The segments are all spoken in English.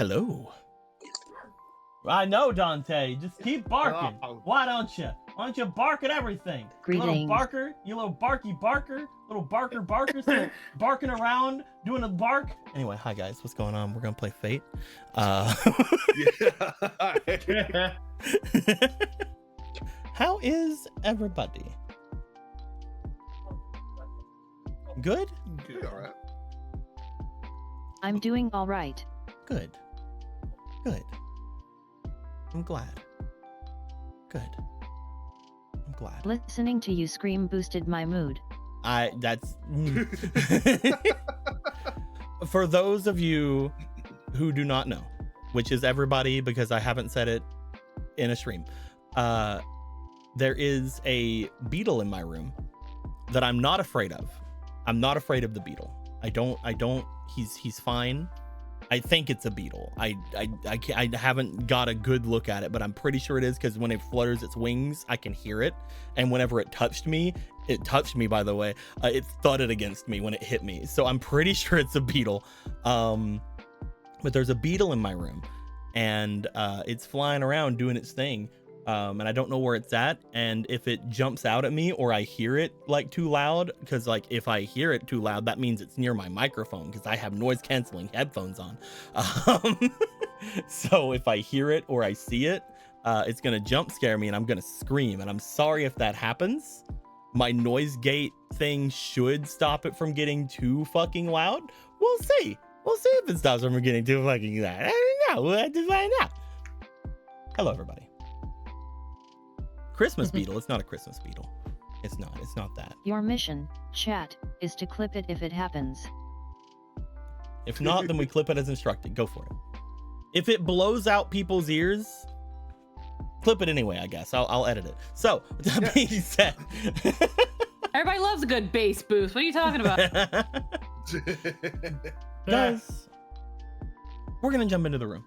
Hello. I know, Dante. Just keep barking. Why don't you? Why don't you bark at everything? Greetings. Little barker, you little barky barker, little barker still barking around, doing a bark. Anyway, hi guys, what's going on? We're gonna play Fate. How is everybody? Good? Good, all right. I'm doing all right. Good. Good. I'm glad. Good. I'm glad. Listening to you scream boosted my mood. For those of you who do not know, which is everybody because I haven't said it in a stream, there is a beetle in my room that I'm not afraid of. I'm not afraid of the beetle. I don't, he's fine. I think it's a beetle. I haven't got a good look at it, but I'm pretty sure it is because when it flutters its wings, I can hear it. And whenever it touched me, by the way, it thudded against me when it hit me. So I'm pretty sure it's a beetle. But there's a beetle in my room and it's flying around doing its thing. And I don't know where it's at, and if it jumps out at me or I hear it like too loud, because like if I hear it too loud, that means it's near my microphone because I have noise canceling headphones on. So if I hear it or I see it, it's gonna jump scare me and I'm gonna scream, and I'm sorry if that happens. My noise gate thing should stop it from getting too fucking loud. We'll see if it stops from getting too fucking loud. I don't know, we'll have to find out. Hello everybody. Christmas beetle. It's not a Christmas beetle. It's not that. Your mission, chat, is to clip it if it happens. If not, then we clip it as instructed. Go for it. If it blows out people's ears, clip it anyway, I guess. I'll edit it. So, with that being said. Everybody loves a good bass boost. What are you talking about? Guys, we're going to jump into the room.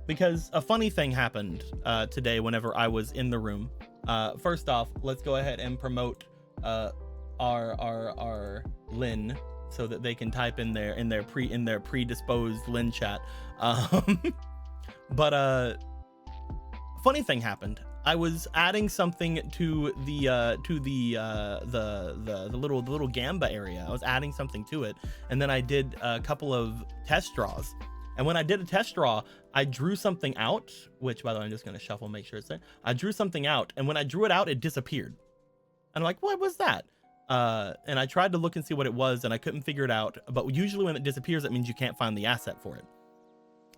Because a funny thing happened today whenever I was in the room. First off, let's go ahead and promote our Lynn so that they can type in their predisposed Lynn chat. But funny thing happened. I was adding something to the little gamba area. I was adding something to it, and then I did a couple of test draws. And when I did a test draw, I drew something out, which, by the way, I'm just going to shuffle, make sure it's there. I drew something out, and when I drew it out, it disappeared. And I'm like, what was that? And I tried to look and see what it was, and I couldn't figure it out. But usually when it disappears, it means you can't find the asset for it.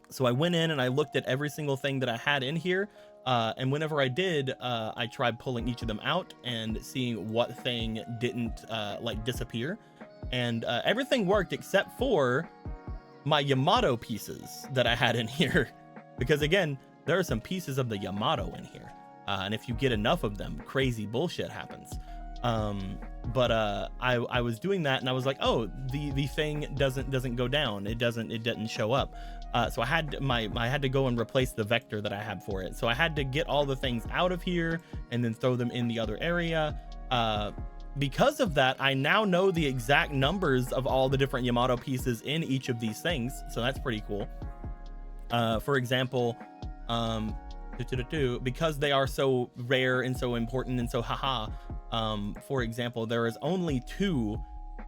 So I went in and I looked at every single thing that I had in here. And whenever I did, I tried pulling each of them out and seeing what thing didn't disappear. And everything worked except for my Yamato pieces that I had in here, because again, there are some pieces of the Yamato in here, and if you get enough of them, crazy bullshit happens. But I was doing that and I was like, oh, the thing doesn't go down, it didn't show up. So I had to go and replace the vector that I had for it. So I had to get all the things out of here and then throw them in the other area. Because of that, I now know the exact numbers of all the different Yamato pieces in each of these things, so that's pretty cool. For example, because they are so rare and so important and so for example, there is only 2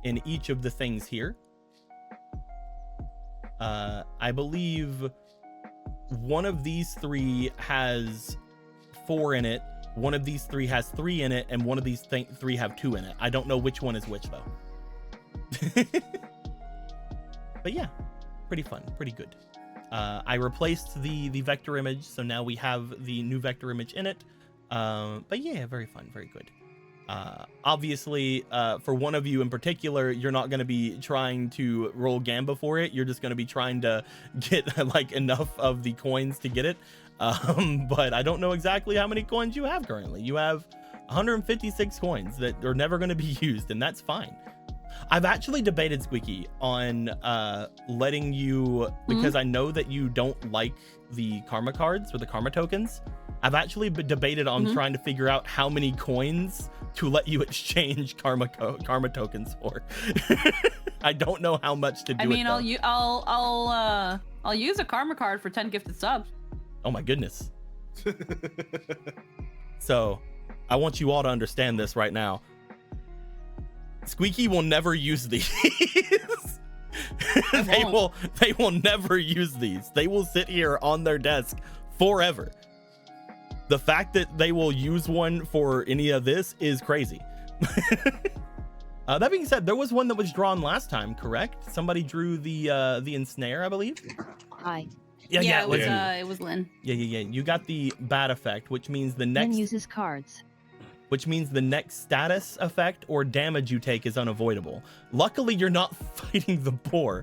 in each of the things here. I believe one of these 3 has 4 in it. One of these 3 has 3 in it, and one of these 3 have 2 in it. I don't know which one is which though. But yeah, pretty fun, pretty good. I replaced the vector image, so now we have the new vector image in it. But yeah, very fun, very good. Obviously, for one of you in particular, you're not going to be trying to roll gamba for it. You're just going to be trying to get like enough of the coins to get it. But I don't know exactly how many coins you have currently. You have 156 coins that are never going to be used, and that's fine. I've actually debated, Squeaky, on letting you, because I know that you don't like the karma cards or the karma tokens. I've actually debated on trying to figure out how many coins to let you exchange karma tokens for. I don't know how much to do. I mean, it, I'll use a karma card for 10 gifted subs. Oh my goodness. So, I want you all to understand this right now. Squeaky will never use these. They will never use these. They will sit here on their desk forever. The fact that they will use one for any of this is crazy. That being said, there was one that was drawn last time, correct? Somebody drew the ensnare, I believe. Hi. Yeah, it was Lynn. Yeah. You got the bad effect, which means the next Lynn uses cards. which means the next status effect or damage you take is unavoidable. Luckily, you're not fighting the boar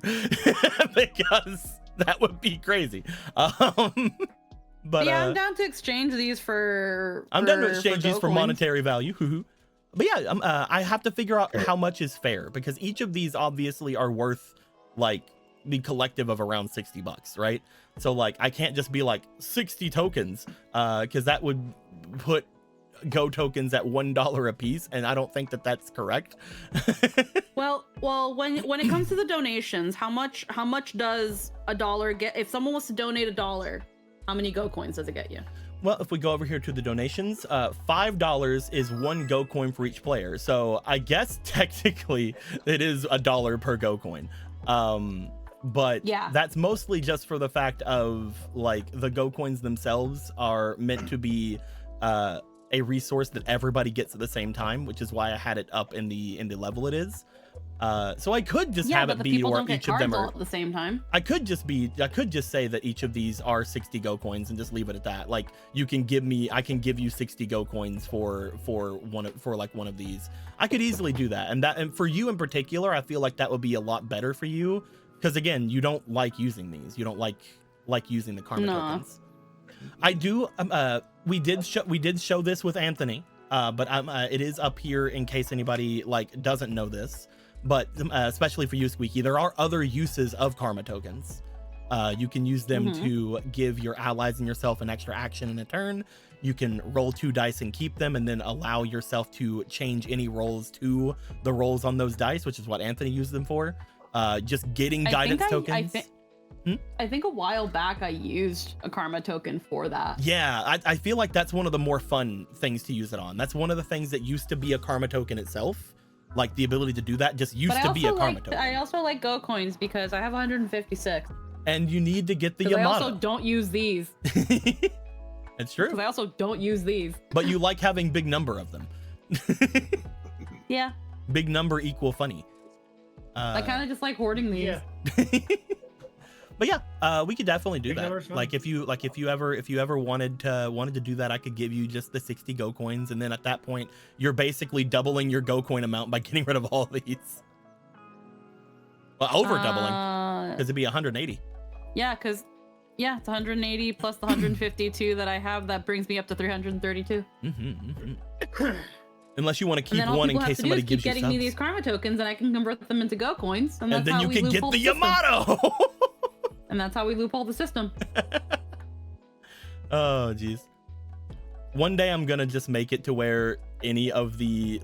because that would be crazy. But yeah, I'm down to exchange these for. I'm down to exchange these Go for coins. monetary value. But yeah, I have to figure out how much is fair because each of these obviously are worth like the collective of around $60, right? So like I can't just be like 60 tokens because that would put Go tokens at $1 a piece, and I don't think that that's correct. Well, when it comes to the donations, how much does $1 get? If someone wants to donate $1, how many Go coins does it get you? Well, if we go over here to the donations, $5 is 1 Go coin for each player. So I guess technically it is $1 per Go coin. But Yeah. that's mostly just for the fact of like the Go coins themselves are meant to be a resource that everybody gets at the same time, which is why I had it up in the level it is. So I could just have it be where each of them are at the same time. I could just say that each of these are 60 Go coins and just leave it at that. Like I can give you 60 Go coins for one of these. I could easily do that. And for you in particular, I feel like that would be a lot better for you because again, you don't like using these. You don't like using the karma tokens. I do we did show this with Anthony, but it is up here in case anybody like doesn't know this. But especially for you, Squeaky, there are other uses of karma tokens. You can use them to give your allies and yourself an extra action in a turn. You can roll 2 dice and keep them, and then allow yourself to change any rolls to the rolls on those dice, which is what Anthony used them for. Just getting guidance tokens. I think a while back I used a karma token for that. Yeah, I feel like that's one of the more fun things to use it on. That's one of the things that used to be a karma token itself. Like the ability to do that just used to be a karma token. I also like Go coins because I have 156. And you need to get the Yamato. I also don't use these. It's true. Because I also don't use these. But you like having big number of them. Yeah. Big number equal funny. I kind of just like hoarding these. Yeah. But yeah, we could definitely do Big that. number's fun. Like if you ever wanted to do that, I could give you just the 60 Go coins, and then at that point, you're basically doubling your Go coin amount by getting rid of all of these. Well, over doubling, because it'd be 180. Yeah, it's 180 plus the 152 that I have. That brings me up to 332. Unless you want to keep And then all one in people have case to do somebody is gives keep you getting subs. me these karma tokens, and I can convert them into Go coins, and that's And then how you we can get loophole the system. Yamato. And that's how we loophole the system. Oh geez. One day I'm gonna just make it to where any of the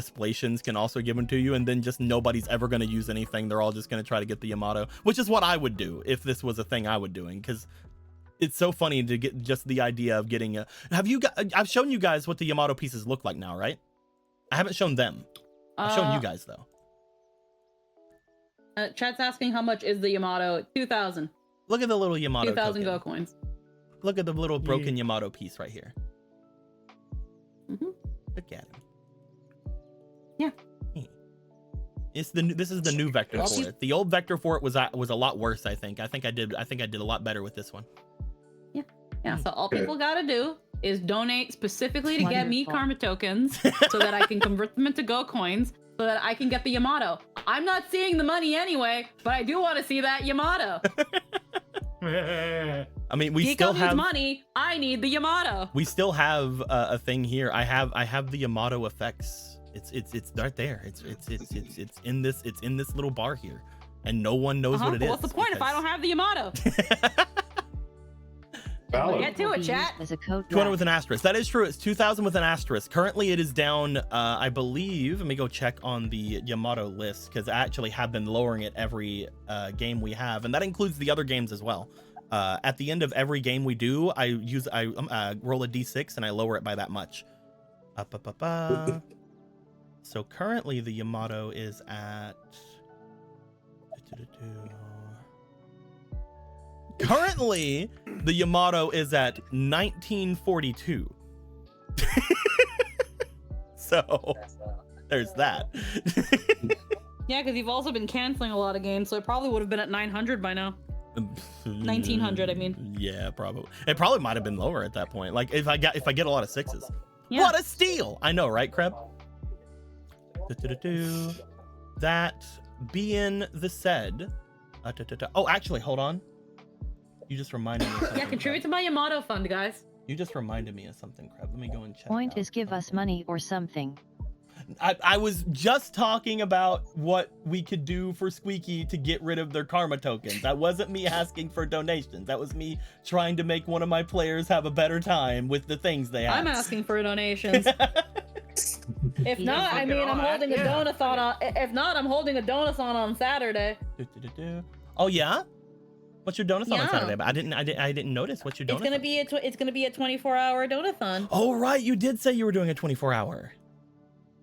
splations can also give them to you, and then just nobody's ever gonna use anything. They're all just gonna try to get the Yamato, which is what I would do if this was a thing I would doing, because it's so funny to get just the idea of getting a. I've shown you guys what the Yamato pieces look like now, right? I haven't shown them. I've shown you guys though. Chat's asking how much is the Yamato? 2,000. Look at the little Yamato 2,000 token. Go coins. Look at the little broken Yamato piece right here. Look at him. Yeah. This is the new vector for it. The old vector for it was a lot worse. I think I did a lot better with this one. Yeah. So all people gotta do is donate specifically to get me Wonderful. karma tokens so that I can convert them into Go coins so that I can get the Yamato. I'm not seeing the money anyway, but I do want to see that Yamato. I mean, we Geeko still needs have money. I need the Yamato. we still have a thing here. I have the Yamato effects. It's right there. It's in this little bar here, and no one knows what it is. What's the point if I don't have the Yamato? Valid. Get to it, chat. As a code 200 black. with an asterisk. That is true. It's 2,000 with an asterisk. Currently, it is down, I believe. Let me go check on the Yamato list because I actually have been lowering it every game we have, and that includes the other games as well. At the end of every game we do, I roll a d6 and I lower it by that much. So currently, the Yamato is at. Currently, the Yamato is at 1942. So there's that. Yeah, because you've also been canceling a lot of games, so it probably would have been at 900 by now. 1900, I mean. Yeah, probably. It probably might have been lower at that point. Like if I get a lot of sixes. Yeah. What a steal! I know, right, Kreb? That being the said. Oh, actually, hold on. You just reminded me of something. Yeah, contribute to my Yamato fund, guys. You just reminded me of something, Kreb. Let me go and check. Point is give us money or something. I was just talking about what we could do for Squeaky to get rid of their karma tokens. That wasn't me asking for donations. That was me trying to make one of my players have a better time with the things they have. I'm asking for donations. If not, I mean, I'm holding a donathon on. If not, I'm holding a donathon on Saturday. Oh yeah, what's your donathon on Yeah. Saturday? But I didn't notice. What's your donathon? It's gonna be a 24-hour donathon. Oh right, you did say you were doing a 24-hour.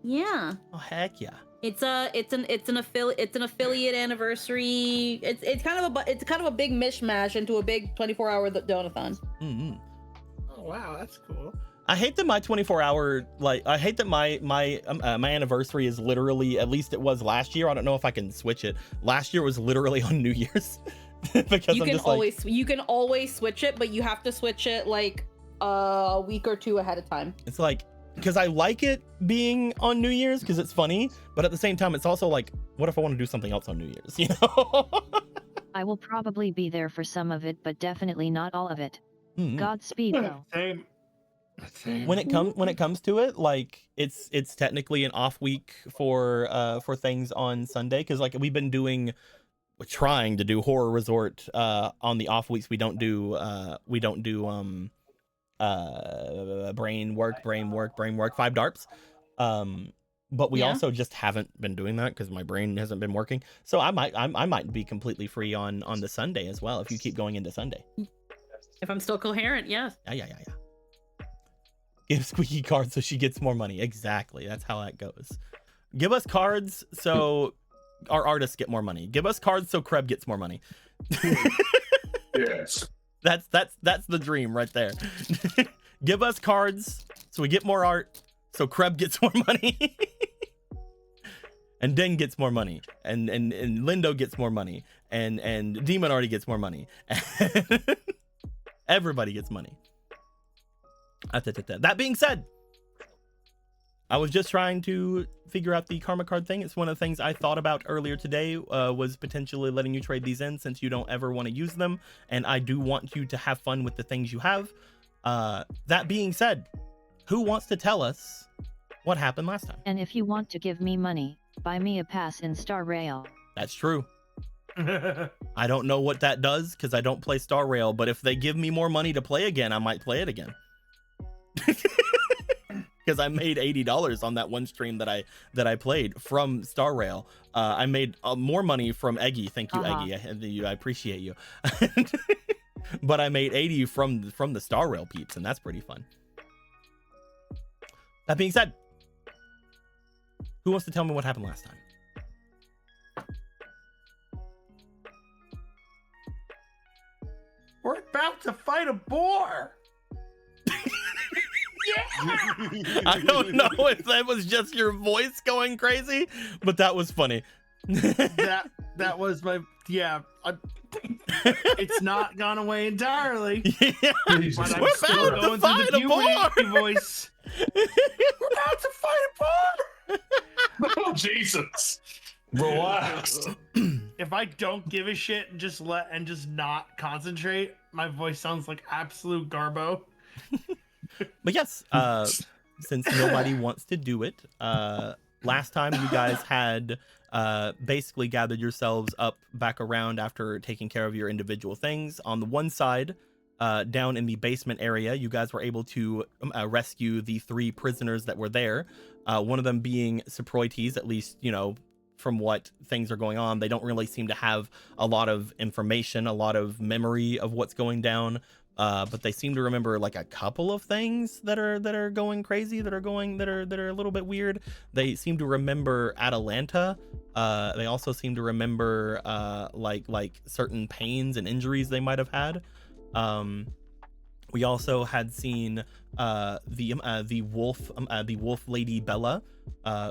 Yeah. Oh heck yeah. It's an affiliate anniversary. It's kind of a big mishmash into a big 24-hour donathon. Mm-hmm. Oh wow, that's cool. I hate that my 24-hour, I hate that my anniversary is literally, at least it was last year. I don't know if I can switch it. Last year was literally on New Year's. Because you can always switch it, but you have to switch it like a week or two ahead of time. It's like, because I like it being on New Year's because it's funny, but at the same time, it's also like, what if I want to do something else on New Year's, you know? I will probably be there for some of it, but definitely not all of it. Mm-hmm. Godspeed though. Same. When it comes to it, like it's technically an off week for things on Sunday because like we're trying to do Horror Resort on the off weeks. We don't do brain work 5 darps, but we also just haven't been doing that because my brain hasn't been working. So I might be completely free on the Sunday as well if you keep going into Sunday. If I'm still coherent, yes. Yeah. Give Squeaky cards so she gets more money. Exactly. That's how that goes. Give us cards so our artists get more money. Give us cards so Kreb gets more money. Yes. That's the dream right there. Give us cards so we get more art so Kreb gets more money. And Den gets more money. And Lindo gets more money. And Demon already gets more money. Everybody gets money. That being said, I was just trying to figure out the karma card thing. It's one of the things I thought about earlier today, was potentially letting you trade these in since you don't ever want to use them. And I do want you to have fun with the things you have. That being said, who wants to tell us what happened last time? And if you want to give me money, buy me a pass in Star Rail. That's true. I don't know what that does because I don't play Star Rail, but if they give me more money to play again, I might play it again. Because I made $80 on that one stream that I played from Star Rail. I made more money from Eggy. Thank you, Eggy. I appreciate you. But I made 80 from the Star Rail peeps, and that's pretty fun. That being said, who wants to tell me what happened last time? We're about to fight a boar. Yeah. I don't know if that was just your voice going crazy, but that was funny. that was my it's not gone away entirely. Yeah. But I'm We're still about to going fight through a the boar. puberty voice. We're about to fight a boar. Oh, Jesus. Relax. If I don't give a shit and just not concentrate, my voice sounds like absolute garbo. But yes, since nobody wants to do it, last time you guys had basically gathered yourselves up back around after taking care of your individual things. On the one side, down in the basement area, you guys were able to rescue the 3 prisoners that were there. One of them being Saproites, at least, you know, from what things are going on. They don't really seem to have a lot of information, a lot of memory of what's going down. But they seem to remember like a couple of things that are going crazy, that are a little bit weird. They seem to remember Atalanta. They also seem to remember like certain pains and injuries they might have had. We also had seen the wolf lady Bella,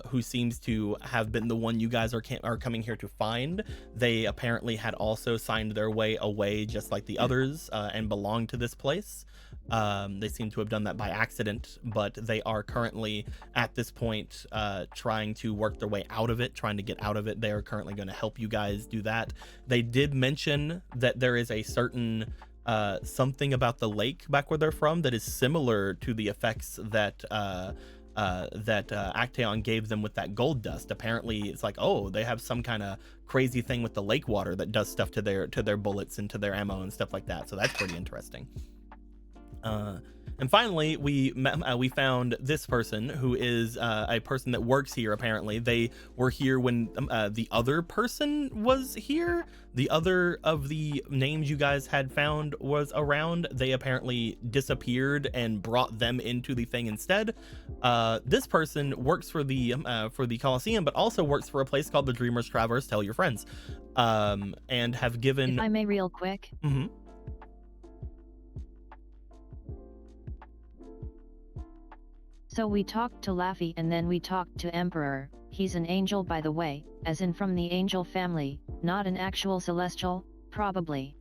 who seems to have been the one you guys are coming here to find. They apparently had also signed their way away just like the others, and belonged to this place. They seem to have done that by accident, but they are currently at this point trying to work their way out of it, trying to get out of it. They are currently going to help you guys do that. They did mention that there is a certain something about the lake back where they're from that is similar to the effects that Actaeon gave them with that gold dust. Apparently it's like, oh, they have some kind of crazy thing with the lake water that does stuff to their bullets and to their ammo and stuff like that. So that's pretty interesting. And finally, we found this person who is a person that works here. Apparently, they were here when the other person was here. The other of the names you guys had found was around. They apparently disappeared and brought them into the thing instead. This person works for the Coliseum, but also works for a place called the Dreamers Traverse. Tell your friends, and have given. If I may, real quick. Mm-hmm. So we talked to Laffy and then we talked to Emperor. He's an angel, by the way, as in from the angel family, not an actual celestial, probably.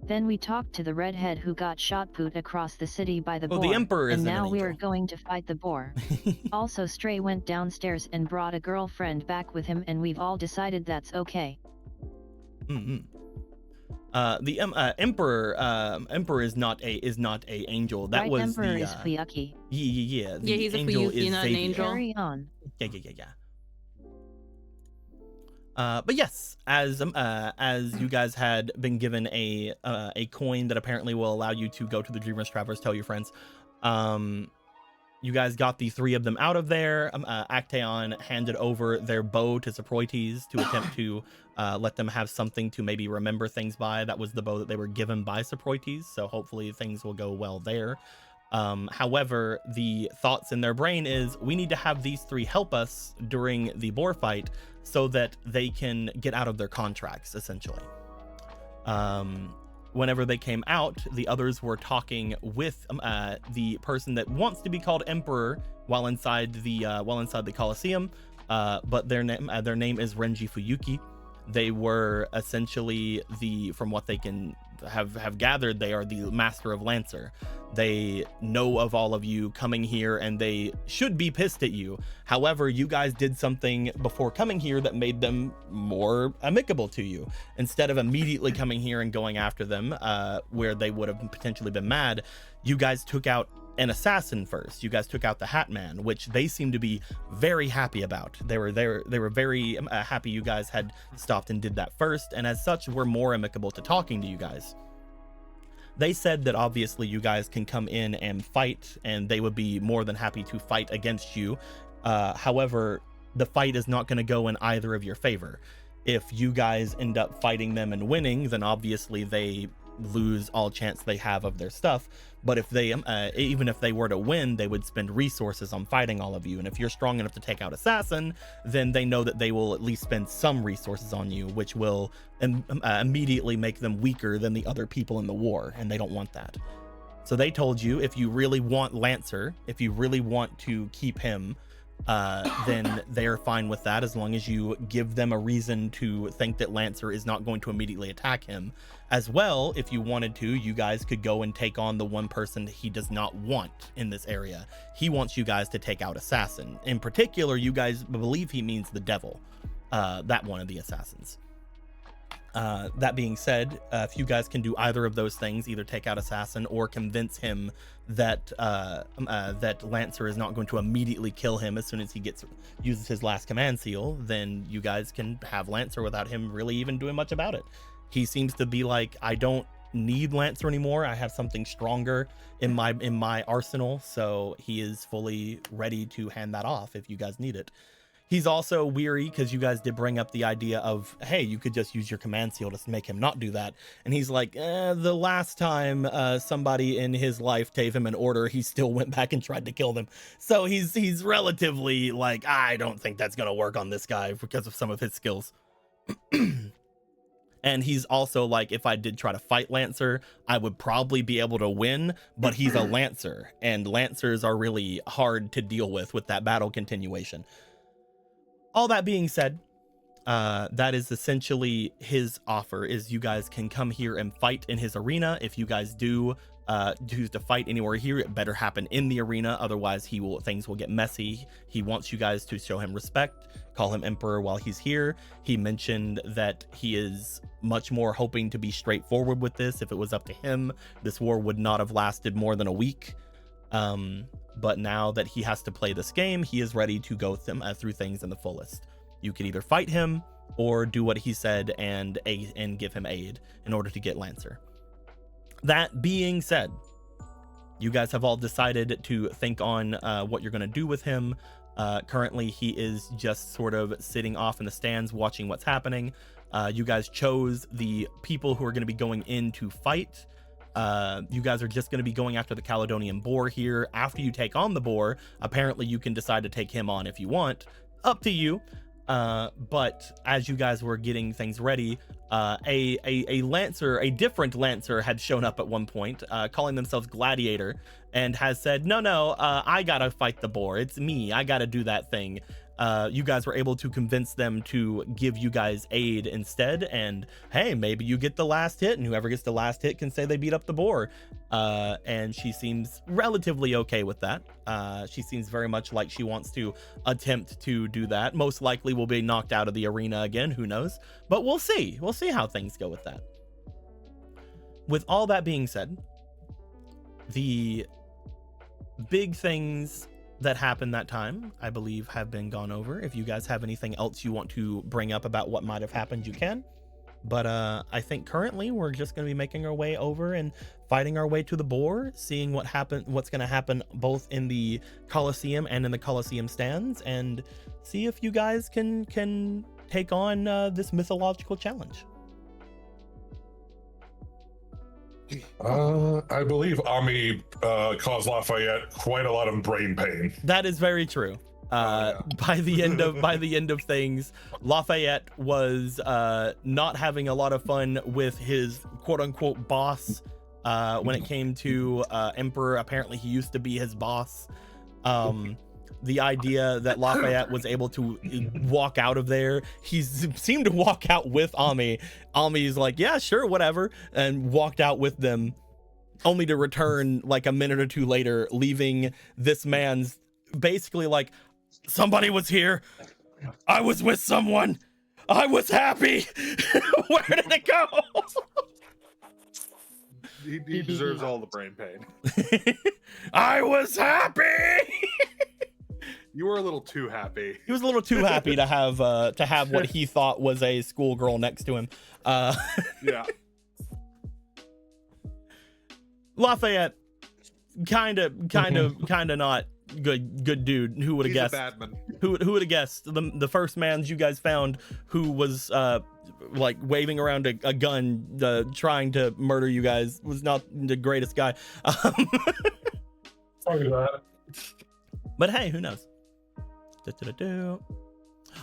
Then we talked to the redhead who got shot put across the city by the boar. The Emperor is and an now angel. we're going to fight the boar. Also, Stray went downstairs and brought a girlfriend back with him, and we've all decided that's okay. Mm-hmm. The Emperor is not a angel. That right, was Emperor the is Fuyuki. yeah. The he's a angel Fuyuki, is not an Xavier. angel. Carry on. Yeah. But yes, as you guys had been given a coin that apparently will allow you to go to the Dreamers Traverse, tell your friends. You guys got the 3 of them out of there. Actaeon handed over their bow to Saproites to attempt to let them have something to maybe remember things by. That was the bow that they were given by Saproites, so hopefully things will go well there. However, the thoughts in their brain is, we need to have these 3 help us during the boar fight so that they can get out of their contracts, essentially. Whenever they came out, the others were talking with the person that wants to be called Emperor while inside the Coliseum, but their name is Renji Fuyuki. They were essentially from what they can have gathered, they are the master of Lancer. They know of all of you coming here and they should be pissed at you. However, you guys did something before coming here that made them more amicable to you. Instead of immediately coming here and going after them, where they would have potentially been mad, you guys took out an assassin first. You guys took out the Hat Man, which they seem to be very happy about. They were very happy you guys had stopped and did that first, and as such were more amicable to talking to you guys. They said that obviously you guys can come in and fight, and they would be more than happy to fight against you. However, the fight is not going to go in either of your favor. If you guys end up fighting them and winning, then obviously they lose all chance they have of their stuff. But if they even if they were to win, they would spend resources on fighting all of you, and if you're strong enough to take out Assassin, then they know that they will at least spend some resources on you, which will immediately make them weaker than the other people in the war, and they don't want that. So they told you, if you really want Lancer, if you really want to keep him, then they're fine with that, as long as you give them a reason to think that Lancer is not going to immediately attack him. As well, if you wanted to, you guys could go and take on the one person he does not want in this area. He wants you guys to take out Assassin. In particular, you guys believe he means the devil, that one of the assassins. That being said, if you guys can do either of those things, either take out Assassin or convince him that that Lancer is not going to immediately kill him as soon as he uses his last command seal, then you guys can have Lancer without him really even doing much about it. He seems to be like, I don't need Lancer anymore. I have something stronger in my arsenal, so he is fully ready to hand that off if you guys need it. He's also weary because you guys did bring up the idea of, hey, you could just use your command seal to make him not do that. And he's like, the last time somebody in his life gave him an order, he still went back and tried to kill them. So he's relatively like, I don't think that's going to work on this guy because of some of his skills. And he's also like, if I did try to fight Lancer, I would probably be able to win, but he's a Lancer, and Lancers are really hard to deal with that battle continuation. All that being said, that is essentially his offer, is you guys can come here and fight in his arena. If you guys do choose to fight anywhere here, it better happen in the arena. Otherwise, things will get messy. He wants you guys to show him respect, call him Emperor while he's here. He mentioned that he is much more hoping to be straightforward with this. If it was up to him, this war would not have lasted more than a week. But now that he has to play this game, he is ready to go through things in the fullest. You could either fight him or do what he said and give him aid in order to get Lancer. That being said, you guys have all decided to think on what you're going to do with him. Currently, he is just sort of sitting off in the stands watching what's happening. You guys chose the people who are going to be going in to fight. You guys are just going to be going after the Caledonian boar here. After you take on the boar, apparently you can decide to take him on if you want. Up to you. But as you guys were getting things ready, a Lancer, a different Lancer had shown up at one point, calling themselves Gladiator, and has said, no, I gotta fight the boar. It's me. I gotta do that thing. You guys were able to convince them to give you guys aid instead, and hey, maybe you get the last hit, and whoever gets the last hit can say they beat up the boar. And she seems relatively okay with that. She seems very much like she wants to attempt to do that. Most likely will be knocked out of the arena again, who knows, but we'll see how things go with that. With all that being said, the big things that happened that time, I believe, have been gone over. If you guys have anything else you want to bring up about what might have happened, you can. But I think currently we're just going to be making our way over and fighting our way to the boar, seeing what's going to happen both in the Coliseum and in the Coliseum stands, and see if you guys can take on this mythological challenge. I believe Ami caused Lafayette quite a lot of brain pain. That is very true. Yeah. By the end of things, Lafayette was not having a lot of fun with his quote unquote boss when it came to Emperor. Apparently he used to be his boss. The idea that Lafayette was able to walk out of there, he seemed to walk out with Ami. Ami's like, yeah, sure, whatever, and walked out with them, only to return like a minute or two later, leaving this man's basically like, somebody was here, I was with someone, I was happy. Where did it go? He deserves all the brain pain. I was happy. You were a little too happy. He was a little too happy to have what he thought was a schoolgirl next to him. Yeah. Lafayette, kind of not good dude. Who would have guessed? He's a bad man. Who would have guessed? The first man you guys found who was like waving around a gun, trying to murder you guys, was not the greatest guy. Sorry about that. But hey, who knows?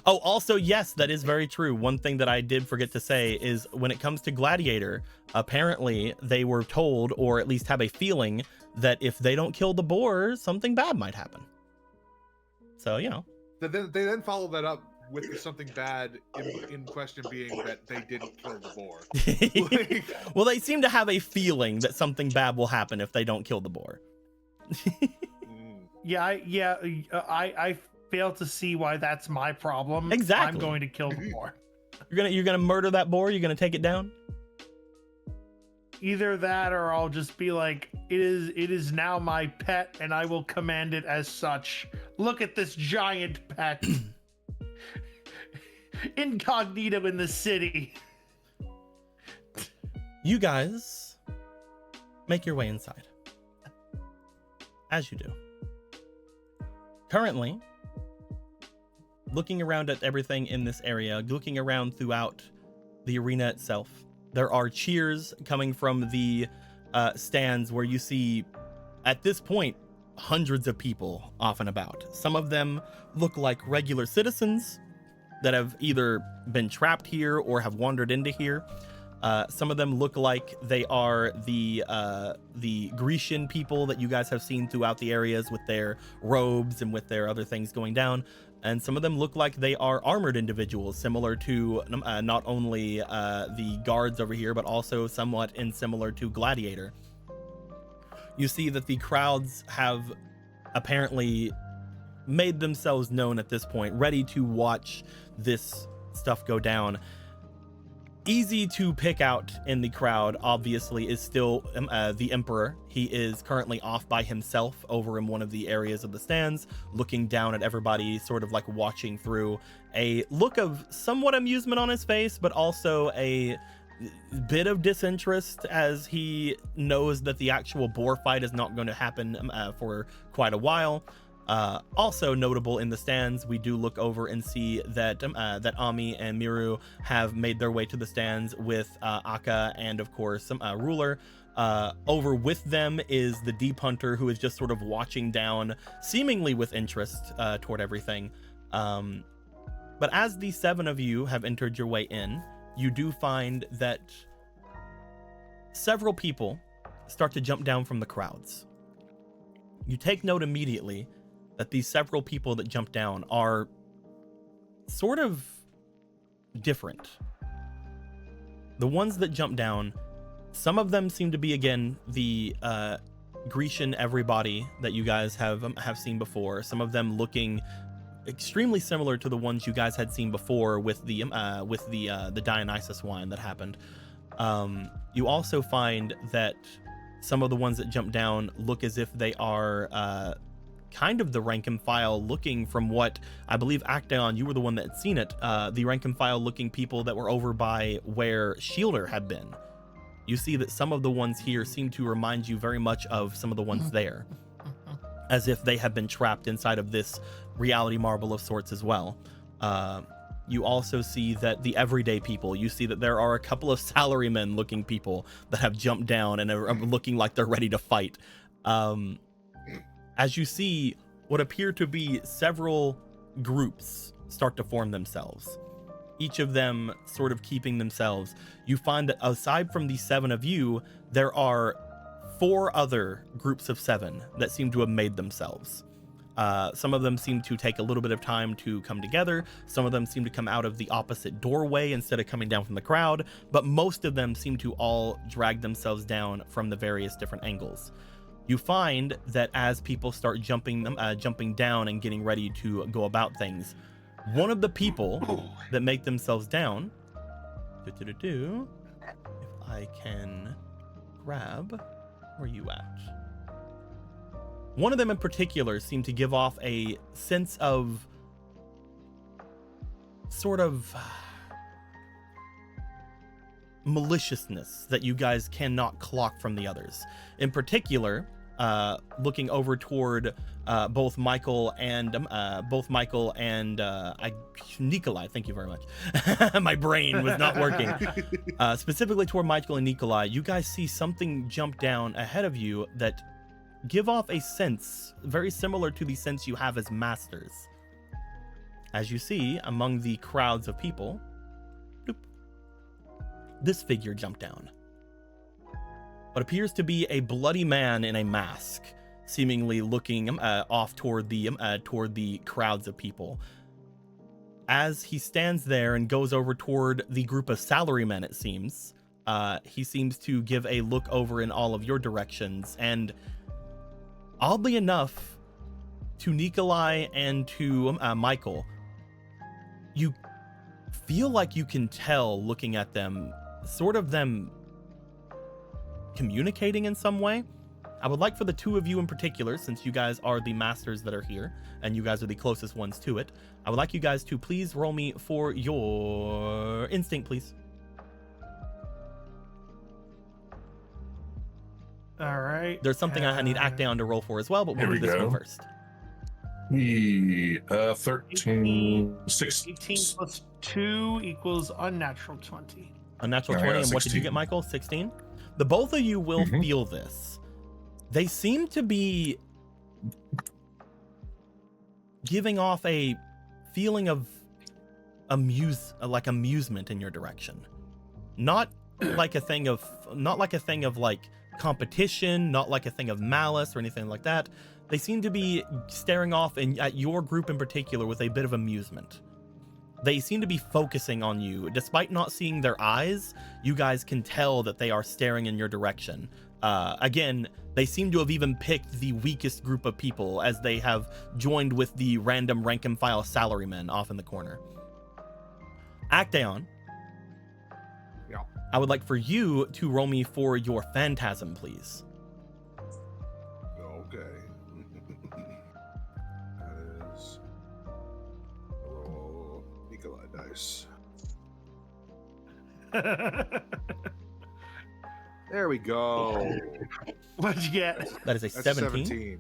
Oh, also, yes, that is very true. One thing that I did forget to say is when it comes to Gladiator, apparently they were told, or at least have a feeling, that if they don't kill the boar, something bad might happen. So, you know. They then follow that up with something bad in question being that they didn't kill the boar. Like, well, they seem to have a feeling that something bad will happen if they don't kill the boar. I fail to see why that's my problem. Exactly. I'm going to kill the boar. You're gonna murder that boar? You're gonna take it down? Either that, or I'll just be like, it is now my pet, and I will command it as such. Look at this giant pet. Incognito in the city. You guys make your way inside. As you do. Currently, looking around at everything in this area, looking around throughout the arena itself, there are cheers coming from the stands where you see, at this point, hundreds of people off and about. Some of them look like regular citizens that have either been trapped here or have wandered into here. Some of them look like they are the Grecian people that you guys have seen throughout the areas with their robes and with their other things going down. And some of them look like they are armored individuals, similar to not only the guards over here, but also somewhat similar to Gladiator. You see that the crowds have apparently made themselves known at this point, ready to watch this stuff go down. Easy to pick out in the crowd, obviously, is still the Emperor. He is currently off by himself over in one of the areas of the stands, looking down at everybody, sort of like watching through, a look of somewhat amusement on his face, but also a bit of disinterest, as he knows that the actual boar fight is not going to happen for quite a while. Also notable in the stands, we do look over and see that that Ami and Miru have made their way to the stands with Akka and of course Ruler. Over with them is the Deep Hunter, who is just sort of watching down, seemingly with interest toward everything. But as the 7 of you have entered your way in, you do find that several people start to jump down from the crowds. You take note immediately that these several people that jump down are sort of different. The ones that jump down, some of them seem to be, again, the Grecian everybody that you guys have seen before. Some of them looking extremely similar to the ones you guys had seen before with the Dionysus wine that happened. You also find that some of the ones that jump down look as if they are kind of the rank and file looking, from what I believe, Actaeon, you were the one that had seen it, the rank and file looking people that were over by where Shielder had been. You see that some of the ones here seem to remind you very much of some of the ones there, as if they have been trapped inside of this reality marble of sorts as well. You also see that the everyday people, you see that there are a couple of salarymen looking people that have jumped down and are looking like they're ready to fight. As you see what appear to be several groups start to form themselves, each of them sort of keeping themselves, you find that aside from the 7 of you, there are 4 other groups of 7 that seem to have made themselves. Some of them seem to take a little bit of time to come together. Some of them seem to come out of the opposite doorway instead of coming down from the crowd, but most of them seem to all drag themselves down from the various different angles. You find that as people start jumping down and getting ready to go about things, one of the people that make themselves down, if I can grab, where are you at? One of them in particular seemed to give off a sense of sort of maliciousness that you guys cannot clock from the others. In particular, looking over toward both Michael and Nikolai. Thank you very much. My brain was not working. Specifically toward Michael and Nikolai, you guys see something jump down ahead of you that give off a sense very similar to the sense you have as masters. As you see among the crowds of people, this figure jumped down. What appears to be a bloody man in a mask, seemingly looking off toward the crowds of people. As he stands there and goes over toward the group of salarymen, it seems, he seems to give a look over in all of your directions, and oddly enough, to Nikolai and to Michael, you feel like you can tell, looking at them, sort of them communicating in some way. I would like for the 2 of you in particular, since you guys are the masters that are here and you guys are the closest ones to it, I would like you guys to please roll me for your instinct, please. All right. There's something I need Actaeon to roll for as well, but we'll Here do we this one go. first. 13, 6. 18 plus 2 equals unnatural 20. Unnatural I 20, got and what did you 16. get, Michael? 16? The both of you will feel this. They seem to be giving off a feeling of amusement in your direction. Not like a thing of like competition, not like a thing of malice or anything like that. They seem to be staring off at your group in particular with a bit of amusement. They seem to be focusing on you. Despite not seeing their eyes, you guys can tell that they are staring in your direction. Again, they seem to have even picked the weakest group of people, as they have joined with the random rank and file salarymen off in the corner. Actaeon, Yeah. I would like for you to roll me for your phantasm, please. Okay. That is. Roll Nikolai dice. There we go. What'd you get? That is a That's 17.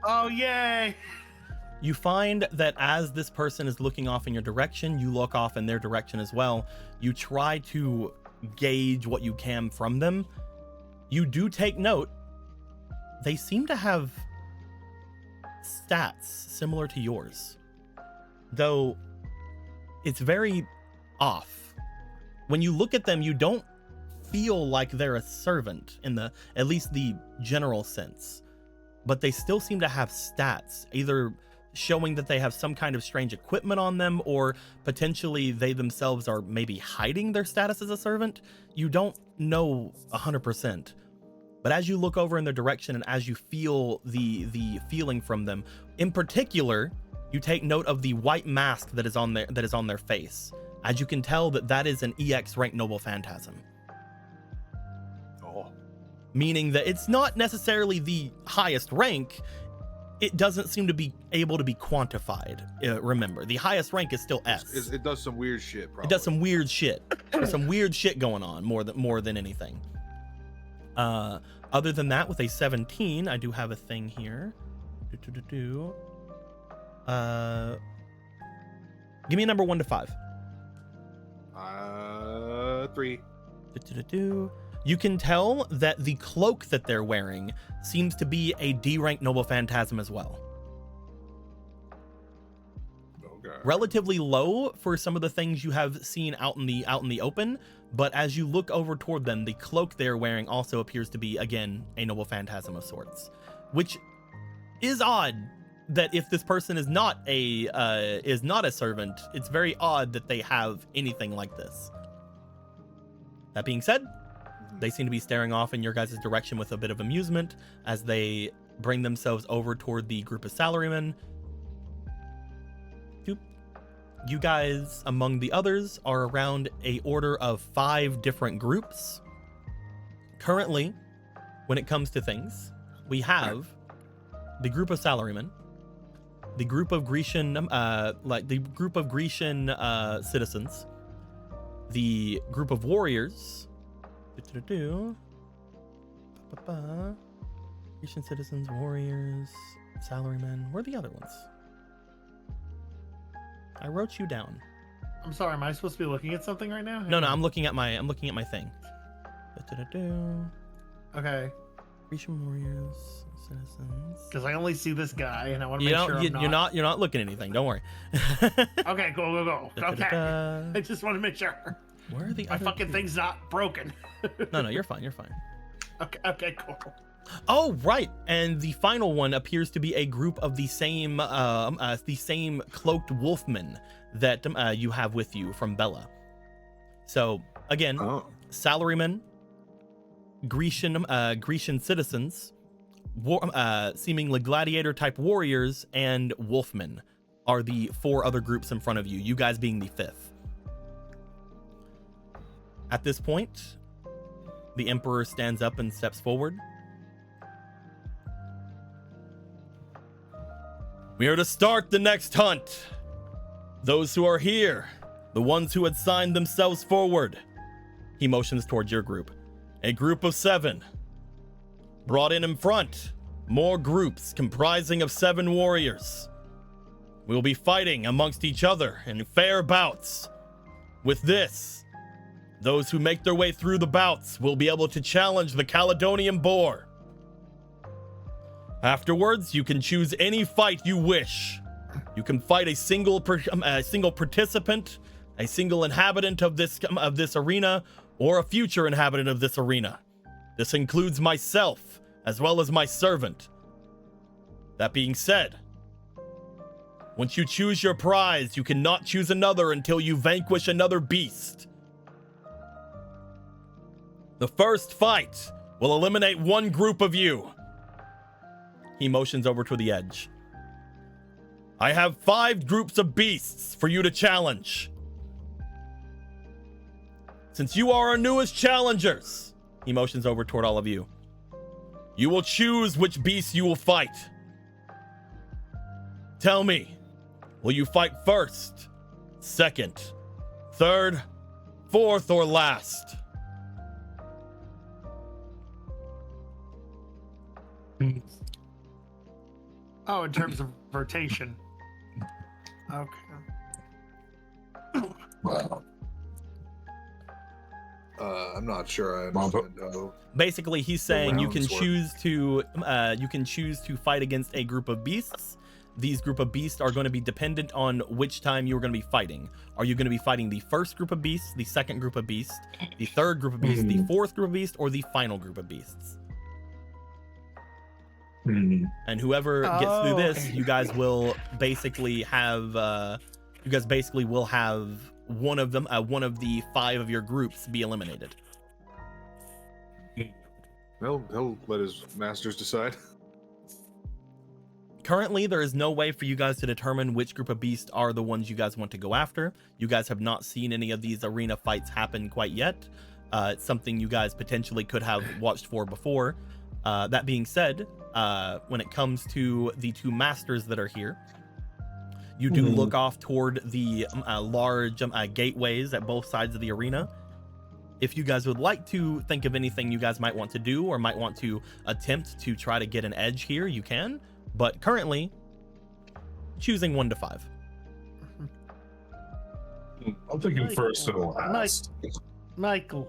Oh, yay. You find that as this person is looking off in your direction, you look off in their direction as well. You try to gauge what you can from them. You do take note. They seem to have stats similar to yours, though it's very off. When you look at them, you don't feel like they're a servant in at least the general sense, but they still seem to have stats, either showing that they have some kind of strange equipment on them, or potentially they themselves are maybe hiding their status as a servant. You don't know 100%. But as you look over in their direction and as you feel the feeling from them, in particular, you take note of the white mask that is on their face. As you can tell, that is an EX rank noble phantasm. Oh. Meaning that it's not necessarily the highest rank. It doesn't seem to be able to be quantified. Remember, the highest rank is still S. It does some weird shit, probably. It does some weird shit. There's some weird shit going on more than anything. Other than that, with a 17, I do have a thing here. Give me a number 1 to 5. 3. You can tell that the cloak that they're wearing seems to be a D rank noble phantasm as well. Okay. Relatively low for some of the things you have seen out in the open, but as you look over toward them, the cloak they're wearing also appears to be, again, a noble phantasm of sorts, which is odd. That if this person is not a servant, it's very odd that they have anything like this. That being said, they seem to be staring off in your guys' direction with a bit of amusement as they bring themselves over toward the group of salarymen. You guys, among the others, are around a order of 5 different groups. Currently, when it comes to things, we have the group of salarymen, the group of Grecian, citizens, the group of warriors, Grecian citizens, warriors, salarymen. Where are the other ones? I wrote you down. I'm sorry, am I supposed to be looking at something right now? No, I'm looking at my thing. Okay. Grecian warriors, citizens. Because I only see this guy, and I want to make sure you're not looking at anything. Don't worry. Okay, go. Okay. I just want to make sure. Where are the My other fucking two? thing's not broken. No, you're fine. Okay, cool. Oh, right. And the final one appears to be a group of the same cloaked wolfmen that you have with you from Bella. So again, salarymen, Grecian citizens, seemingly gladiator type warriors, and wolfmen are the 4 other groups in front of you. You guys being the 5th. At this point, the Emperor stands up and steps forward. We are to start the next hunt. Those who are here, the ones who had signed themselves forward. He motions towards your group. A group of 7. brought in front, more groups comprising of 7 warriors. We will be fighting amongst each other in fair bouts. With this, those who make their way through the bouts will be able to challenge the Caledonian Boar. Afterwards, you can choose any fight you wish. You can fight a single participant, a single inhabitant of this arena, or a future inhabitant of this arena. This includes myself, as well as my servant. That being said, once you choose your prize, you cannot choose another until you vanquish another beast. The first fight will eliminate one group of you. He motions over to the edge. I have 5 groups of beasts for you to challenge. Since you are our newest challengers, he motions over toward all of you. You will choose which beasts you will fight. Tell me, will you fight first, second, third, fourth, or last? Oh, in terms of rotation. Okay. Wow. I'm not sure I understand how. Basically, he's saying you can rounds work. choose to fight against a group of beasts. These group of beasts are going to be dependent on which time you're going to be fighting. Are you going to be fighting the first group of beasts, the second group of beasts, the third group of beasts, the fourth group of beasts, or the final group of beasts? And whoever gets through this, you guys will basically have one of them, one of the 5 of your groups be eliminated. Well, he'll let his masters decide. Currently, there is no way for you guys to determine which group of beasts are the ones you guys want to go after. You guys have not seen any of these arena fights happen quite yet. It's something you guys potentially could have watched for before. That being said, when it comes to the 2 masters that are here, you do look off toward the large gateways at both sides of the arena. If you guys would like to think of anything you guys might want to do or might want to attempt to try to get an edge here, you can. But currently, choosing 1 to 5. I'm thinking first and last. Michael,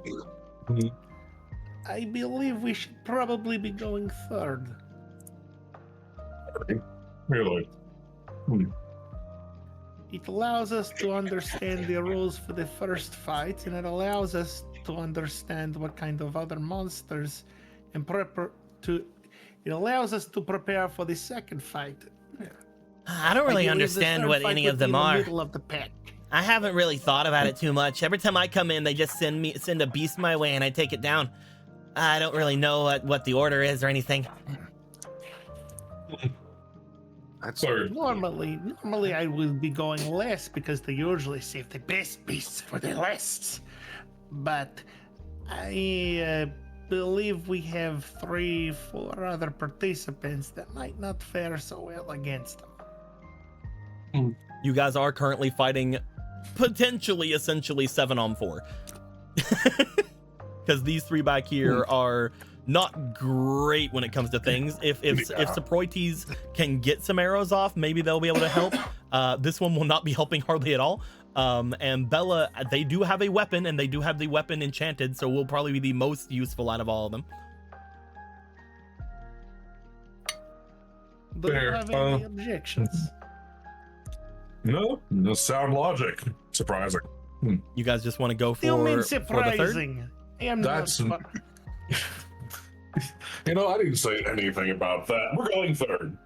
I believe we should probably be going third. Really? It allows us to understand the rules for the first fight, and it allows us to understand what kind of other monsters and it allows us to prepare for the second fight. I don't really understand what any of them are. Middle of the pack. I haven't really thought about it too much. Every time I come in, they just send a beast my way and I take it down. I don't really know what the order is or anything. That's Sorry. Normally I would be going last because they usually save the best beasts for the last. But I believe we have 3-4 other participants that might not fare so well against them. You guys are currently fighting potentially, essentially 7-on-4. Because these 3 back here are not great when it comes to things. If Saproites can get some arrows off, maybe they'll be able to help. This one will not be helping hardly at all. And Bella, they do have a weapon, and they do have the weapon enchanted, so will probably be the most useful out of all of them. Do you Fair, have any objections? No sound logic. Surprising. You guys just want to go You mean for the third? surprising? I am That's not. I didn't say anything about that. We're going third.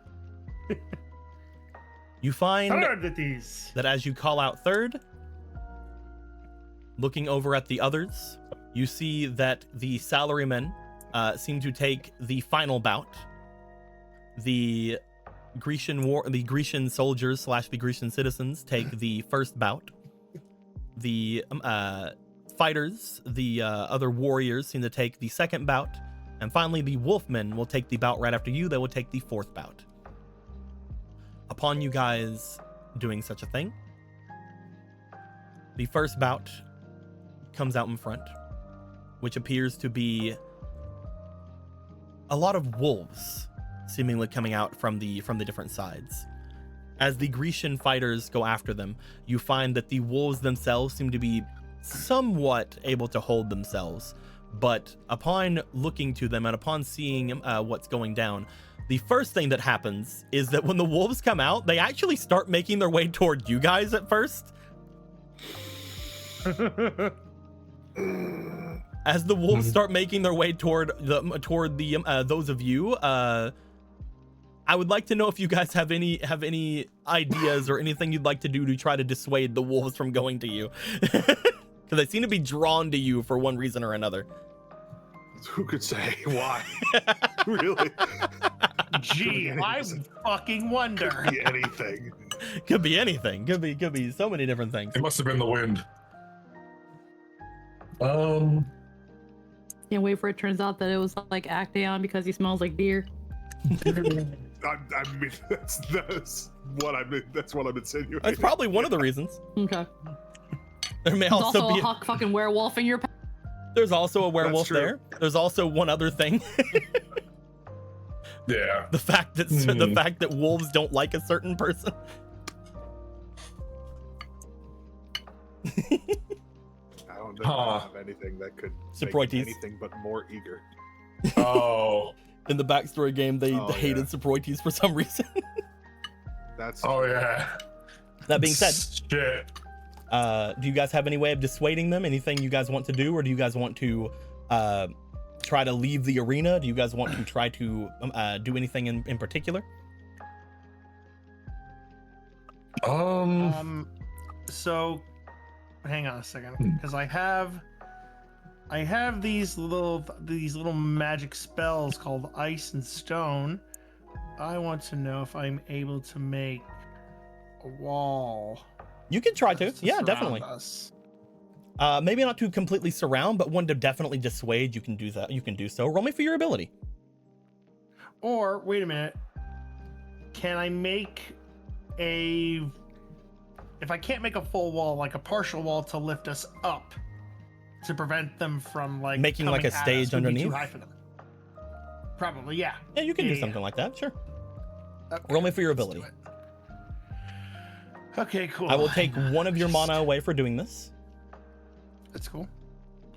You find Third it is. that as you call out third, looking over at the others, you see that the salarymen seem to take the final bout. The Grecian soldiers / the Grecian citizens take the first bout. The fighters, the other warriors, seem to take the second bout. And finally, the wolfmen will take the bout right after you. They will take the 4th bout. Upon you guys doing such a thing, the first bout comes out in front, which appears to be a lot of wolves seemingly coming out from the different sides. As the Grecian fighters go after them, you find that the wolves themselves seem to be somewhat able to hold themselves, but upon looking to them and upon seeing what's going down, the first thing that happens is that when the wolves come out, they actually start making their way toward you guys at first. As the wolves start making their way toward the those of you, I would like to know if you guys have any ideas or anything you'd like to do to try to dissuade the wolves from going to you, because they seem to be drawn to you for one reason or another. Who could say why? Really? Gee, I fucking wonder. Could be anything. Could be anything. Could be so many different things. It must have been the wind. Can't wait for it turns out that it was like Actaeon because he smells like beer. I mean, that's what I've been insinuating. That's probably one of the reasons. Okay. There may There's also also be a fucking werewolf in your there's also a werewolf true. there. There's also one other thing. Yeah. the fact that wolves don't like a certain person. I don't know if I have anything that could make Saproites. anything but more eager. Oh. In the backstory game, they Oh, hated yeah. Saproites for some reason. That's Oh yeah. That being said, Shit. do you guys have any way of dissuading them? Anything you guys want to do, or do you guys want to try to leave the arena? Do you guys want to try to do anything in particular? So hang on a second, because I have these little magic spells called ice and stone. I want to know if I'm able to make a wall. You can try to. Yeah, surround definitely. us. Maybe not to completely surround, but one to definitely dissuade. You can do that. You can do so. Roll me for your ability. Or wait a minute, can I make a? If I can't make a full wall, like a partial wall to lift us up, to prevent them from like Making like coming a at stage us, would be underneath? Too high for them. Probably, yeah. Yeah, you can do Yeah. something like that. Sure. Okay, Roll me for your let's do ability. it. Okay, cool. I will take one of your mana away for doing this. That's cool.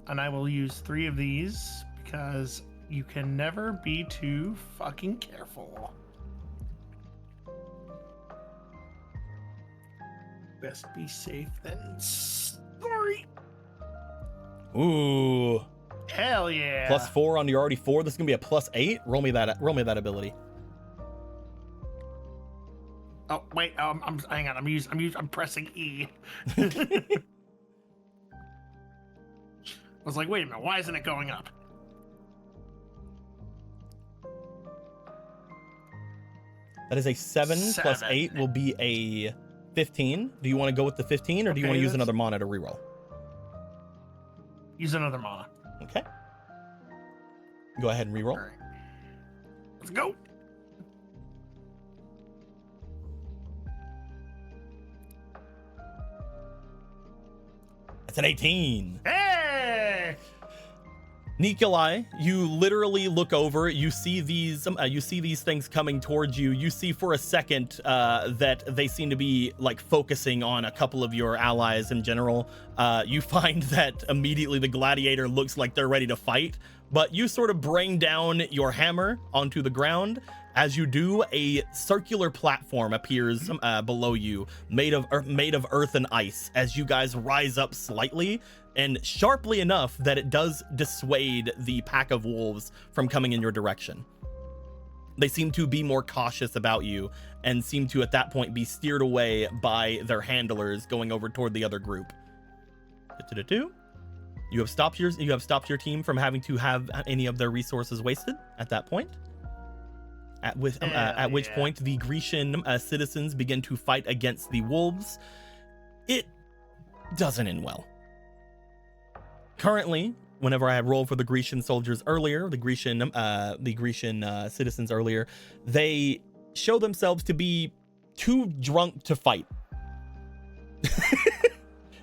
And I will use 3 of these because you can never be too fucking careful. Best be safe than sorry. Ooh. Hell yeah. +4 on your already 4. This is gonna be a +8. Roll me that ability. Oh wait, I'm hang on. I'm pressing E. I was like, wait a minute, why isn't it going up? That is a 7 plus 7. 8 will be a 15. Do you want to go with the 15, or do you want to Okay, use that's- another mana to reroll? Use another mana. Okay. Go ahead and reroll. All right. Let's go. That's an 18. Hey! Nikolai, you literally look over. You see these things coming towards you. You see for a second that they seem to be like focusing on a couple of your allies in general. You find that immediately the gladiator looks like they're ready to fight, but you sort of bring down your hammer onto the ground. As you do, a circular platform appears below you, made of earth and ice. As you guys rise up slightly, and sharply enough that it does dissuade the pack of wolves from coming in your direction. They seem to be more cautious about you and seem to at that point be steered away by their handlers going over toward the other group. You have stopped your team from having to have any of their resources wasted at that point. At which point the Grecian citizens begin to fight against the wolves. It doesn't end well. Currently, whenever I had rolled for the Grecian soldiers earlier, the Grecian citizens earlier, they show themselves to be too drunk to fight.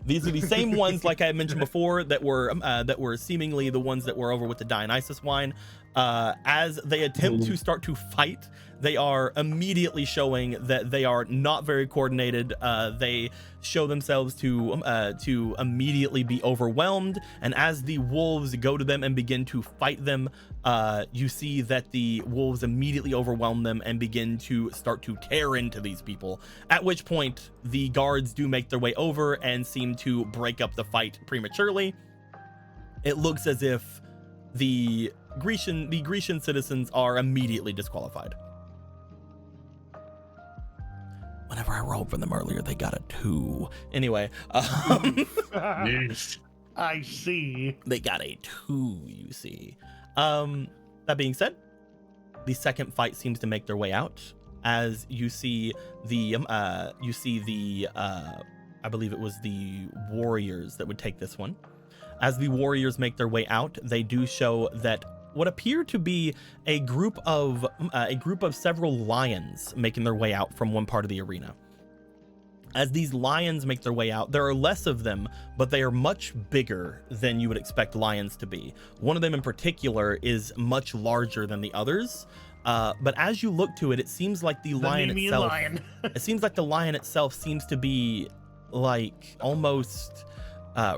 These are the same ones, like I had mentioned before, that were seemingly the ones that were over with the Dionysus wine. As they attempt to start to fight, they are immediately showing that they are not very coordinated. They show themselves to immediately be overwhelmed, and as the wolves go to them and begin to fight them, you see that the wolves immediately overwhelm them and begin to start to tear into these people, at which point the guards do make their way over and seem to break up the fight prematurely. It looks as if the Grecian citizens are immediately disqualified. Whenever I rolled for them earlier, they got a 2. Anyway, Yes. I see. they got a 2, you see. That being said, the second fight seems to make their way out, as you see the I believe it was the warriors that would take this one. As the warriors make their way out, they do show that what appear to be a group of several lions making their way out from one part of the arena. As these lions make their way out, there are less of them, but they are much bigger than you would expect lions to be. One of them in particular is much larger than the others. But as you look to it, it seems like the lion itself, it seems like the lion itself seems to be like almost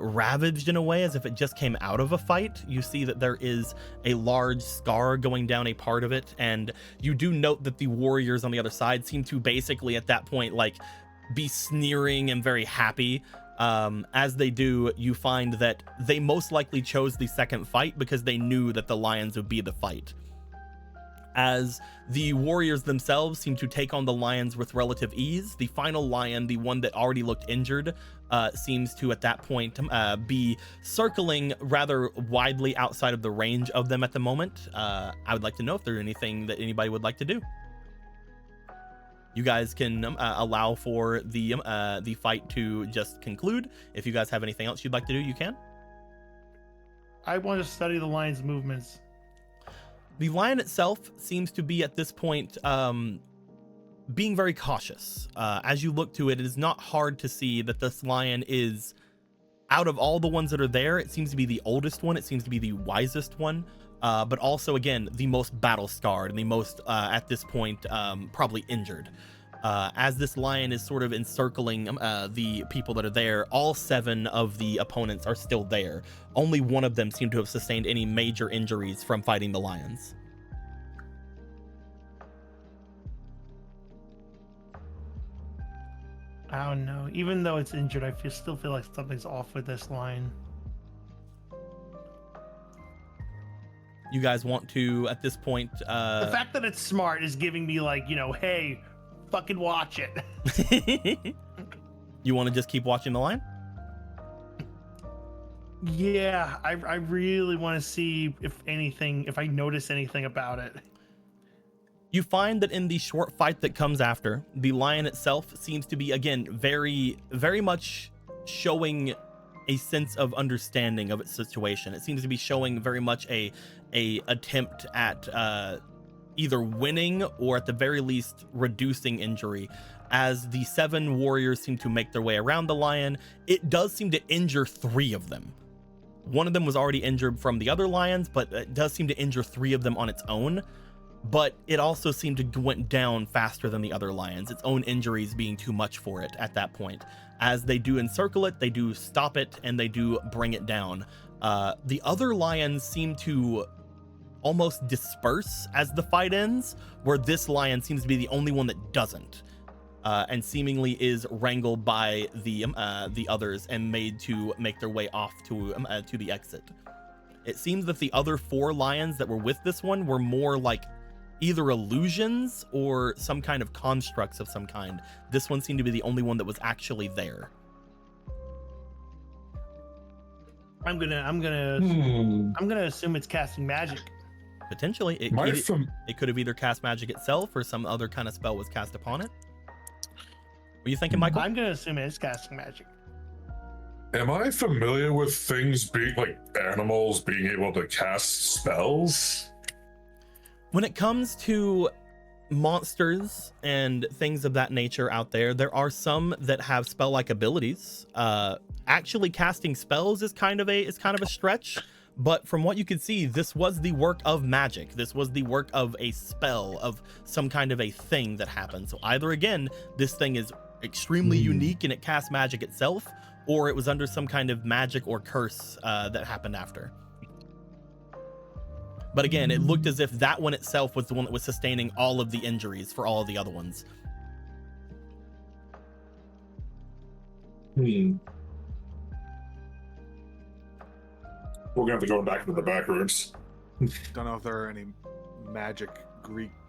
ravaged in a way, as if it just came out of a fight. You see that there is a large scar going down a part of it, and you do note that the warriors on the other side seem to basically at that point like be sneering and very happy. As they do, you find that they most likely chose the second fight because they knew that the lions would be the fight. As the warriors themselves seem to take on the lions with relative ease, the final lion, the one that already looked injured, seems to at that point be circling rather widely outside of the range of them at the moment. I would like to know if there's anything that anybody would like to do. You guys can allow for the fight to just conclude. If you guys have anything else you'd like to do, you can. I want to study the lion's movements. The lion itself seems to be at this point being very cautious. As you look to it, it is not hard to see that this lion is, out of all the ones that are there, it seems to be the oldest one. It seems to be the wisest one, but also, again, the most battle scarred and the most, at this point, probably injured. As this lion is sort of encircling the people that are there, all 7 of the opponents are still there. Only one of them seem to have sustained any major injuries from fighting the lions. I don't know. Even though it's injured, I still feel like something's off with this lion. You guys want to, at this point... the fact that it's smart is giving me like, you know, hey, fucking watch it. You want to just keep watching the lion? Yeah, I really want to see if I notice anything about it. You find that in the short fight that comes after, the lion itself seems to be, again, very, very much showing a sense of understanding of its situation. It seems to be showing very much a attempt at either winning or at the very least reducing injury. As the 7 warriors seem to make their way around the lion, it does seem to injure 3 of them. One of them was already injured from the other lions, but it does seem to injure 3 of them on its own. But it also seemed to went down faster than the other lions, its own injuries being too much for it at that point. As they do encircle it, they do stop it, and they do bring it down. The other lions seem to almost disperse as the fight ends, where this lion seems to be the only one that doesn't, and seemingly is wrangled by the others and made to make their way off to the exit. It seems that the other 4 lions that were with this one were more like either illusions or some kind of constructs of some kind. This one seemed to be the only one that was actually there. I'm gonna assume it's casting magic. Potentially, it could have either cast magic itself or some other kind of spell was cast upon it. What are you thinking, Michael? I'm gonna assume it's casting magic. Am I familiar with things being like animals being able to cast spells? When it comes to monsters and things of that nature out there, there are some that have spell-like abilities. Actually casting spells is kind of a stretch, but from what you could see, this was the work of magic. This was the work of a spell, of some kind of a thing that happened. So either again, this thing is extremely unique and it casts magic itself, or it was under some kind of magic or curse that happened after. But again, it looked as if that one itself was the one that was sustaining all of the injuries for all of the other ones. We're gonna have to go back into the back rooms. Don't know if there are any magic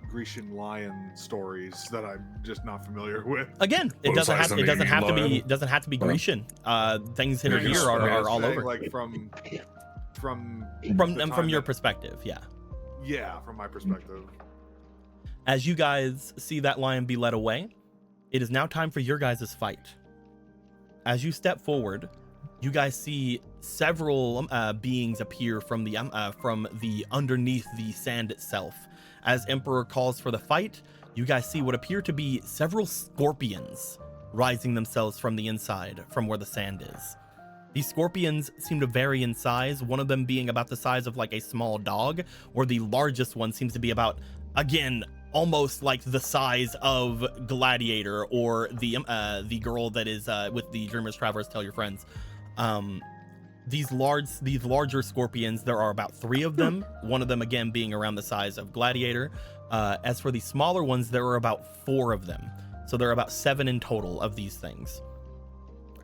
Grecian lion stories that I'm just not familiar with. Again, it doesn't have to be Grecian. Things here are all over. Like from your perspective, yeah. Yeah, from my perspective. As you guys see that lion be led away, it is now time for your guys' fight. As you step forward, you guys see several beings appear from the underneath the sand itself. As Emperor calls for the fight, you guys see what appear to be several scorpions rising themselves from the inside, from where the sand is. These scorpions seem to vary in size, one of them being about the size of like a small dog, or the largest one seems to be about, again, almost like the size of Gladiator, or the girl that is with the Dreamers Travelers Tell Your Friends. These larger scorpions, there are about 3 of them, one of them again being around the size of Gladiator. As for the smaller ones, there are about 4 of them, so there are about 7 in total of these things.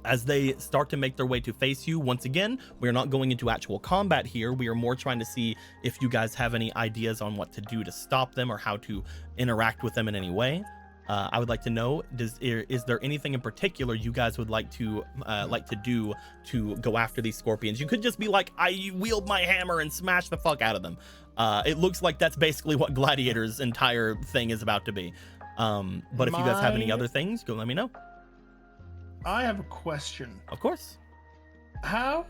As they start to make their way to face you, once again, we're not going into actual combat here. We are more trying to see if you guys have any ideas on what to do to stop them or how to interact with them in any way. I would like to know, is there anything in particular you guys would like to do to go after these scorpions? You could just be like, I wield my hammer and smash the fuck out of them. It looks like that's basically what Gladiator's entire thing is about to be. But if you guys have any other things, go let me know. I have a question. Of course. How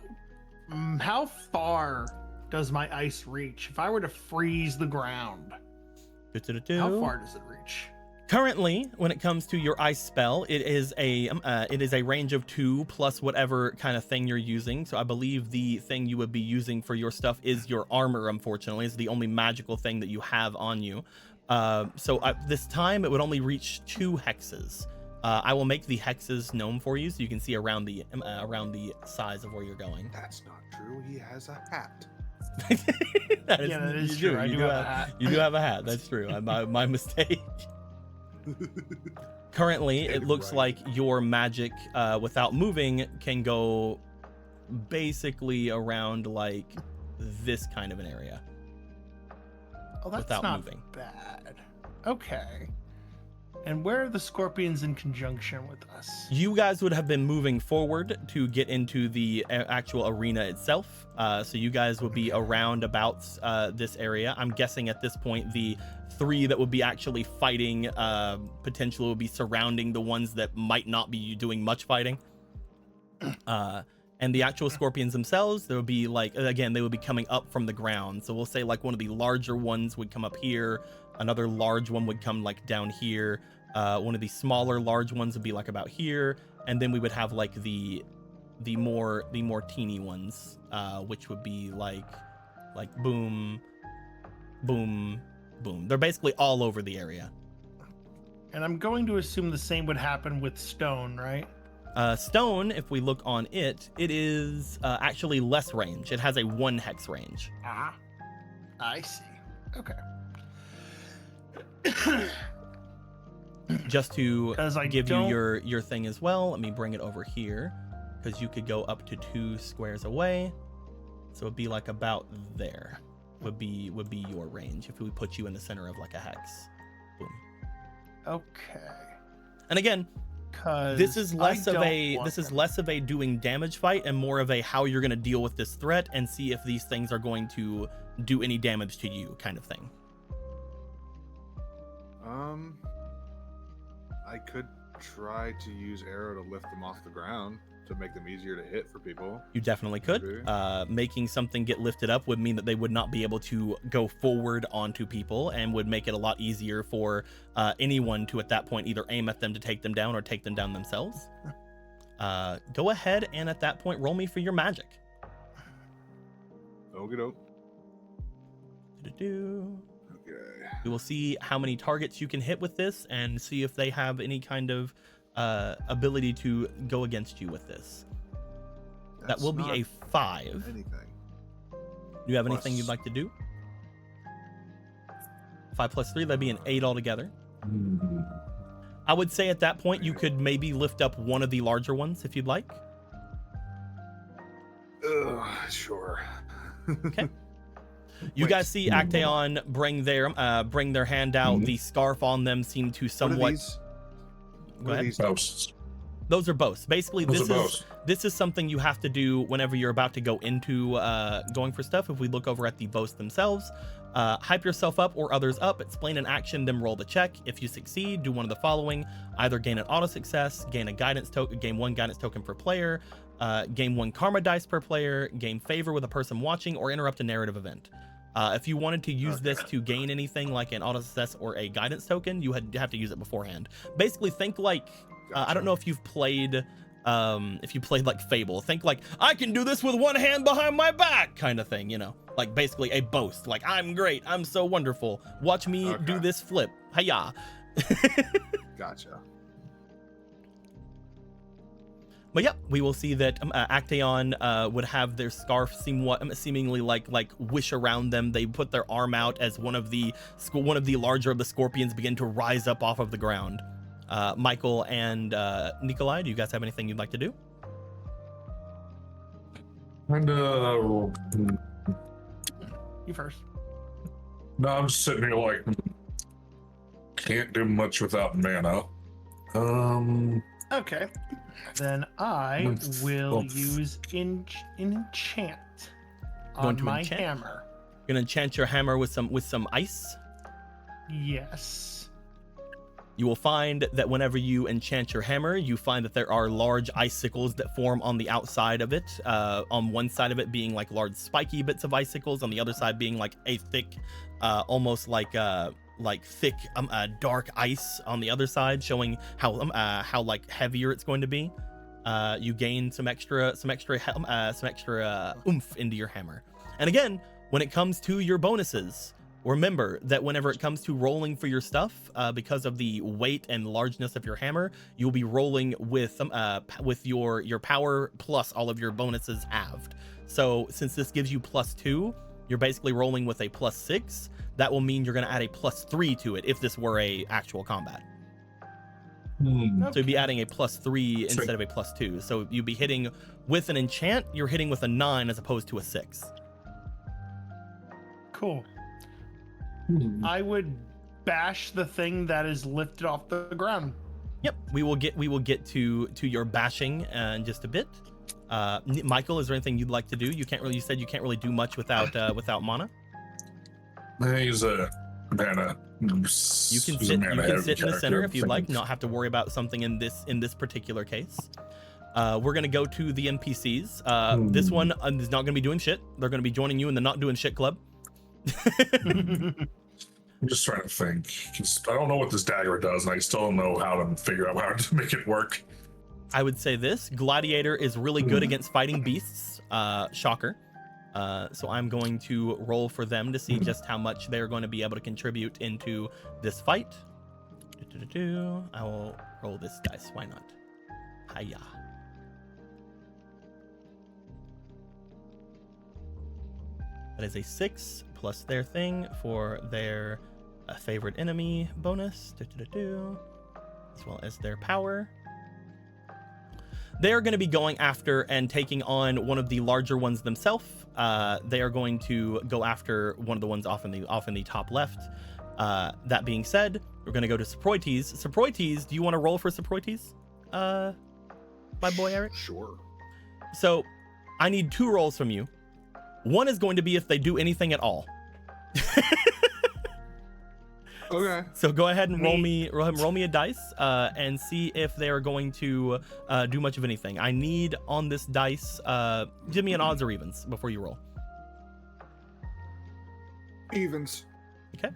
far does my ice reach? If I were to freeze the ground, how far does it reach? Currently, when it comes to your ice spell, it is a range of 2 plus whatever kind of thing you're using. So I believe the thing you would be using for your stuff is your armor, unfortunately. It's the only magical thing that you have on you. So at this time, it would only reach 2 hexes. I will make the hexes known for you so you can see around the size of where you're going. That's not true. He has a hat. That is true. I do have a hat. You do have a hat. That's true. My mistake. Currently, it looks like your magic without moving can go basically around like this kind of an area. Oh, that's without not moving. bad. Okay. And where are the scorpions in conjunction with us? You guys would have been moving forward to get into the actual arena itself. So you guys would be around about this area. I'm guessing at this point, the 3 that would be actually fighting potentially would be surrounding the ones that might not be doing much fighting. And the actual scorpions themselves, there would be like, again, they would be coming up from the ground. So we'll say like one of the larger ones would come up here. Another large one would come like down here. One of the smaller large ones would be like about here. And then we would have like the more teeny ones, which would be like boom, boom, boom. They're basically all over the area. And I'm going to assume the same would happen with stone, right? Stone, if we look on it, it is actually less range. It has a 1 hex range. Ah, I see. Okay. Just to give don't... you your thing as well, let me bring it over here, because you could go up to 2 squares away. So it'd be like about there would be your range if we put you in the center of like a hex. Boom. Okay. And again, this is less of a doing damage fight and more of a how you're going to deal with this threat and see if these things are going to do any damage to you kind of thing. I could try to use arrow to lift them off the ground to make them easier to hit for people. You definitely could. Making something get lifted up would mean that they would not be able to go forward onto people and would make it a lot easier for anyone to at that point either aim at them to take them down or take them down themselves. Go ahead and at that point roll me for your magic. Okie doke. Do-do-do. Okay. We will see how many targets you can hit with this and see if they have any kind of ability to go against you with this. That That's will be not a 5. anything. Do you have anything Plus- you'd like to do? 5 plus 3, that'd be an 8 altogether. I would say at that point you could maybe lift up one of the larger ones if you'd like. Sure. Okay. You Wait. guys see Actaeon bring their hand out. Mhm. The scarf on them seem to What are somewhat. these? Go What are ahead. these? Ghosts. Those are boasts. Basically, Those are boasts. this is something you have to do whenever you're about to go into going for stuff. If we look over at the boasts themselves, hype yourself up or others up, explain an action, then roll the check. If you succeed, do one of the following: either gain an auto success, gain a guidance token, gain 1 guidance token per player, gain 1 karma dice per player, gain favor with a person watching, or interrupt a narrative event. If you wanted to use this to gain anything like an auto success or a guidance token, you have to use it beforehand. Basically, think like I don't know if you've played like Fable. Think like, I can do this with one hand behind my back kind of thing, you know, like basically a boast, like, I'm great, I'm so wonderful, watch me do Okay. this flip, hiya. Gotcha. But yep, we will see that Actaeon would have their scarf seemingly like wish around them. They put their arm out as one of the larger of the scorpions begin to rise up off of the ground. Michael and Nikolai, do you guys have anything you'd like to do? And You first. no, I'm just sitting here like can't do much without mana. Okay. Then I Mm. will Oh. use enchant Going on to my enchant? hammer. You're gonna enchant your hammer with some ice. Yes. You will find that whenever you enchant your hammer, you find that there are large icicles that form on the outside of it. On one side of it being like large spiky bits of icicles, on the other side being like a thick, almost like thick, dark ice on the other side, showing how like heavier it's going to be. You gain some extra oomph into your hammer. And again, when it comes to your bonuses, remember that whenever it comes to rolling for your stuff, because of the weight and largeness of your hammer, you'll be rolling with your power plus all of your bonuses halved. So since this gives you +2, you're basically rolling with a +6. That will mean you're going to add a +3 to it if this were a actual combat. So you'd be adding a +3 instead of a +2. So you'd be hitting with an enchant, you're hitting with a 9 as opposed to a 6. Cool. I would bash the thing that is lifted off the ground. Yep, we will get to your bashing in just a bit. Michael, is there anything you'd like to do? You said you can't really do much without mana. He's a mana. You can sit in the center if you'd like, not have to worry about something in this particular case. We're gonna go to the NPCs. This one is not gonna be doing shit. They're gonna be joining you in the not doing shit club. I'm just trying to think. 'Cause I don't know what this dagger does, and I still don't know how to figure out how to make it work. I would say this Gladiator is really good against fighting beasts. Shocker. So I'm going to roll for them to see just how much they're going to be able to contribute into this fight. I will roll this dice. Why not? Hiya. That is a 6 plus their thing for their favorite enemy bonus. As well as their power. They're going to be going after and taking on one of the larger ones themselves. They are going to go after one of the ones off in the top left. That being said, we're going to go to Saproites. Saproites, do you want to roll for Saproites? My boy Eric? Sure. So, I need 2 rolls from you. One is going to be if they do anything at all. Okay. So go ahead and roll me a dice and see if they are going to do much of anything. I need on this dice, give me an odds or evens before you roll. Evens. Okay.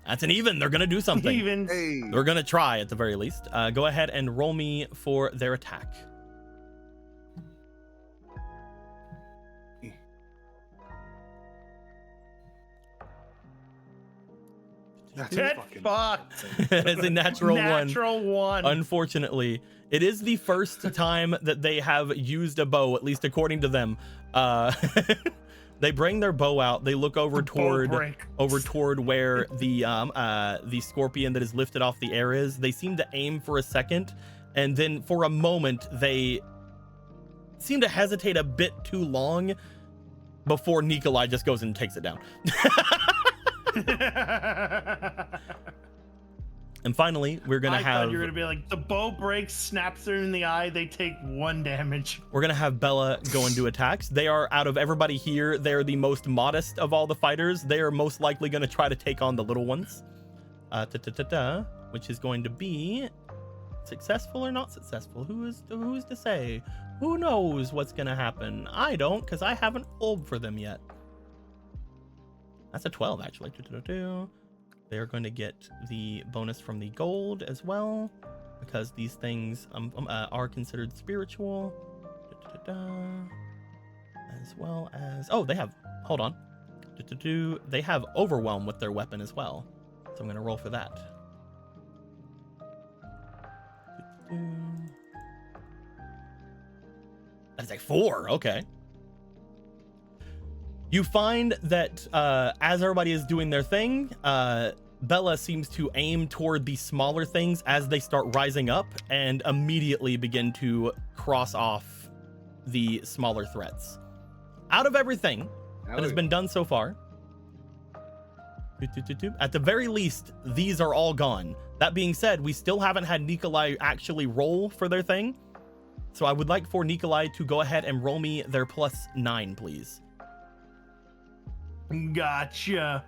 That's an even. They're going to do something. Even. Hey. They're going to try at the very least. Go ahead and roll me for their attack. That's Get fucking fucked. It's a natural one. Natural one. Unfortunately, it is the first time that they have used a bow, at least according to them. They bring their bow out. They look over toward where the scorpion that is lifted off the air is. They seem to aim for a second, and then for a moment they seem to hesitate a bit too long before Nikolai just goes and takes it down. And finally, we're gonna I have. thought you were gonna be like, the bow breaks, snaps her in the eye, they take 1 damage. We're gonna have Bella go and do attacks. They are, out of everybody here, they're the most modest of all the fighters. They are most likely gonna try to take on the little ones. Which is going to be successful or not successful. Who's to say? Who knows what's gonna happen? I don't, because I haven't rolled for them yet. That's a 12 actually. They're going to get the bonus from the gold as well, because these things are considered spiritual. As well as, oh, they have, hold on. They have overwhelm with their weapon as well. So I'm going to roll for that. That's like 4. Okay. You find that as everybody is doing their thing, Bella seems to aim toward the smaller things as they start rising up and immediately begin to cross off the smaller threats. Out of everything that has been done so far, at the very least, these are all gone. That being said, we still haven't had Nikolai actually roll for their thing. So I would like for Nikolai to go ahead and roll me their +9, please. Gotcha.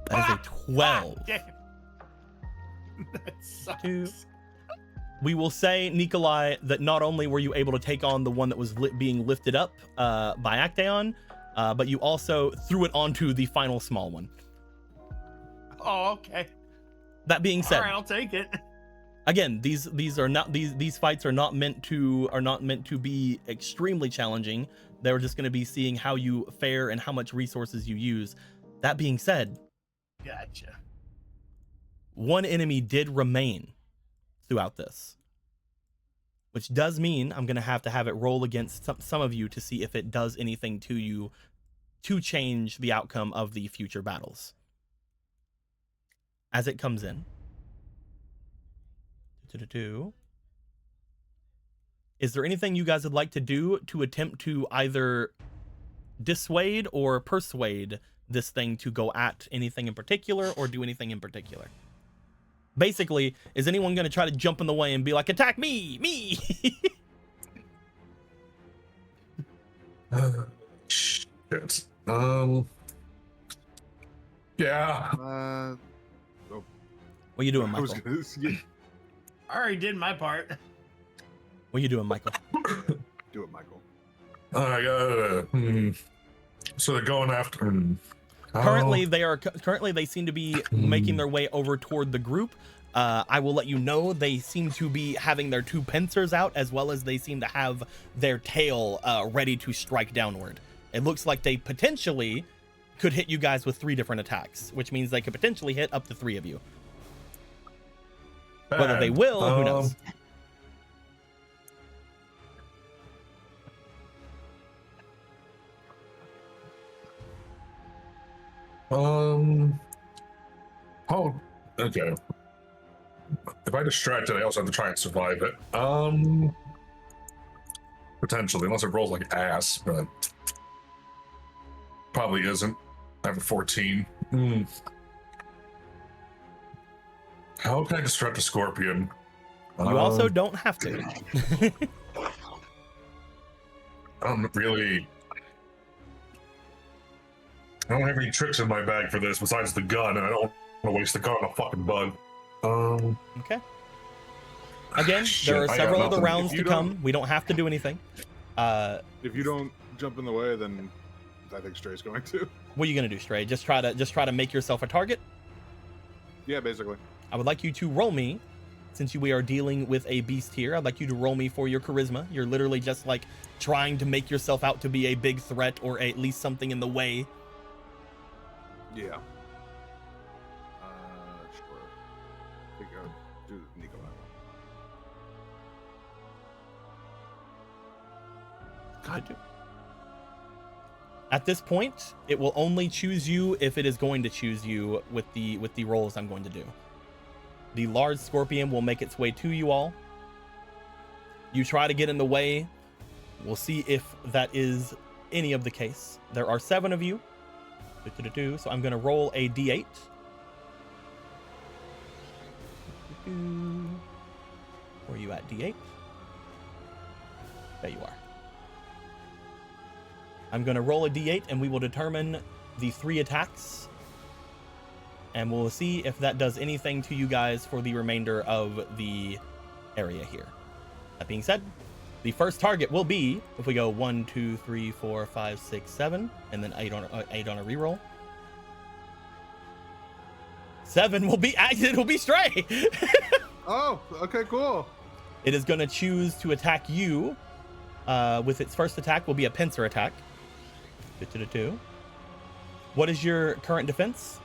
That is a 12. That sucks. 2. We will say, Nikolai, that not only were you able to take on the one that was being lifted up by Actaeon, but you also threw it onto the final small one. Oh, okay. That being said, all right, I'll take it. Again, these fights are not meant to be extremely challenging. They're just going to be seeing how you fare and how much resources you use. That being said, Gotcha. one enemy did remain throughout this, which does mean I'm going to have it roll against some of you to see if it does anything to you to change the outcome of the future battles. As it comes in. Is there anything you guys would like to do to attempt to either dissuade or persuade this thing to go at anything in particular or do anything in particular? Basically, is anyone going to try to jump in the way and be like, attack me? Shit. Yeah. What you doing, Michael? I already did my part. What you doing, Michael? Do it, Michael. I gotta. So they're going after. Currently, they seem to be making their way over toward the group. I will let you know they seem to be having their 2 pincers out, as well as they seem to have their tail ready to strike downward. It looks like they potentially could hit you guys with 3 different attacks, which means they could potentially hit up to 3 of you. Whether they will, who knows? Oh, okay. If I distract it, I also have to try and survive it. Potentially, unless it rolls like ass, but probably isn't. I have a 14. How can I distract a scorpion? You also don't have to. I don't have any tricks in my bag for this besides the gun, and I don't want to waste the gun on a fucking bug. Okay. Again, there are several other rounds to come. We don't have to do anything. If you don't jump in the way, then I think Stray's going to. What are you gonna do, Stray? Just try to make yourself a target? Yeah, basically. I would like you to roll me since we are dealing with a beast here, I'd like you to roll me for your charisma. You're literally just like trying to make yourself out to be a big threat or at least something in the way. Yeah. Sure. I think I'll do Nico. God. At this point, it will only choose you if it is going to choose you with the rolls I'm going to do. The large scorpion will make its way to you all. You try to get in the way. We'll see if that is any of the case. There are 7 of you. So I'm going to roll a d8. Where are you at, d8? There you are. I'm going to roll a d8 and we will determine the 3 attacks. And we'll see if that does anything to you guys for the remainder of the area here. That being said, the first target will be, if we go 1, 2, 3, 4, 5, 6, 7, and then 8 on a reroll. 7 will be, it will be Stray. Oh, okay, cool. It is going to choose to attack you. With its first attack will be a pincer attack. What is your current defense?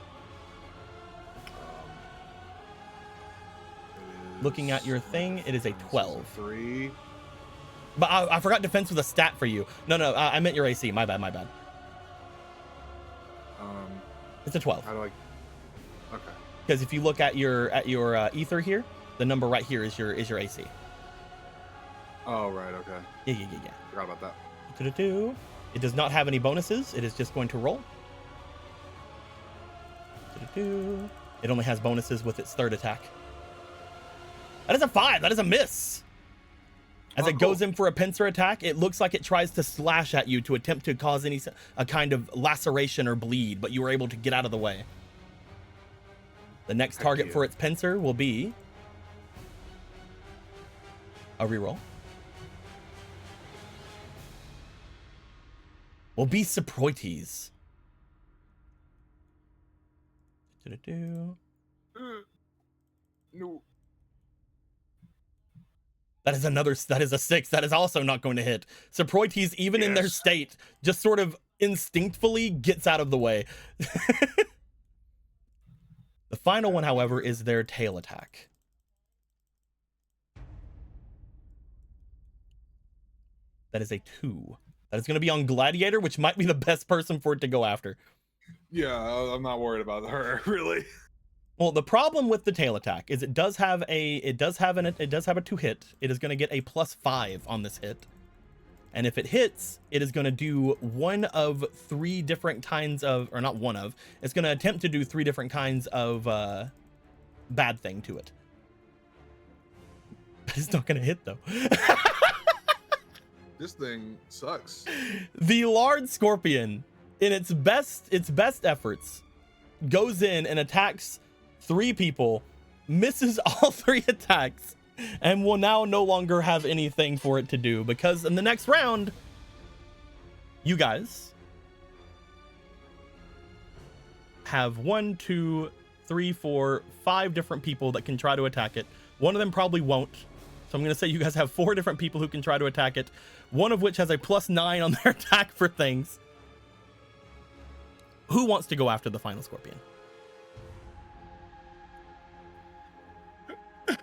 Looking at your thing, it is a 12. 3. But I forgot defense was a stat for you. No, I meant your AC. My bad. It's a 12. How do I? Okay. Because if you look at your ether here, the number right here is your AC. Oh, right. Okay. Yeah. Forgot about that. It does not have any bonuses. It is just going to roll. It only has bonuses with its third attack. That is a 5. That is a miss. As it goes in for a pincer attack, it looks like it tries to slash at you to attempt to cause a kind of laceration or bleed, but you were able to get out of the way. The next target for its pincer will be a reroll. Will be Saproites. No. That is a 6. That is also not going to hit. Saproites, even in their state, just sort of instinctively gets out of the way. The final one, however, is their tail attack. That is a 2. That is going to be on Gladiator, which might be the best person for it to go after. Yeah, I'm not worried about her, really. Well, the problem with the tail attack is it does have a 2 hit. It is going to get a +5 on this hit. And if it hits, it is going to do one of 3 different kinds of, or not one of, it's going to attempt to do 3 different kinds of bad thing to it. But it's not going to hit though. This thing sucks. The large scorpion, in its best efforts, goes in and attacks 3 people, misses all 3 attacks, and will now no longer have anything for it to do, because in the next round, you guys have 1, 2, 3, 4, 5 different people that can try to attack it. One of them probably won't. So I'm going to say you guys have 4 different people who can try to attack it, one of which has a +9 on their attack for things. Who wants to go after the final scorpion?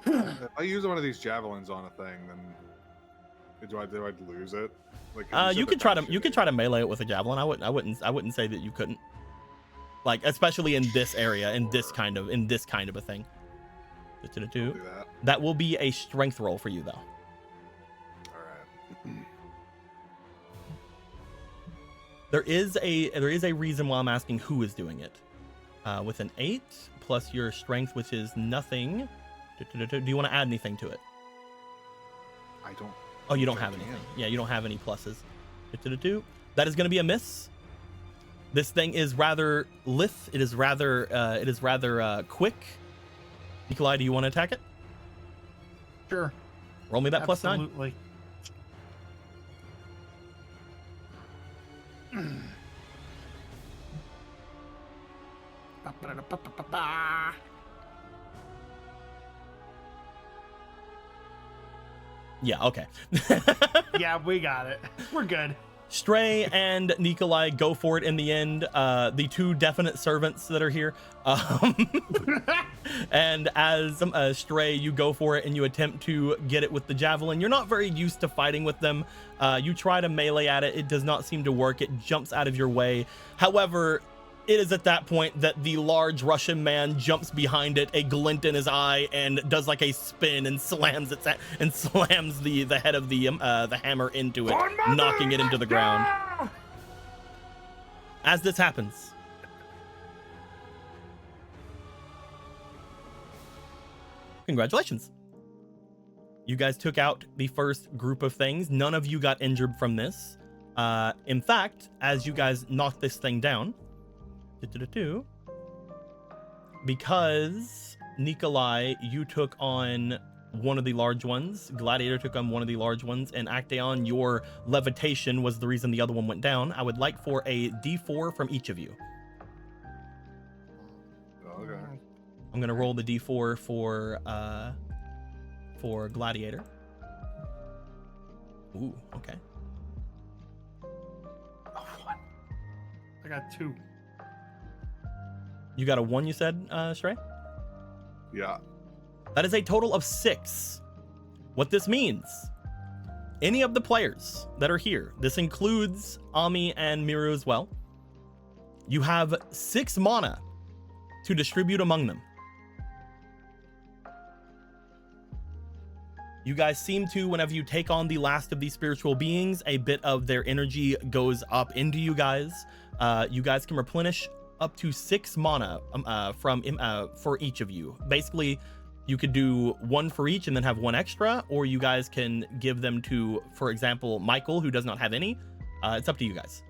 If I use one of these javelins on a thing, then do I lose it? Like, you could try to melee it with a javelin. I wouldn't say that you couldn't. Like, especially in this area, in this kind of a thing. Do That will be a strength roll for you though. All right. There is a reason why I'm asking who is doing it. With an 8 plus your strength, which is nothing. Do you want to add anything to it? I don't. Oh, you don't have anything. Yeah, you don't have any pluses. That is going to be a miss. This thing is rather lithe. It is rather quick. Nikolai, do you want to attack it? Sure. Roll me that +9. Absolutely. Yeah, okay. Yeah, we got it. We're good. Stray and Nikolai go for it in the end. The two definite servants that are here. And as Stray, you go for it and you attempt to get it with the javelin. You're not very used to fighting with them. You try to melee at it. It does not seem to work. It jumps out of your way. However, it is at that point that the large Russian man jumps behind it, a glint in his eye, and does like a spin and slams the head of the hammer into it, knocking it into the ground. As this happens, congratulations. You guys took out the first group of things. None of you got injured from this. In fact, as you guys knocked this thing down, because Nikolai, you took on one of the large ones, Gladiator took on one of the large ones, and Actaeon, your levitation was the reason the other one went down. I would like for a d4 from each of you. Okay. I'm gonna roll the d4 for Gladiator. Ooh, okay. I got 2. You got a 1, you said, Stray? Yeah. That is a total of 6. What this means, any of the players that are here, this includes Ami and Miru as well, you have 6 mana to distribute among them. You guys seem to, whenever you take on the last of these spiritual beings, a bit of their energy goes up into you guys. You guys can replenish up to 6 mana for each of you. Basically, you could do 1 for each and then have 1 extra, or you guys can give them to, for example, Michael, who does not have any. It's up to you guys.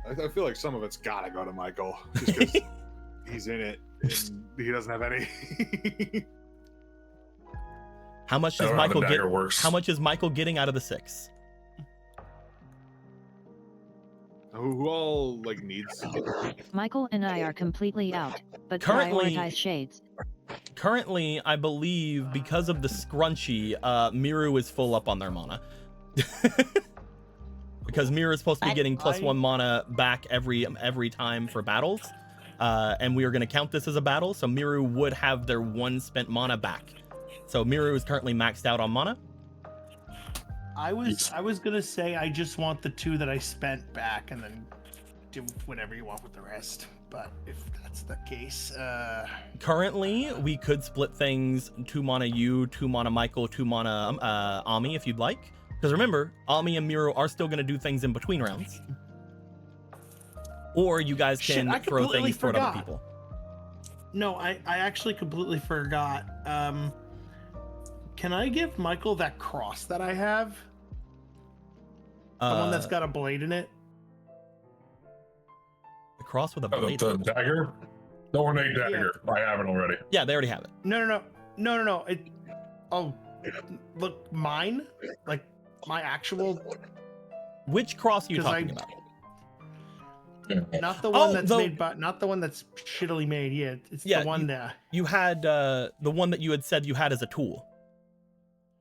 I feel like some of it's gotta go to Michael, just because he's in it and he doesn't have any. How much does Michael get? How much is Michael getting out of the 6? Who all like needs? Michael and I are completely out, but Currently- prioritize shades. Currently, I believe because of the scrunchie, Miru is full up on their mana. Because Miru is supposed to be getting +1 mana back every time for battles, and we are going to count this as a battle. So Miru would have their 1 spent mana back. So Miru is currently maxed out on mana. I was gonna say I just want the 2 that I spent back, and then do whatever you want with the rest. But if that's the case, Currently, we could split things: 2 mana you, 2 mana Michael, 2 mana Ami, if you'd like. Because remember, Ami and Miru are still going to do things in between rounds. Or you guys can I throw completely things toward other forgot. people. no, I actually completely forgot. Can I give Michael that cross that I have? The one that's got a blade in it? The cross with a The blade. dagger? The ornate dagger. I have it already. Yeah, they already have it. No. Look, mine? Like, my actual... Which cross are you 'Cause talking about? Not the one Oh, that's the- made by... Not the one that's shittily made yet. It's Yeah, the one that... You had the one that you had said you had as a tool.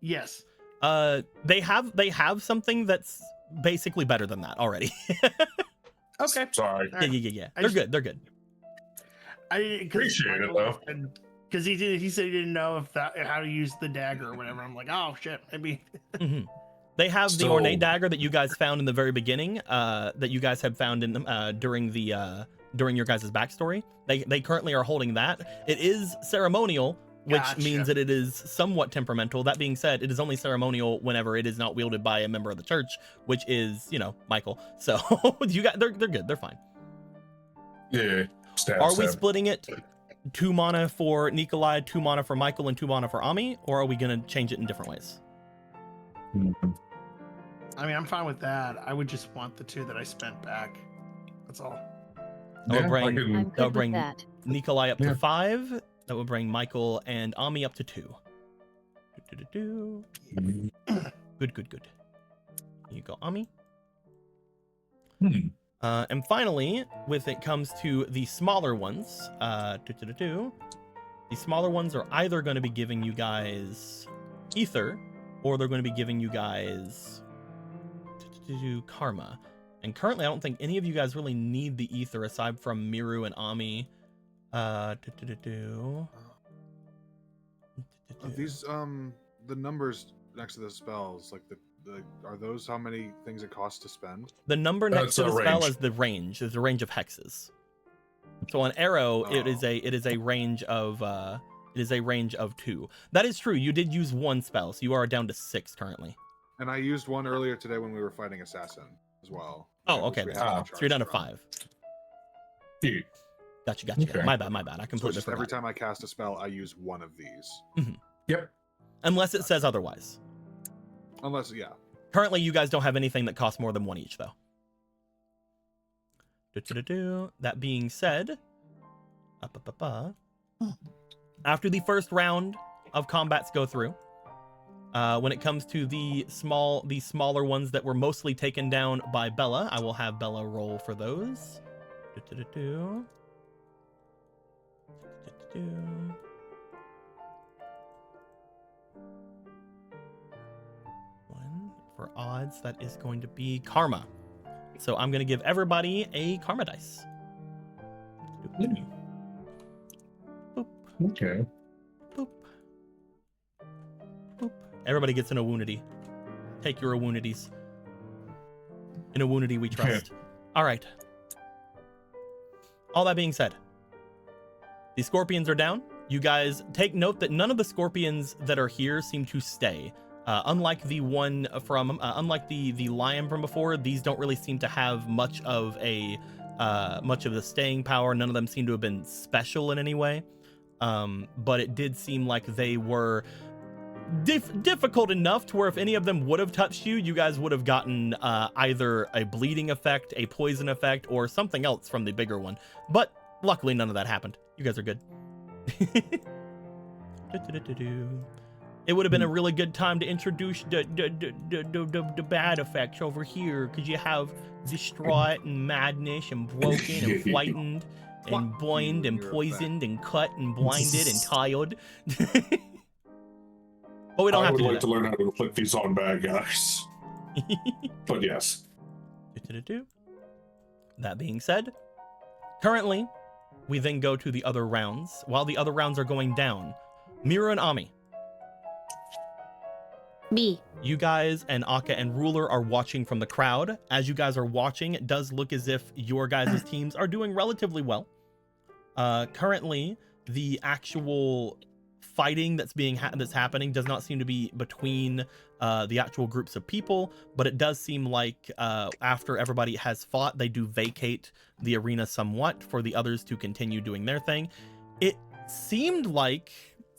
Yes. They have something that's basically better than that already. Okay. Sorry. All right. Yeah. I They're just- good. They're good. Appreciate it, though. Because he said he didn't know how to use the dagger or whatever. I'm like, oh shit, maybe. Mhm. They have the So- ornate dagger that you guys found in the very beginning, that you guys had found in during your guys' backstory. They currently are holding that. It is ceremonial, which Gotcha. means that it is somewhat temperamental. That being said, it is only ceremonial whenever it is not wielded by a member of the church, which is, Michael. So you got they're good. They're fine. Yeah. Stab, Are we stab. splitting it 2 mana for Nikolai, 2 mana for Michael, and 2 mana for Ami, or are we gonna change it in different ways? I mean, I'm fine with that. I would just want the 2 that I spent back. That's all. That would Yeah, bring- I can- I'm That'll good bring with that. Nikolai up Yeah. to 5. That would bring Michael and Ami up to 2. Good. Here you go, Ami. Hmm. And finally, with it comes to the smaller ones, the smaller ones are either going to be giving you guys ether or they're going to be giving you guys karma. And currently, I don't think any of you guys really need the ether aside from Miru and Ami. Are these the numbers next to the spells, like are those how many things it costs to spend? The number next to the spell range. is the range. Is the range of hexes. So an arrow, it is a range of 2. That is true. You did use 1 spell, so you are down to 6 currently. And I used one earlier today when we were fighting assassin as well. Oh, okay. So you're down to 5. Cute. Gotcha. Okay. My bad. I So completely just forgot. every time I cast a spell, I use one of these. Yep. Unless it says otherwise. Unless, yeah. Currently, you guys don't have anything that costs more than 1 each, though. That being said, after the first round of combats go through, when it comes to the smaller ones that were mostly taken down by Bella, I will have Bella roll for those. One for odds, that is going to be karma. So I'm going to give everybody a karma dice. Boop. Okay. Boop. Boop. Everybody gets an Awunity. Take your Awunities. In Awunity we trust. All right. All that being said, the scorpions are down. You guys take note that none of the scorpions that are here seem to stay. Unlike the one from, unlike the lion from before, these don't really seem to have much of the staying power. None of them seem to have been special in any way. But it did seem like they were difficult enough to where if any of them would have touched you, you guys would have gotten either a bleeding effect, a poison effect, or something else from the bigger one. But luckily, none of that happened. You guys are good. It would have been a really good time to introduce the bad effects over here, because you have distraught and madness and broken and frightened and blind and poisoned and cut and blinded and tired. But we don't I have would to do like that. to learn how to inflict these on bad guys. But yes. That being said, currently, we then go to the other rounds. While the other rounds are going down, Mira and Ami, B. you guys and Akka and Ruler are watching from the crowd. As you guys are watching, it does look as if your guys' teams are doing relatively well. Currently, the actual fighting that's happening does not seem to be between the actual groups of people, but it does seem like after everybody has fought, they do vacate the arena somewhat for the others to continue doing their thing. It seemed like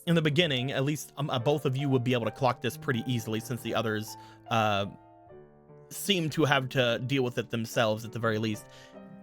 in the beginning, at least both of you would be able to clock this pretty easily, since the others seem to have to deal with it themselves at the very least.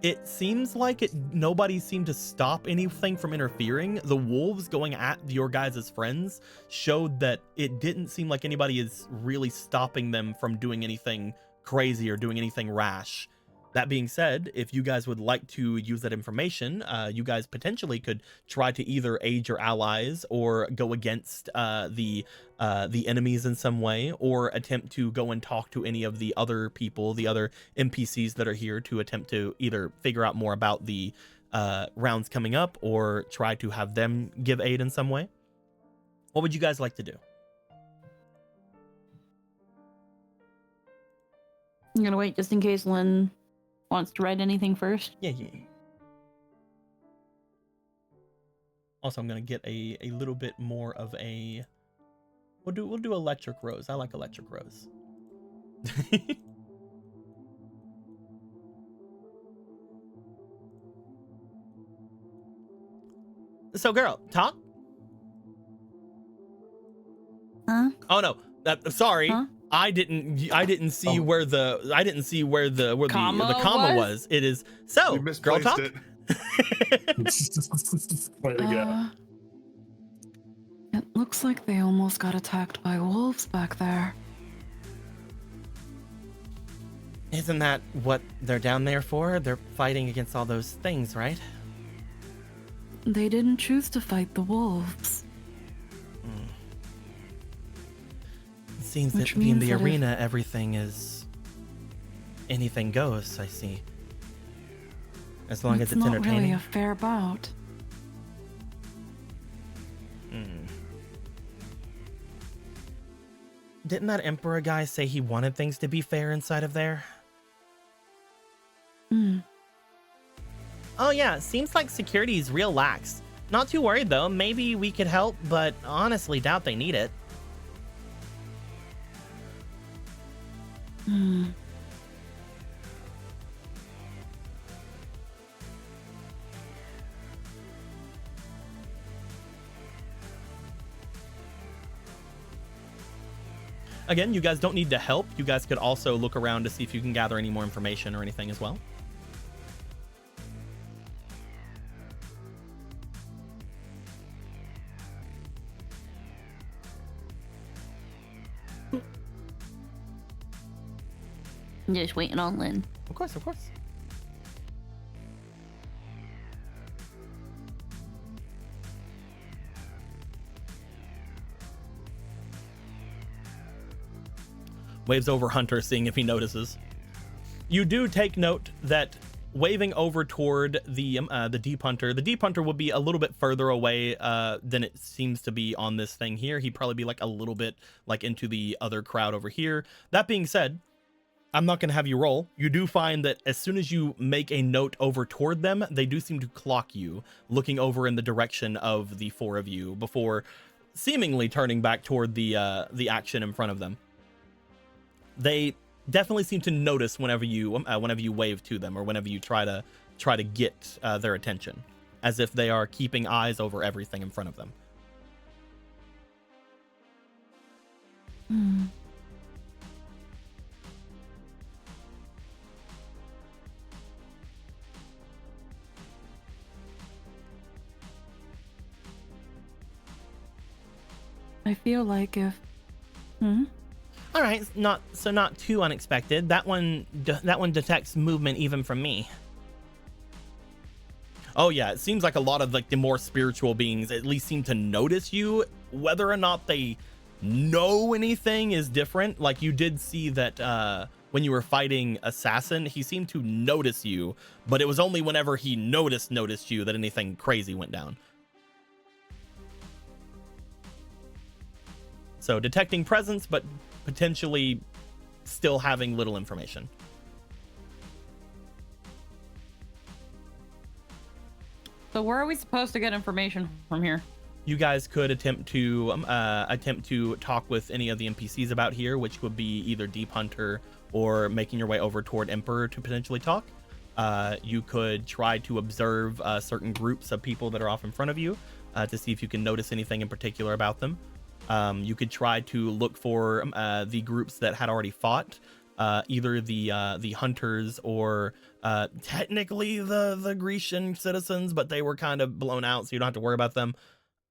It seems like nobody seemed to stop anything from interfering. The wolves going at your guys' friends showed that it didn't seem like anybody is really stopping them from doing anything crazy or doing anything rash. That being said, if you guys would like to use that information, you guys potentially could try to either aid your allies or go against the enemies in some way, or attempt to go and talk to any of the other people, the other NPCs that are here, to attempt to either figure out more about the rounds coming up or try to have them give aid in some way. What would you guys like to do? I'm gonna wait just in case Lynn wants to write anything first. Yeah. Also, I'm gonna get a little bit more of a. We'll do electric rose. I like electric rose. So, girl, talk. Huh? Oh no, sorry. Huh? I didn't see where the comma was. It is so. We Girl, misplaced talk. it. Way to go. It looks like they almost got attacked by wolves back there. Isn't that what they're down there for? They're fighting against all those things, right? They didn't choose to fight the wolves. seems Which that in means the that if- arena, everything is anything goes. I see. As long as it's not entertaining. really a fair bout. Didn't that Emperor guy say he wanted things to be fair inside of there? Hmm. Oh yeah, seems like security's real lax. Not too worried though, maybe we could help, but honestly doubt they need it. Hmm. Again, you guys don't need to help. You guys could also look around to see if you can gather any more information or anything as well. I'm just waiting on Lynn. Of course, of course. Waves over Hunter, seeing if he notices. You do take note that waving over toward the Deep Hunter, the Deep Hunter would be a little bit further away than it seems to be on this thing here. He'd probably be like a little bit like into the other crowd over here. That being said, I'm not going to have you roll. You do find that as soon as you make a note over toward them, they do seem to clock you, looking over in the direction of the four of you before seemingly turning back toward the action in front of them. They definitely seem to notice whenever you wave to them or whenever you try to get their attention, as if they are keeping eyes over everything in front of them. Hmm. I feel like if... All right, not too unexpected. That one detects movement even from me. Oh yeah, it seems like a lot of like the more spiritual beings at least seem to notice you. Whether or not they know anything is different. Like you did see that when you were fighting Assassin, he seemed to notice you, but it was only whenever he noticed you that anything crazy went down. So detecting presence, but potentially still having little information. So where are we supposed to get information from here? You guys could attempt to talk with any of the NPCs about here, which would be either Deep Hunter or making your way over toward Emperor to potentially talk. You could try to observe certain groups of people that are off in front of you to see if you can notice anything in particular about them. You could try to look for the groups that had already fought, either the hunters or technically the Grecian citizens, but they were kind of blown out, so you don't have to worry about them.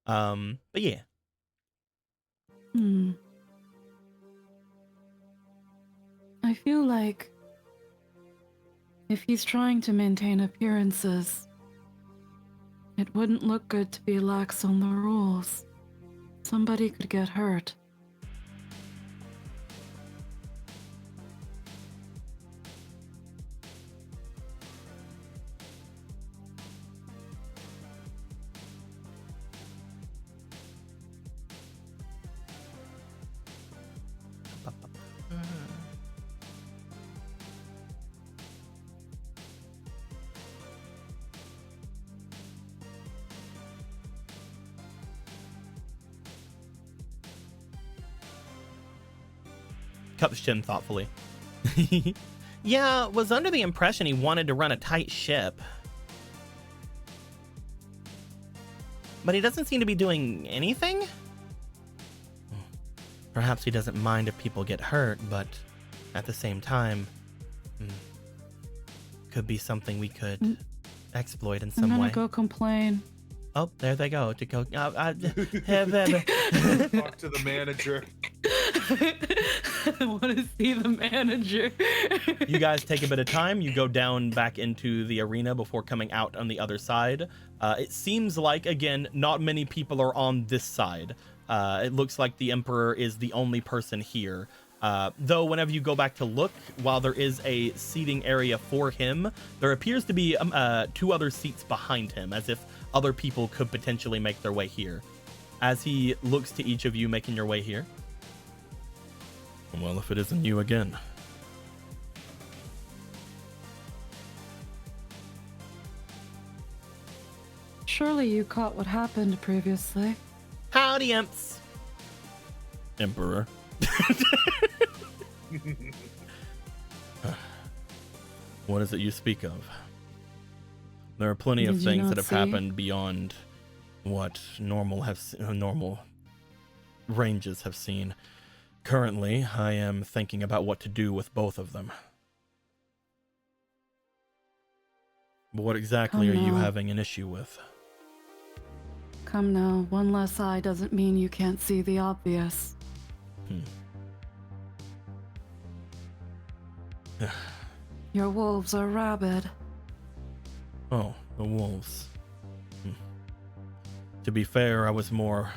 But yeah. I feel like if he's trying to maintain appearances, it wouldn't look good to be lax on the rules. Somebody could get hurt. Cups chin thoughtfully. Yeah, was under the impression he wanted to run a tight ship. But he doesn't seem to be doing anything? Perhaps he doesn't mind if people get hurt, but at the same time, could be something we could exploit in some I'm way. gonna go complain. Oh, there they go. To go. Talk to the manager. I want to see the manager. You guys take a bit of time. You go down back into the arena before coming out on the other side. It seems like, again, not many people are on this side. It looks like the Emperor is the only person here. Though whenever you go back to look, while there is a seating area for him, there appears to be 2 other seats behind him, as if other people could potentially make their way here. As he looks to each of you making your way here. Well, if it isn't you again. Surely you caught what happened previously. Howdy, Imps. Emperor. What is it you speak of? There are plenty of Did you things not that have see? happened beyond what normal ranges have seen. Currently, I am thinking about what to do with both of them. But what exactly Come are you now. having an issue with? Come now, one less eye doesn't mean you can't see the obvious. Your wolves are rabid. Oh, the wolves. To be fair, I was more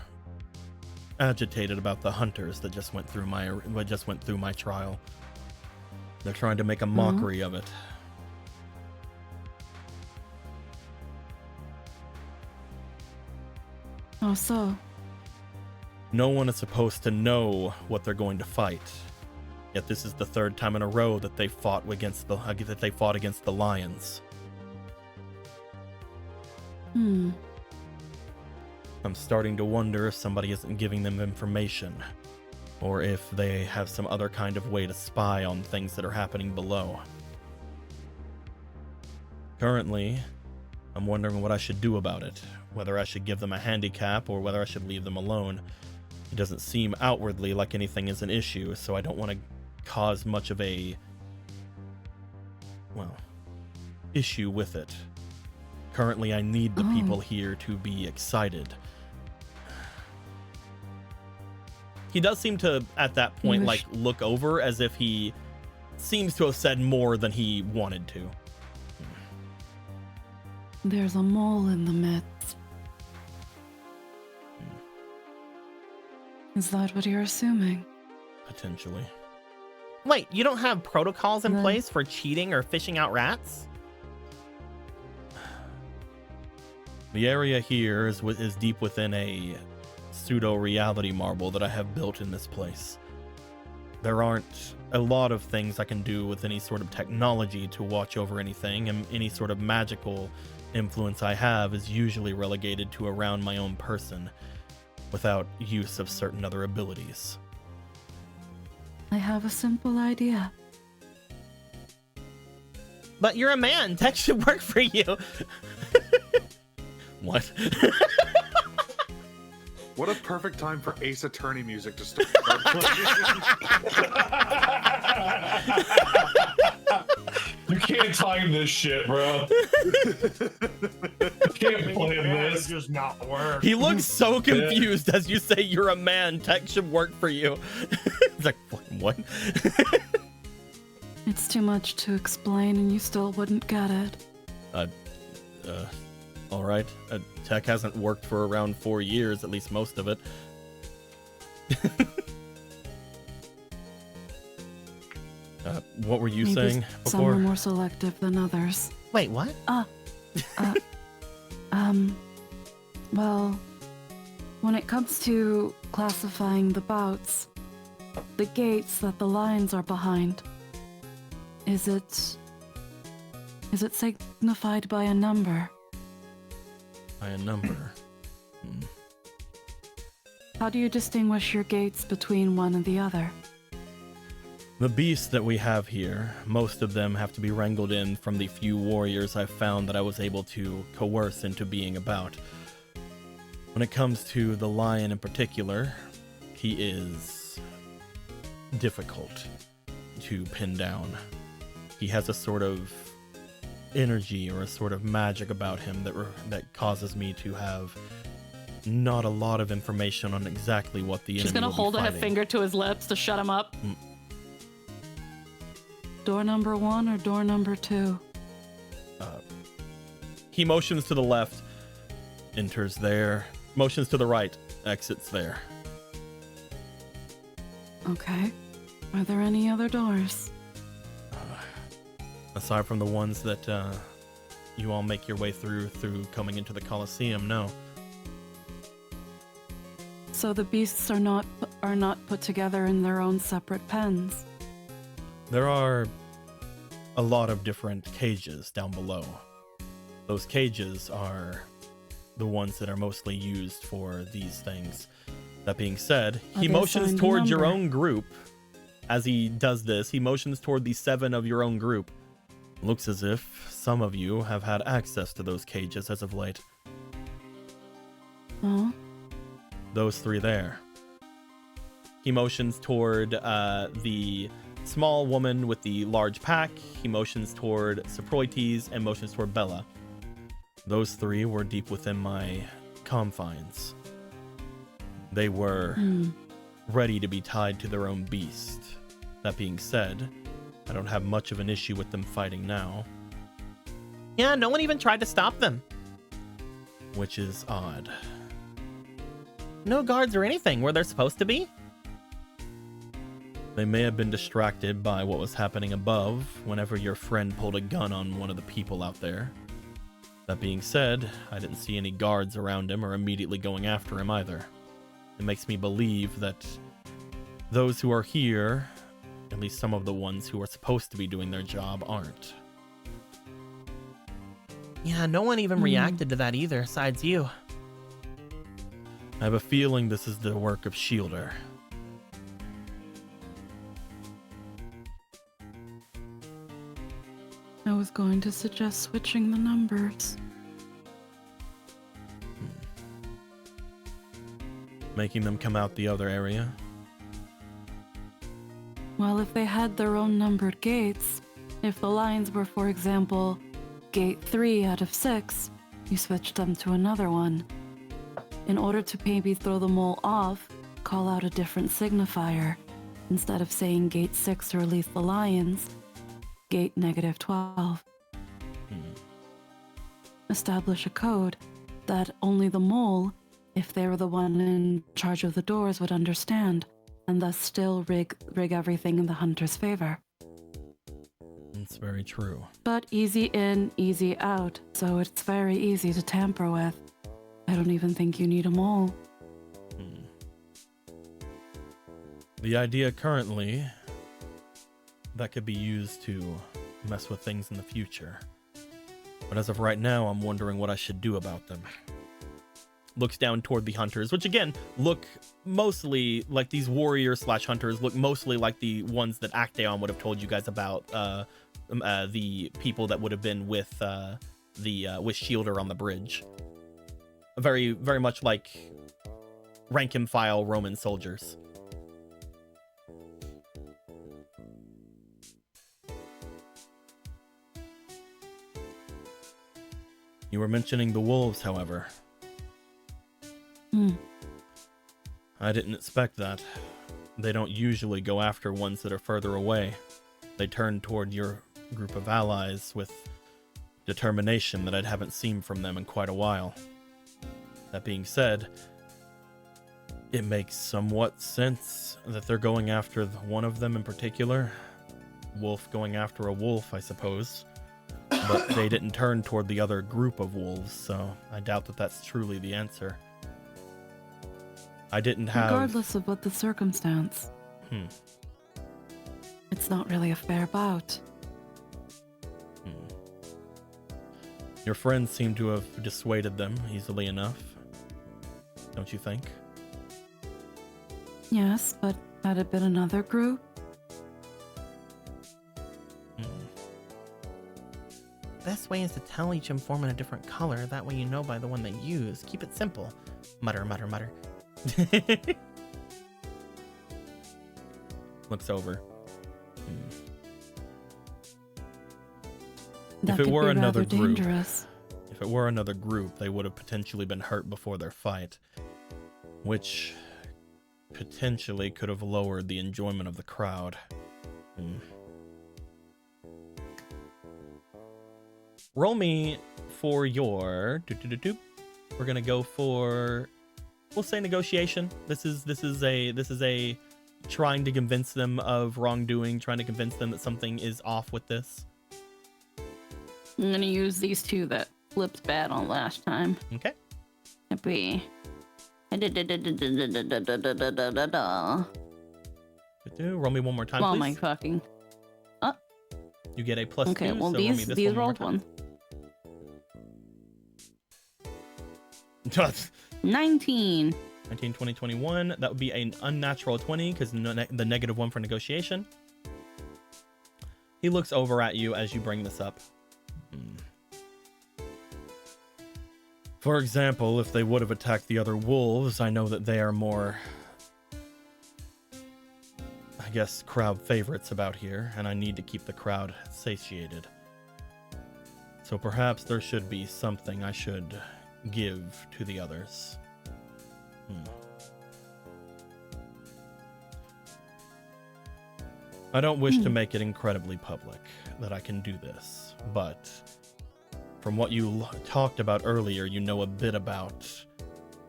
agitated about the hunters that just went through my trial. They're trying to make a mockery of it. Oh, so? No one is supposed to know what they're going to fight. Yet this is the 3rd time in a row that they fought against the lions. I'm starting to wonder if somebody isn't giving them information, or if they have some other kind of way to spy on things that are happening below. Currently, I'm wondering what I should do about it, whether I should give them a handicap or whether I should leave them alone. It doesn't seem outwardly like anything is an issue, so I don't want to cause much of a, issue with it. Currently, I need the people here to be excited. He does seem to, at that point, look over as if he seems to have said more than he wanted to. There's a mole in the midst. Is that what you're assuming? Potentially. Wait, you don't have protocols in Then- place for cheating or fishing out rats? The area here is deep within a pseudo-reality marble that I have built in this place. There aren't a lot of things I can do with any sort of technology to watch over anything, and any sort of magical influence I have is usually relegated to around my own person, without use of certain other abilities. I have a simple idea. But you're a man. Tech should work for you. What? What a perfect time for Ace Attorney music to start You can't time this shit, bro. You can't plan this. Just not work. He looks so confused as you say you're a man. Tech should work for you. He's like, what? It's too much to explain and you still wouldn't get it. All right. Tech hasn't worked for around 4 years, at least most of it. What were you Maybe saying some are before? more selective than others. Wait, what? Well, when it comes to classifying the bouts, the gates that the lions are behind, is it signified by a number? By a number. How do you distinguish your gates between one and the other? The beasts that we have here, most of them have to be wrangled in from the few warriors I've found that I was able to coerce into being about. When it comes to the lion in particular, he is difficult to pin down. He has a sort of energy or a sort of magic about him that causes me to have not a lot of information on exactly what the She's enemy gonna will be hold a fighting. finger to his lips to shut him up. Door number 1 or door number 2? He motions to the left, enters there. Motions to the right, exits there. Okay. Are there any other doors? Aside from the ones that you all make your way through coming into the Colosseum, no. So the beasts are not put together in their own separate pens. There are a lot of different cages down below. Those cages are the ones that are mostly used for these things. That being said, he they motions assigned a towards your number? own group. As he does this, he motions toward the 7 of your own group. Looks as if some of you have had access to those cages as of late. Oh? Those 3 there. He motions toward the small woman with the large pack. He motions toward Saproites and motions toward Bella. Those 3 were deep within my confines. They were ready to be tied to their own beast. That being said, I don't have much of an issue with them fighting now. Yeah, no one even tried to stop them. Which is odd. No guards or anything where they're supposed to be. They may have been distracted by what was happening above whenever your friend pulled a gun on one of the people out there. That being said, I didn't see any guards around him or immediately going after him either. It makes me believe that those who are here, at least some of the ones who are supposed to be doing their job, aren't. Yeah, no one even reacted to that either, besides you. I have a feeling this is the work of Shielder. I was going to suggest switching the numbers. Making them come out the other area. Well, if they had their own numbered gates, if the lines were, for example, gate 3 out of 6, you switched them to another one. In order to maybe throw the mole off, call out a different signifier. Instead of saying gate 6 to release the lions, gate -12. Establish a code that only the mole, if they were the one in charge of the doors, would understand, and thus still rig everything in the hunter's favor. It's very true. But easy in, easy out, so it's very easy to tamper with. I don't even think you need a mole. The idea currently that could be used to mess with things in the future. But as of right now, I'm wondering what I should do about them. Looks down toward the hunters, which again look mostly like these warriors / hunters look mostly like the ones that Actaeon would have told you guys about, the people that would have been with with Shielder on the bridge. Very, very much like rank and file Roman soldiers. You were mentioning the wolves, however. I didn't expect that. They don't usually go after ones that are further away. They turn toward your group of allies with determination that I haven't seen from them in quite a while. That being said, it makes somewhat sense that they're going after one of them in particular. Wolf going after a wolf, I suppose. But they didn't turn toward the other group of wolves, so I doubt that that's truly the answer. I didn't have... Regardless of what the circumstance. It's not really a fair bout. Your friends seem to have dissuaded them easily enough. Don't you think? Yes, but had it been another group? Best way is to tell each informant a different color. That way you know by the one they use. Keep it simple. Mutter, mutter, mutter. Looks over. That If it could were be another rather group, dangerous. if it were another group, they would have potentially been hurt before their fight, which potentially could have lowered the enjoyment of the crowd. Roll me for your we're gonna go for, we'll say, negotiation. This is a trying to convince them of wrongdoing, trying to convince them that something is off with this? I'm gonna use these two that flipped bad on last time. Okay. It'd be. Roll me one more time, Oh please. my fucking. You get a plus Okay, 2. well so roll me these this one more rolled time. one. 19. 19, 20, 21. That would be an unnatural 20 because the -1 for negotiation. He looks over at you as you bring this up. For example, if they would have attacked the other wolves, I know that they are more, I guess, crowd favorites about here, and I need to keep the crowd satiated. So perhaps there should be something I should give to the others. I don't wish to make it incredibly public that I can do this, but from what you talked about earlier, you know a bit about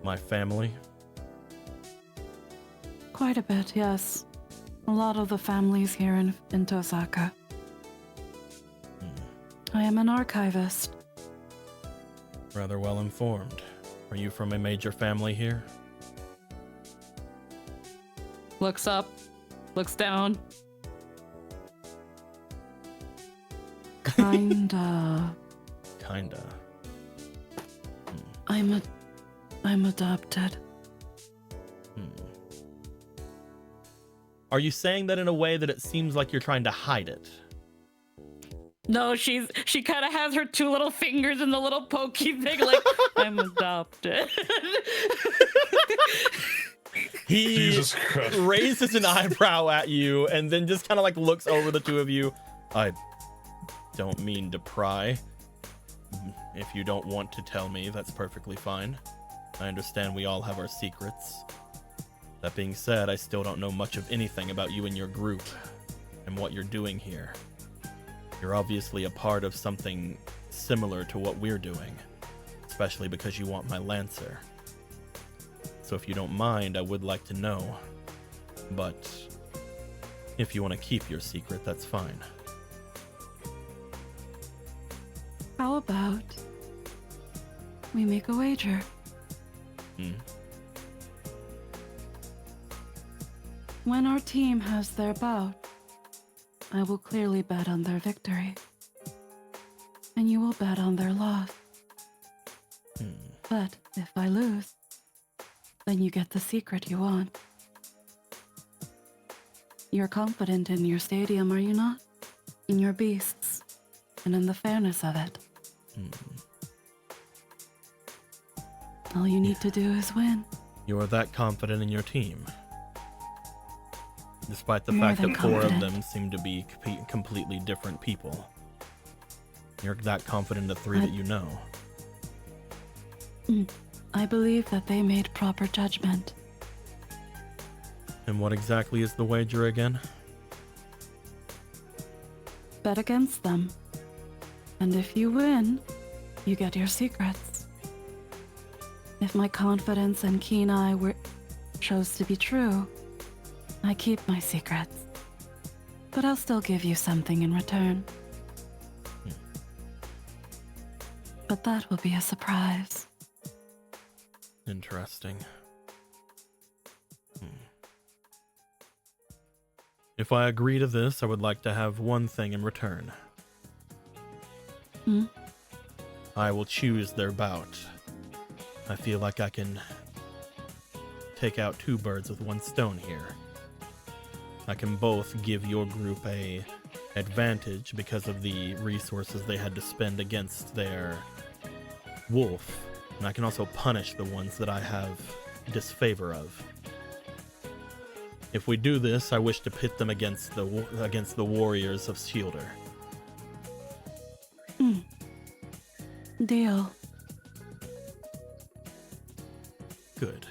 my family. Quite a bit, yes. A lot of the families here in Tosaka. I am an archivist. Rather well informed. Are you from a major family here? Looks up, looks down. Kinda. Kinda. I'm adopted. Are you saying that in a way that it seems like you're trying to hide it? No, she kind of has her two little fingers in the little pokey thing, like I'm adopted. He Jesus Christ. raises an eyebrow at you and then just kind of like looks over the two of you. I don't mean to pry. If you don't want to tell me, that's perfectly fine. I understand we all have our secrets. That being said, I still don't know much of anything about you and your group and what you're doing here. You're obviously a part of something similar to what we're doing, especially because you want my Lancer. So if you don't mind, I would like to know. But if you want to keep your secret, that's fine. How about we make a wager? When our team has their bout, I will clearly bet on their victory. And you will bet on their loss. But if I lose, then you get the secret you want. You're confident in your stadium, are you not? In your beasts, and in the fairness of it. All you need to do is win. You are that confident in your team. Despite the More fact than that 4 of confident. them seem to be completely different people. You're that confident in the 3 that you know. I believe that they made proper judgment. And what exactly is the wager again? Bet against them. And if you win, you get your secrets. If my confidence and keen eye shows to be true, I keep my secrets. But I'll still give you something in return. But that will be a surprise. Interesting. If I agree to this, I would like to have one thing in return. I will choose their bout. I feel like I can take out 2 birds with 1 stone here. I can both give your group a advantage because of the resources they had to spend against their wolf, and I can also punish the ones that I have disfavor of. If we do this, I wish to pit them against the warriors of Shielder. Deal. Good.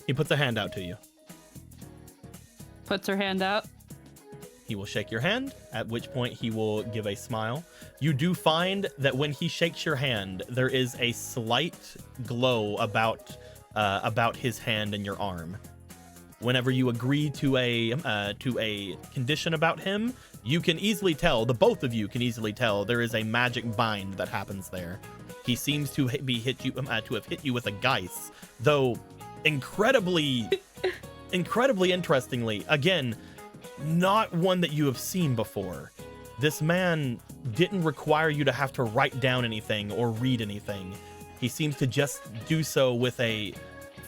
He puts a hand out to you. Puts her hand out. He will shake your hand, at which point he will give a smile. You do find that when he shakes your hand, there is a slight glow about his hand and your arm. whenever you agree to a condition about him, you can easily tell, the both of you can easily tell, there is a magic bind that happens there. He seems to have hit you with a Geist, though incredibly interestingly, again, not one that you have seen before. This man didn't require you to have to write down anything or read anything. He seems to just do so with a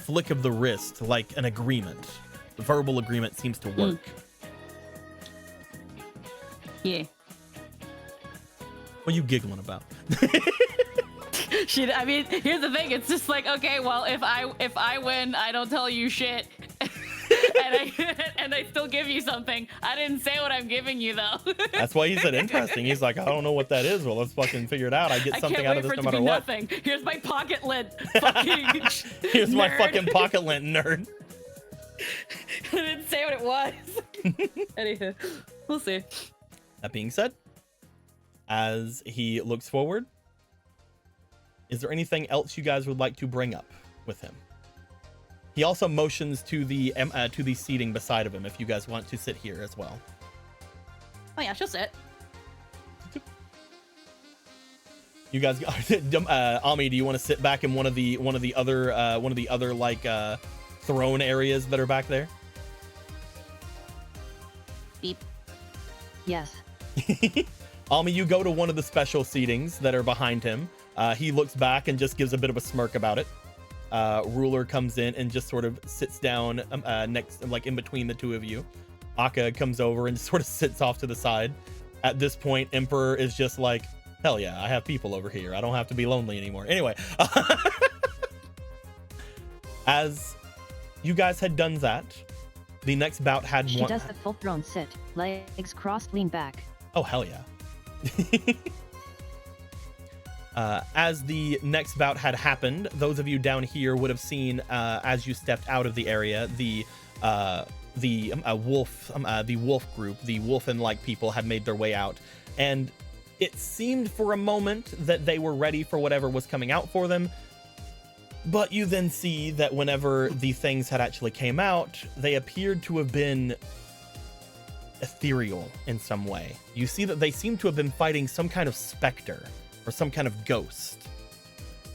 flick of the wrist, like an agreement. The verbal agreement seems to work. Yeah. What are you giggling about? I mean, here's the thing. It's just like, okay, well, if I win, I don't tell you shit, and I still give you something. I didn't say what I'm giving you though. That's why he said interesting. He's like, I don't know what that is. Well, let's fucking figure it out. I get something out of this no matter what. Nothing. Here's my pocket lint. Fucking Here's my nerd. fucking pocket lint, nerd. I didn't say what it was. Anywho, we'll see. That being said, as he looks forward, is there anything else you guys would like to bring up with him? He also motions to the seating beside of him if you guys want to sit here as well. Oh yeah, she'll sit. You guys, Ami, do you want to sit back in one of the other like throne areas that are back there? Beep. Yes. Ami, you go to one of the special seatings that are behind him. He looks back and just gives a bit of a smirk about it. Ruler comes in and just sort of sits down next, like in between the two of you. Akka comes over and just sort of sits off to the side. At this point, Emperor is just like, hell yeah, I have people over here. I don't have to be lonely anymore. Anyway, as you guys had done that, the next bout had She one. does the full throne sit, legs crossed, lean back. Oh, hell yeah. As the next bout had happened, those of you down here would have seen, as you stepped out of the area, the wolf group, the wolfen-like people had made their way out, and it seemed for a moment that they were ready for whatever was coming out for them. But you then see that whenever the things had actually came out, they appeared to have been ethereal in some way. You see that they seem to have been fighting some kind of specter or some kind of ghost.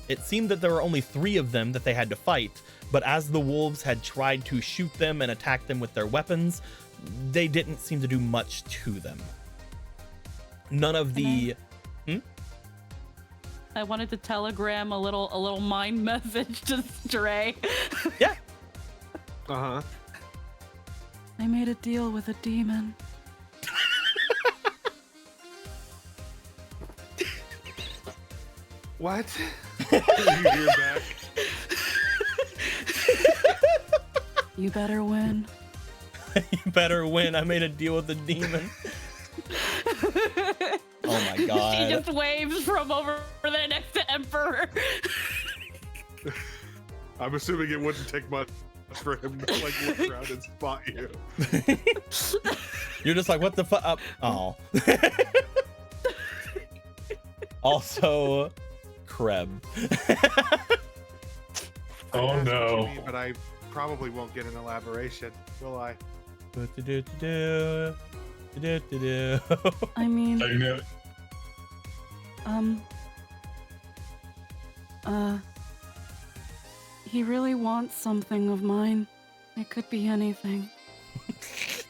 It seemed that there were only 3 of them that they had to fight, but as the wolves had tried to shoot them and attack them with their weapons, they didn't seem to do much to them. None of the... I wanted to telegram a little mind message to Stray. Yeah. Uh-huh. I made a deal with a demon. What? You hear back? You better win. You better win. I made a deal with the demon. Oh my god. She just waves from over there next to Emperor. I'm assuming it wouldn't take much for him to like look around and spot you. You're just like, what the fuck? Oh. Also, Kreb. Oh no. But I probably won't get an elaboration, will I? I mean, I know. he really wants something of mine. It could be anything. What's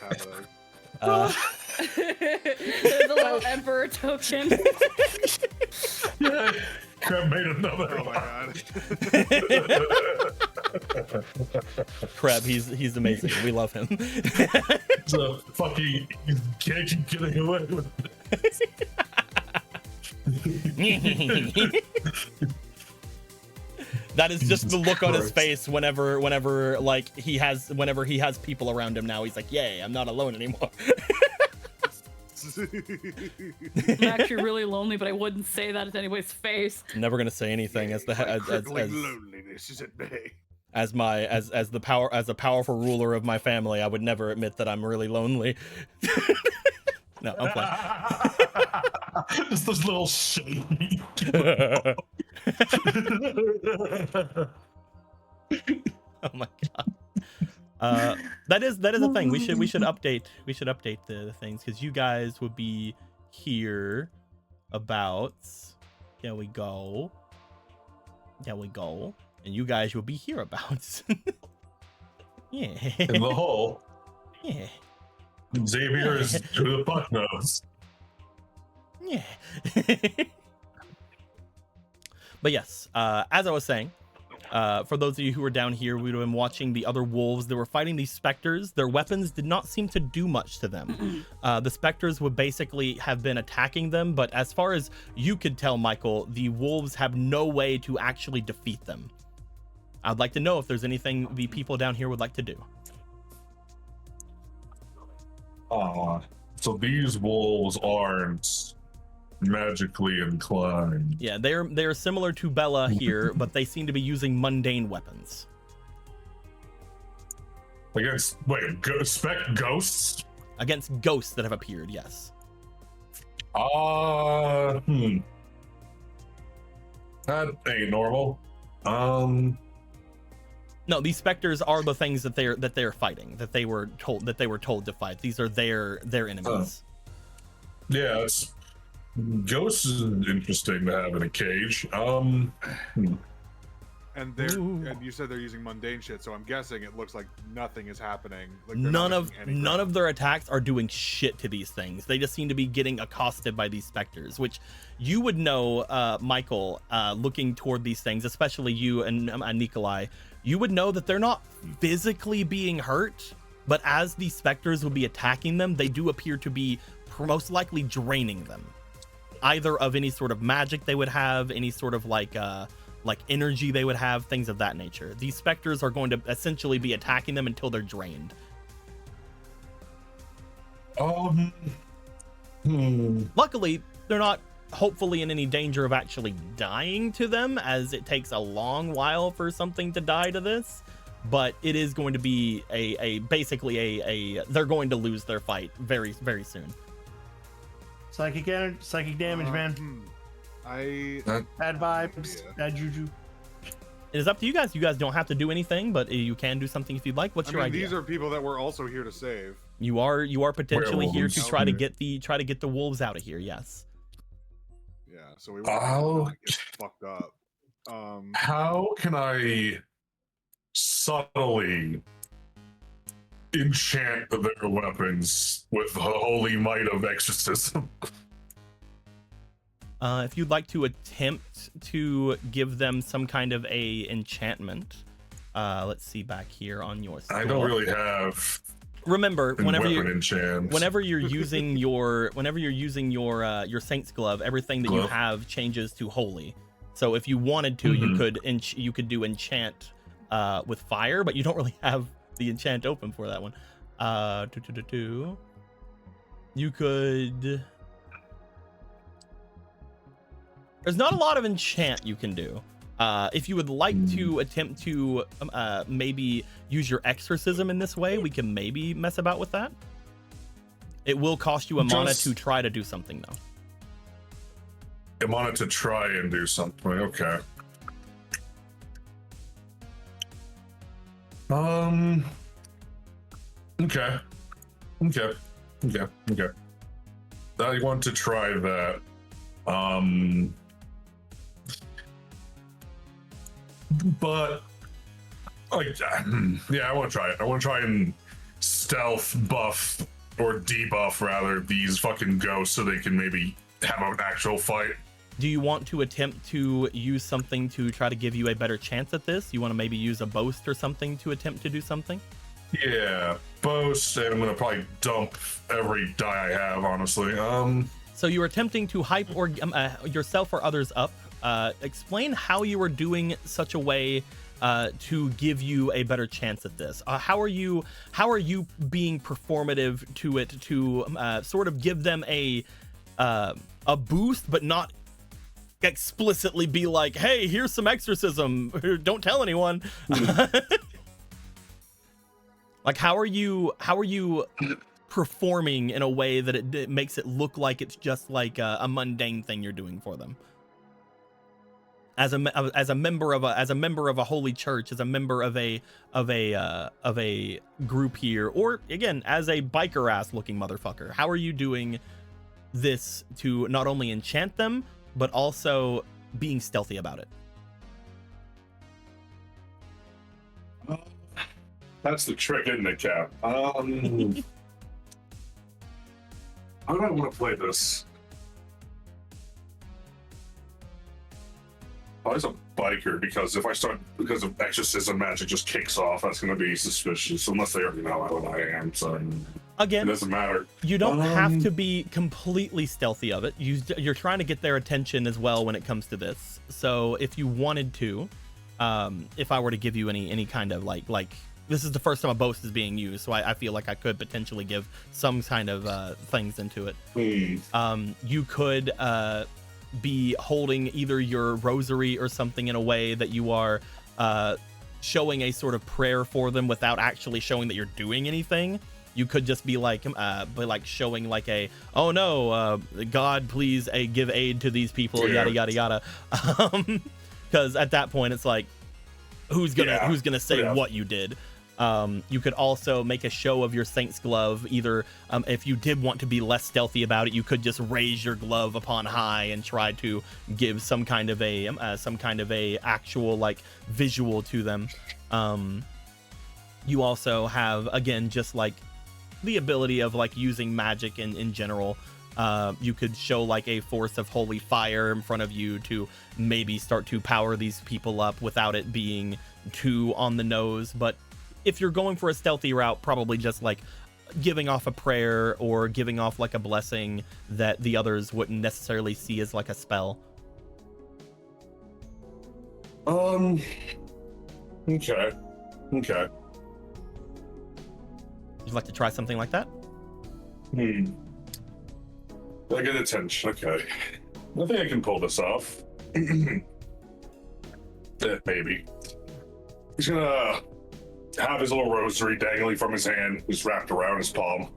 happening? There's a little Emperor token. Yeah. Crab made another. Oh my god. Kreb, he's amazing. We love him. So fucking you can't keep getting away with it. That is just Jesus the look on his Christ. face whenever like he has people around him now. He's like, yay, I'm not alone anymore. I'm actually really lonely, but I wouldn't say that to anybody's face. I'm never gonna say anything as the Crippling loneliness is at bay. as a powerful ruler of my family. I would never admit that I'm really lonely. No, I'm playing. Just this little shady. Oh my god. That is a thing. We should update the things, because you guys will be here about. There we go. And you guys will be here about. Yeah. In the hole. Yeah. Xavier is who the fuck knows. Yeah. But yes, as I was saying, for those of you who were down here, we would have been watching the other wolves that were fighting these specters. Their weapons did not seem to do much to them. The specters would basically have been attacking them, but as far as you could tell, Michael, the wolves have no way to actually defeat them. I'd like to know if there's anything the people down here would like to do. So these wolves aren't magically inclined. Yeah, they're similar to Bella here, but they seem to be using mundane weapons. Against ghosts? Against ghosts that have appeared, yes. That ain't normal. No, these specters are the things that they're fighting, that they were told to fight. These are their enemies. Yeah, ghosts is interesting to have in a cage. And you said they're using mundane shit, so I'm guessing it looks like nothing is happening. Like none of their attacks are doing shit to these things. They just seem to be getting accosted by these specters, which you would know, Michael, looking toward these things, especially you and Nikolai, you would know that they're not physically being hurt, but as these specters will be attacking them, they do appear to be most likely draining them, either of any sort of magic they would have, any sort of like energy they would have, things of that nature. These specters are going to essentially be attacking them until they're drained. Luckily, they're not hopefully in any danger of actually dying to them, as it takes a long while for something to die to this, but it is going to be basically they're going to lose their fight very, very soon. Psychic damage, man. Bad vibes, bad juju. It is up to you guys. You guys don't have to do anything, but you can do something if you'd like. What's your idea? These are people that we're also here to save. You are potentially Werewolves. here to try to get the wolves out of here. Yes. Yeah. So we want to get fucked up. How can I subtly enchant their weapons with the holy might of exorcism? If you'd like to attempt to give them some kind of a enchantment, let's see back here on your store. I don't really have. Remember, whenever you're using your Saint's Glove, everything that you have changes to holy. So if you wanted to, you could do enchant with fire, but you don't really have the enchant open for that one. You could. There's not a lot of enchant you can do. If you would like to attempt to maybe use your exorcism in this way, we can maybe mess about with that. It will cost you a mana to try to do something, though. A mana to try and do something. Okay. Okay. I want to try that. But like, yeah, I want to try it. I want to try and stealth buff or debuff rather these fucking ghosts so they can maybe have an actual fight. Do you want to attempt to use something to try to give you a better chance at this? You want to maybe use a boast or something to attempt to do something? Yeah, boast, and I'm gonna probably dump every die I have, honestly. So you were attempting to hype or yourself or others up. Explain how you were doing such a way to give you a better chance at this. How are you being performative to it to sort of give them a boost, but not explicitly be like, hey, here's some exorcism, don't tell anyone. Like, how are you performing in a way that it makes it look like it's just like a mundane thing you're doing for them. As a member of a holy church, as a member of a group here, or again as a biker ass looking motherfucker, how are you doing this to not only enchant them but also being stealthy about it? That's the trick, isn't it, Cap? How do I want to play this? Oh, as a biker, because if I start, because of exorcism magic just kicks off, that's going to be suspicious, unless they already know what I am, so Again, it doesn't matter. You don't have to be completely stealthy of it. You're trying to get their attention as well when it comes to this. So if you wanted to, if I were to give you any kind of like this is the first time a boast is being used, so I feel like I could potentially give some kind of things into it. Please. You could be holding either your rosary or something in a way that you are showing a sort of prayer for them without actually showing that you're doing anything. You could just be like showing like a, oh no, God, please give aid to these people, yada yada yada. Because at that point it's like, who's gonna say what you did? You could also make a show of your saint's glove. Either if you did want to be less stealthy about it, you could just raise your glove upon high and try to give some kind of a actual like visual to them. You also have, again, just like the ability of like using magic in general. You could show like a force of holy fire in front of you to maybe start to power these people up without it being too on the nose. But if you're going for a stealthy route, probably just like giving off a prayer or giving off like a blessing that the others wouldn't necessarily see as like a spell. Okay. Would you like to try something like that? I get attention. Okay. I think I can pull this off. Maybe. He's gonna have his little rosary dangling from his hand, just wrapped around his palm.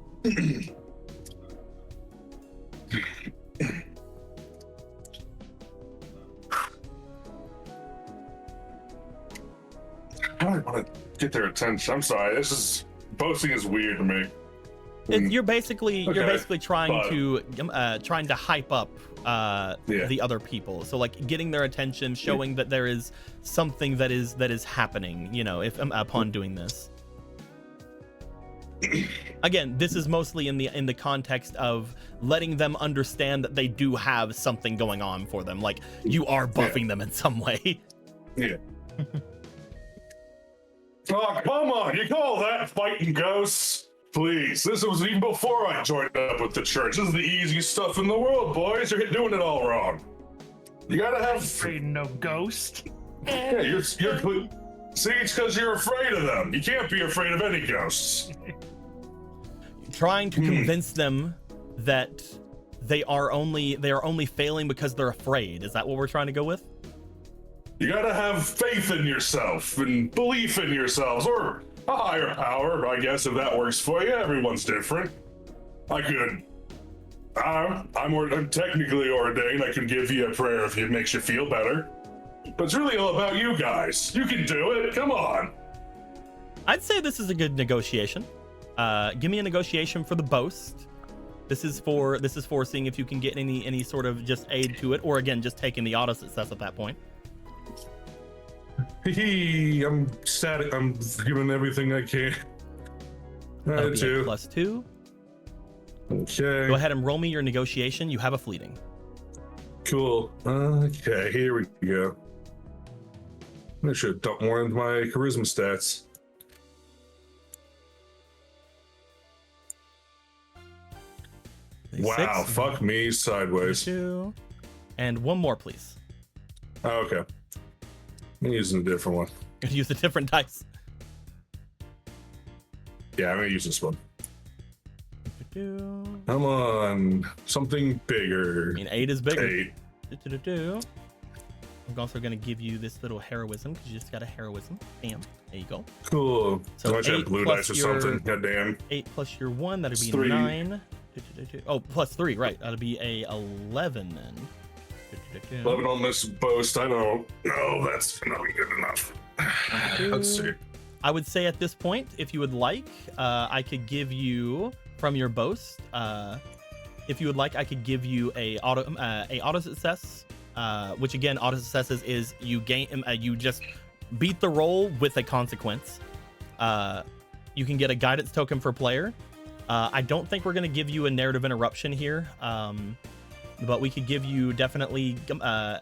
How do I want to get their attention? I'm sorry. Boasting is weird to me. You're basically trying to hype up the other people. So like getting their attention, showing that there is something that is happening, you know, if upon doing this. Again, this is mostly in the context of letting them understand that they do have something going on for them, like you are buffing them in some way. Yeah. Oh, come on, you call that fighting ghosts? Please, this was even before I joined up with the church. This is the easiest stuff in the world, boys. You're doing it all wrong. You gotta have... Afraid no ghost. Yeah, you're see, it's because you're afraid of them. You can't be afraid of any ghosts. Trying to convince them that they are only failing because they're afraid. Is that what we're trying to go with? You gotta have faith in yourself and belief in yourselves, or a higher power, I guess, if that works for you. Everyone's different. I'm technically ordained. I can give you a prayer if it makes you feel better. But it's really all about you guys. You can do it. Come on. I'd say this is a good negotiation. Give me a negotiation for the boast. This is for seeing if you can get any sort of just aid to it, or again, just taking the auto success at that point. I'm sad. I'm giving everything I can. That'll be a +2. Okay. Go ahead and roll me your negotiation. You have a fleeting. Cool. Okay, here we go. I should have dumped more into my charisma stats. Wow, fuck me sideways. 2, and one more, please. Oh, okay. I'm using a different one. Gonna use a different dice. Yeah, I'm gonna use this one. 2. Come on, something bigger. I mean, 8 is bigger. 8. I'm also going to give you this little heroism because you just got a heroism. Bam. There you go. Cool. So So I have blue dice or something. God damn. 8 plus your 1, that'll be It's 3. 9. Oh, plus 3, right. That'll be a 11 then. 11 on this boast. I don't know. That's not good enough. Let's see. I would say at this point, if you would like, I could give you from your boast. If you would like, I could give you a auto success. Which again, auto successes is you gain, you just beat the roll with a consequence. You can get a guidance token for player. I don't think we're going to give you a narrative interruption here, but we could give you definitely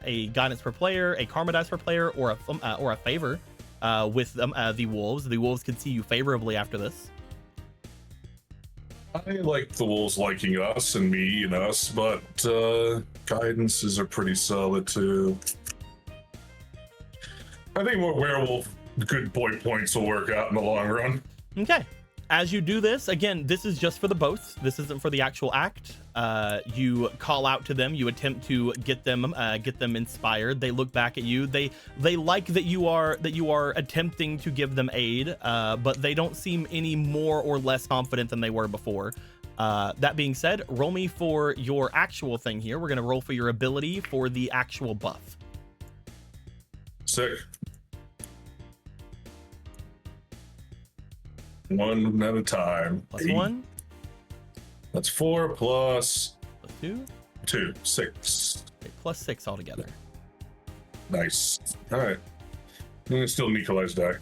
a guidance per player, a karma dice per player, or a favor with the wolves. The wolves can see you favorably after this. I like the wolves liking us and me and us, but guidances are pretty solid too. I think more werewolf good points will work out in the long run. Okay. As you do this, again, this is just for the boast. This isn't for the actual act. You call out to them. You attempt to get them inspired. They look back at you. They like that you are attempting to give them aid, but they don't seem any more or less confident than they were before. That being said, roll me for your actual thing here. We're gonna roll for your ability for the actual buff. Sick. One at a time. Plus 1. That's 4 plus Plus 2. 2. 6. Okay, plus 6 altogether. Nice. All right. Still Nikolai's die.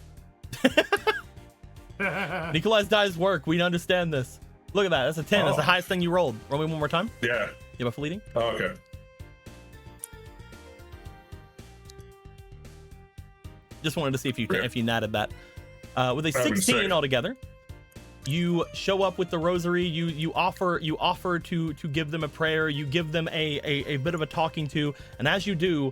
Nikolai's dies work. We understand this. Look at that. That's a 10. That's the highest thing you rolled. Roll me one more time. Yeah. You have a fleeting? Oh, okay. Just wanted to see if you natted that. With a That'd be 16 sick. altogether, you show up with the rosary. You offer to give them a prayer. You give them a bit of a talking to, and as you do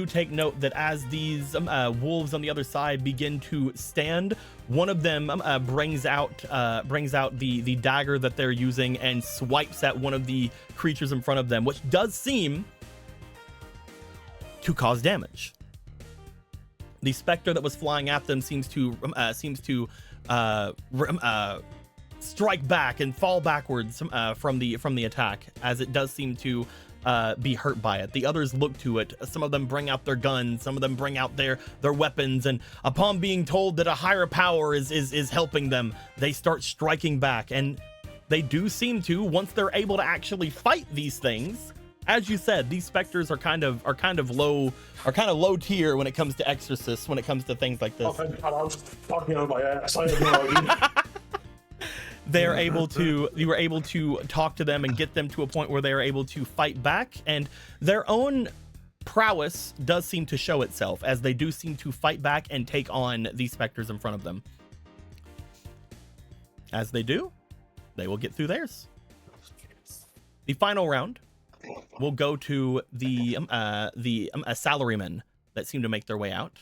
take note that as these wolves on the other side begin to stand, one of them brings out the dagger that they're using and swipes at one of the creatures in front of them, which does seem to cause damage. The specter that was flying at them seems to strike back and fall backwards from the attack, as it does seem to be hurt by it. The others look to it. Some of them bring out their guns. Some of them bring out their weapons. And upon being told that a higher power is helping them, they start striking back. And they do seem to, once they're able to actually fight these things. As you said, these specters are kind of low tier when it comes to exorcists, when it comes to things like this. Oh, thank God, I was talking out of my ass. I have no idea. You were able to talk to them and get them to a point where they are able to fight back, and their own prowess does seem to show itself as they do seem to fight back and take on these specters in front of them. As they do, they will get through theirs. The final round will go to the salarymen that seem to make their way out.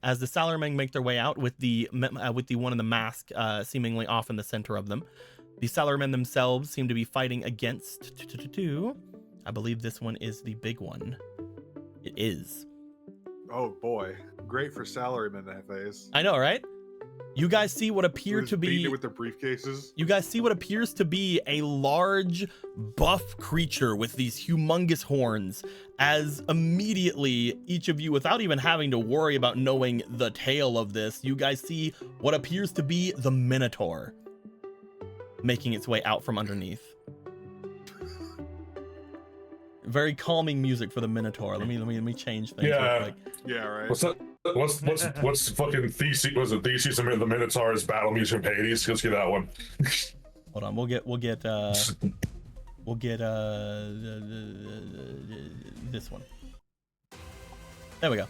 As the salarymen make their way out with the one in the mask seemingly off in the center of them, the salarymen themselves seem to be fighting against. I believe this one is the big one. It is. Oh boy, great for salarymen that phase. I know, right? You guys see what appear to be with their briefcases. You guys see what appears to be a large buff creature with these humongous horns, as immediately each of you, without even having to worry about knowing the tale of this, you guys see what appears to be the Minotaur making its way out from underneath. Very calming music for the Minotaur. Let me change things real quick. Yeah, right. What's that? What's fucking Theseus? Was it Theseus and the Minotaur's battle music from Hades? Let's get that one. Hold on, we'll get this one. There we go.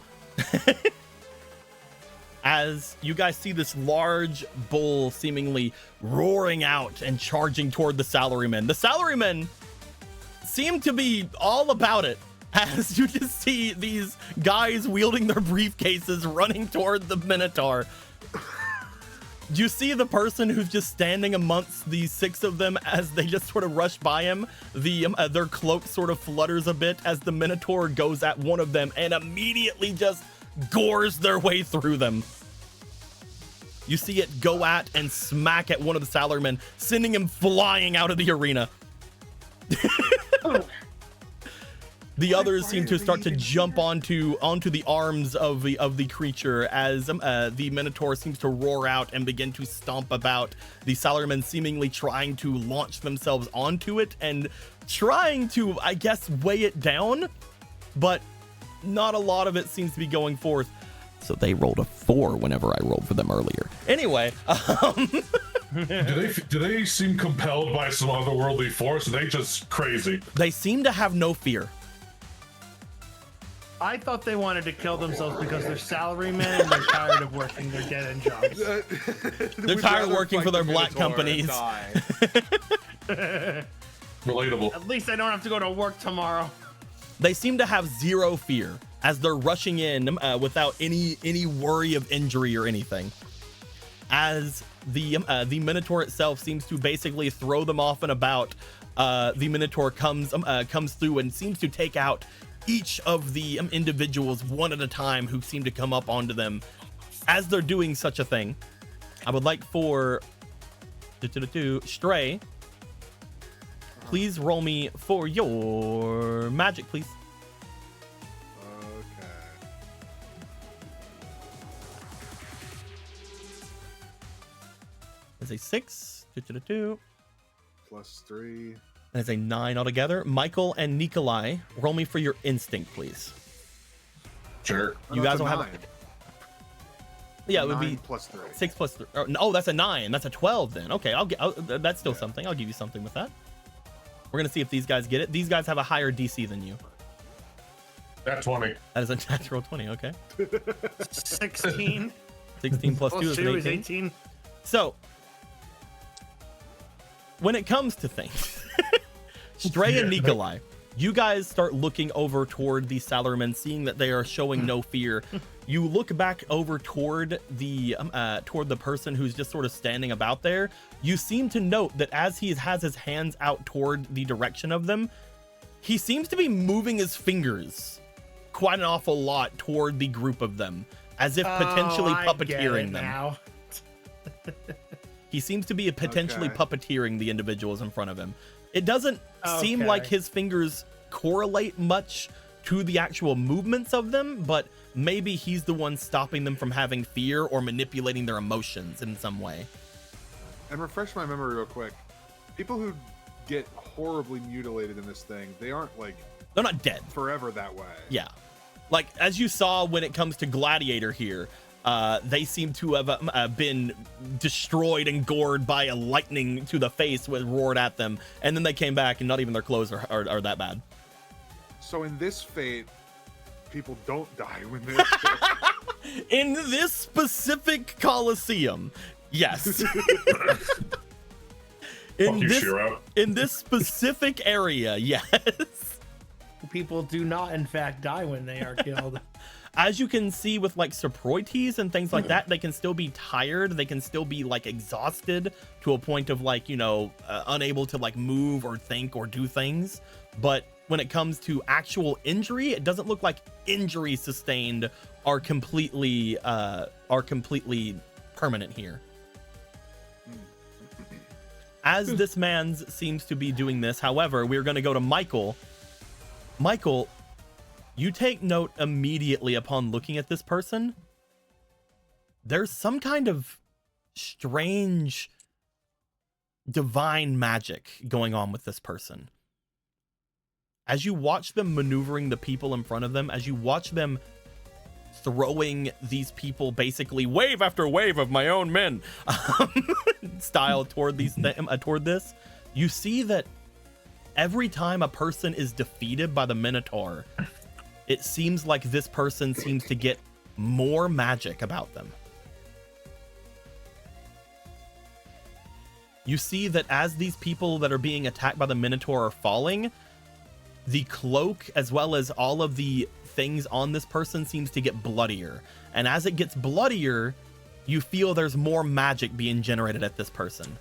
As you guys see this large bull seemingly roaring out and charging toward the salarymen. The salarymen seem to be all about it, as you just see these guys wielding their briefcases running toward the Minotaur. Do you see the person who's just standing amongst the 6 of them as they just sort of rush by him? Their cloak sort of flutters a bit as the Minotaur goes at one of them and immediately just gores their way through them. You see it go at and smack at one of the salarymen, sending him flying out of the arena. The others seem to start to jump onto the arms of the creature as the Minotaur seems to roar out and begin to stomp about. The salarymen seemingly trying to launch themselves onto it and trying to, I guess, weigh it down, but not a lot of it seems to be going forth. So they rolled a 4 whenever I rolled for them earlier. Anyway, do they seem compelled by some otherworldly force? Or are they just crazy? They seem to have no fear. I thought they wanted to kill themselves because they're salarymen and they're tired of working their dead-end jobs. They're tired of working for their black companies. Relatable. At least I don't have to go to work tomorrow. They seem to have zero fear as they're rushing in without any worry of injury or anything. As the Minotaur itself seems to basically throw them off and about, the Minotaur comes through and seems to take out each of the individuals one at a time who seem to come up onto them. As they're doing such a thing, I would like for Stray, please roll me for your magic, please. Okay. It's a 6. Plus 3. And it's a 9 altogether. Michael and Nikolai, roll me for your instinct, please. Sure. You guys will have. Yeah, it would be plus 3. 6 plus 3. Oh, that's a 9. That's a 12 then. Okay, that's still something. I'll give you something with that. We're gonna see if these guys get it. These guys have a higher DC than you. That's 20. That is a natural 20. Okay. 16. 16 plus 2 is 18. So, when it comes to things, Stray and Nikolai, you guys start looking over toward the salarymen, seeing that they are showing no fear. You look back over toward the person who's just sort of standing about there. You seem to note that as he has his hands out toward the direction of them, he seems to be moving his fingers quite an awful lot toward the group of them, as if potentially puppeteering them. Now. He seems to be potentially puppeteering the individuals in front of him. It doesn't seem like his fingers correlate much to the actual movements of them, but maybe he's the one stopping them from having fear or manipulating their emotions in some way. And refresh my memory real quick. People who get horribly mutilated in this thing, they aren't like... They're not dead. Forever that way. Yeah. Like, as you saw when it comes to Gladiator here, they seem to have been destroyed and gored by a lightning to the face when it roared at them, and then they came back and not even their clothes are that bad. So in this fate, people don't die when they're in this specific Coliseum, yes. in this specific area, yes. People do not, in fact, die when they are killed. As you can see with like Soproites and things like that, they can still be tired. They can still be like exhausted to a point of like, you know, unable to like move or think or do things. But when it comes to actual injury, it doesn't look like injuries sustained are completely permanent here. As this man seems to be doing this, however, we're going to go to Michael. Michael, you take note immediately upon looking at this person. There's some kind of strange divine magic going on with this person. As you watch them maneuvering the people in front of them, as you watch them throwing these people basically wave after wave of my own men style toward this, you see that every time a person is defeated by the Minotaur, it seems like this person seems to get more magic about them. You see that as these people that are being attacked by the Minotaur are falling, the cloak as well as all of the things on this person seems to get bloodier. And as it gets bloodier, you feel there's more magic being generated at this person.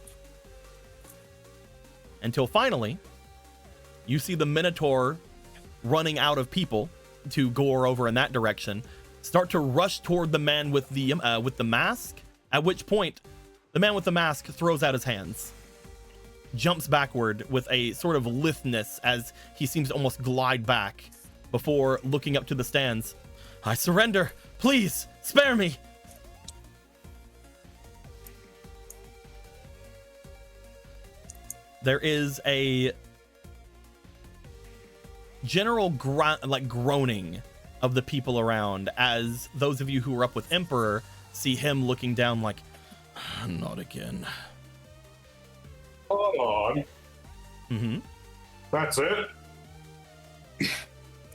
Until finally, you see the Minotaur running out of people to gore over in that direction, start to rush toward the man with the mask, at which point the man with the mask throws out his hands, jumps backward with a sort of litheness as he seems to almost glide back before looking up to the stands. I surrender. Please, spare me. There is a general groaning of the people around as those of you who were up with Emperor see him looking down like, not again. Hold on. Mm-hmm. That's it?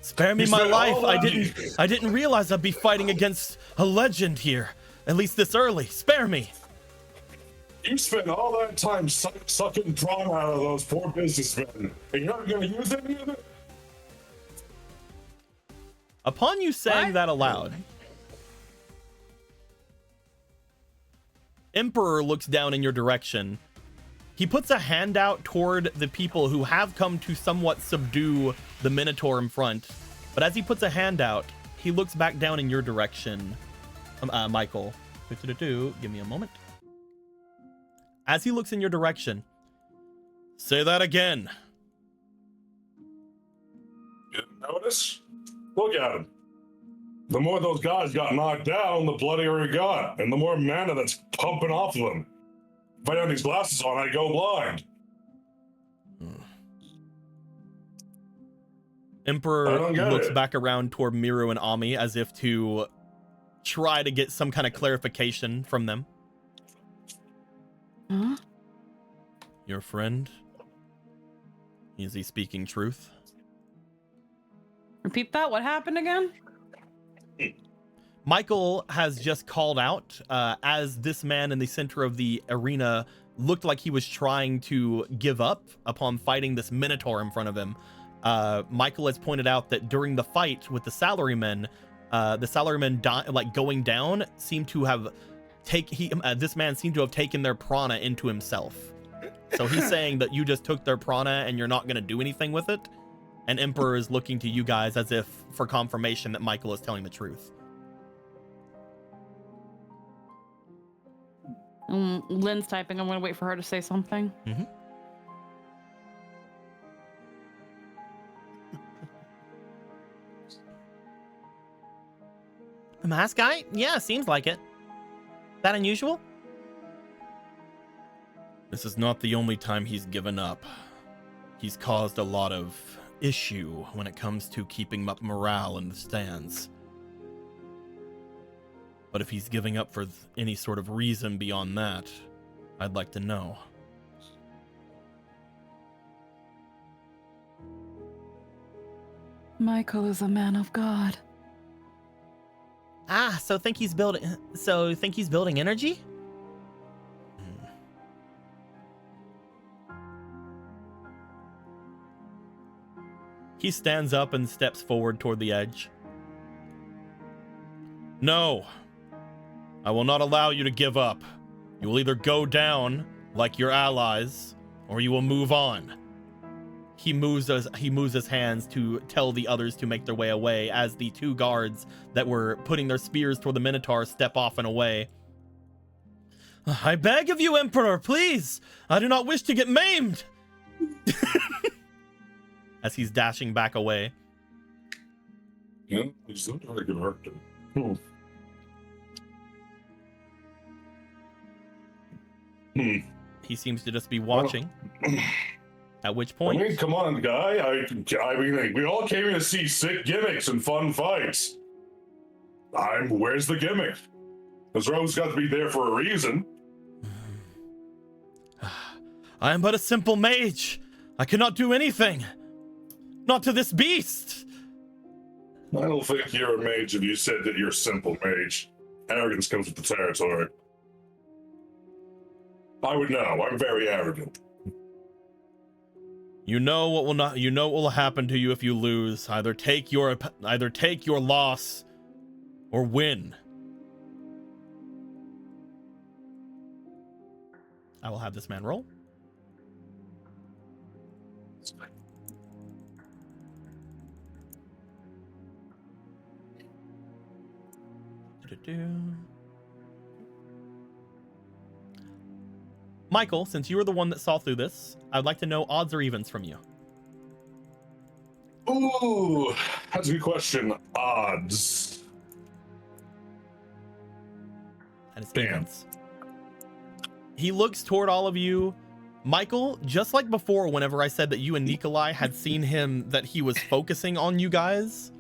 Spare me You my spent life. all I didn't realize I'd be fighting against a legend here, at least this early. Spare me. You spent all that time sucking prana out of those poor businessmen, and you're not going to use any of it? Upon you saying that aloud, Emperor looks down in your direction. He puts a hand out toward the people who have come to somewhat subdue the Minotaur in front. But as he puts a hand out, he looks back down in your direction, Michael. Give me a moment. As he looks in your direction, say that again. You didn't notice? Look at him. The more those guys got knocked down, the bloodier he got, and the more mana that's pumping off of him. If I don't have these glasses on, I go blind. Emperor looks back around toward Miru and Ami as if to try to get some kind of clarification from them. Huh? Your friend? Is he speaking truth? Repeat that. What happened again? Michael has just called out as this man in the center of the arena looked like he was trying to give up upon fighting this Minotaur in front of him. Michael has pointed out that during the fight with the salarymen going down seemed to have this man seemed to have taken their prana into himself. So he's saying that you just took their prana and you're not going to do anything with it. And Emperor is looking to you guys as if for confirmation that Michael is telling the truth. Lynn's typing. I'm going to wait for her to say something. Mm-hmm. The mask guy? Yeah, seems like it. That unusual? This is not the only time he's given up. He's caused a lot of issue when it comes to keeping up morale in the stands. But if he's giving up for any sort of reason beyond that, I'd like to know. Michael is a man of God. Ah, so think he's building energy? He stands up and steps forward toward the edge. No. I will not allow you to give up. You will either go down like your allies, or you will move on. He moves his hands to tell the others to make their way away as the two guards that were putting their spears toward the Minotaur step off and away. I beg of you, Emperor, please! I do not wish to get maimed! As he's dashing back away. Yeah, he's not very good actor. He seems to just be watching. At which point... I mean, come on, guy. I mean, we all came here to see sick gimmicks and fun fights. Where's the gimmick? This road's got to be there for a reason. I am but a simple mage. I cannot do anything. Not to this beast. I don't think you're a mage if you said that you're a simple mage. Arrogance comes with the territory. I would know. I'm very arrogant. You know what will happen to you if you lose. Either take your loss or win. I will have this man roll. Michael, since you were the one that saw through this, I'd like to know odds or evens from you. Ooh, that's a good question. Odds. And it's evens. He looks toward all of you. Michael, just like before, whenever I said that you and Nikolai had seen him, that he was focusing on you guys,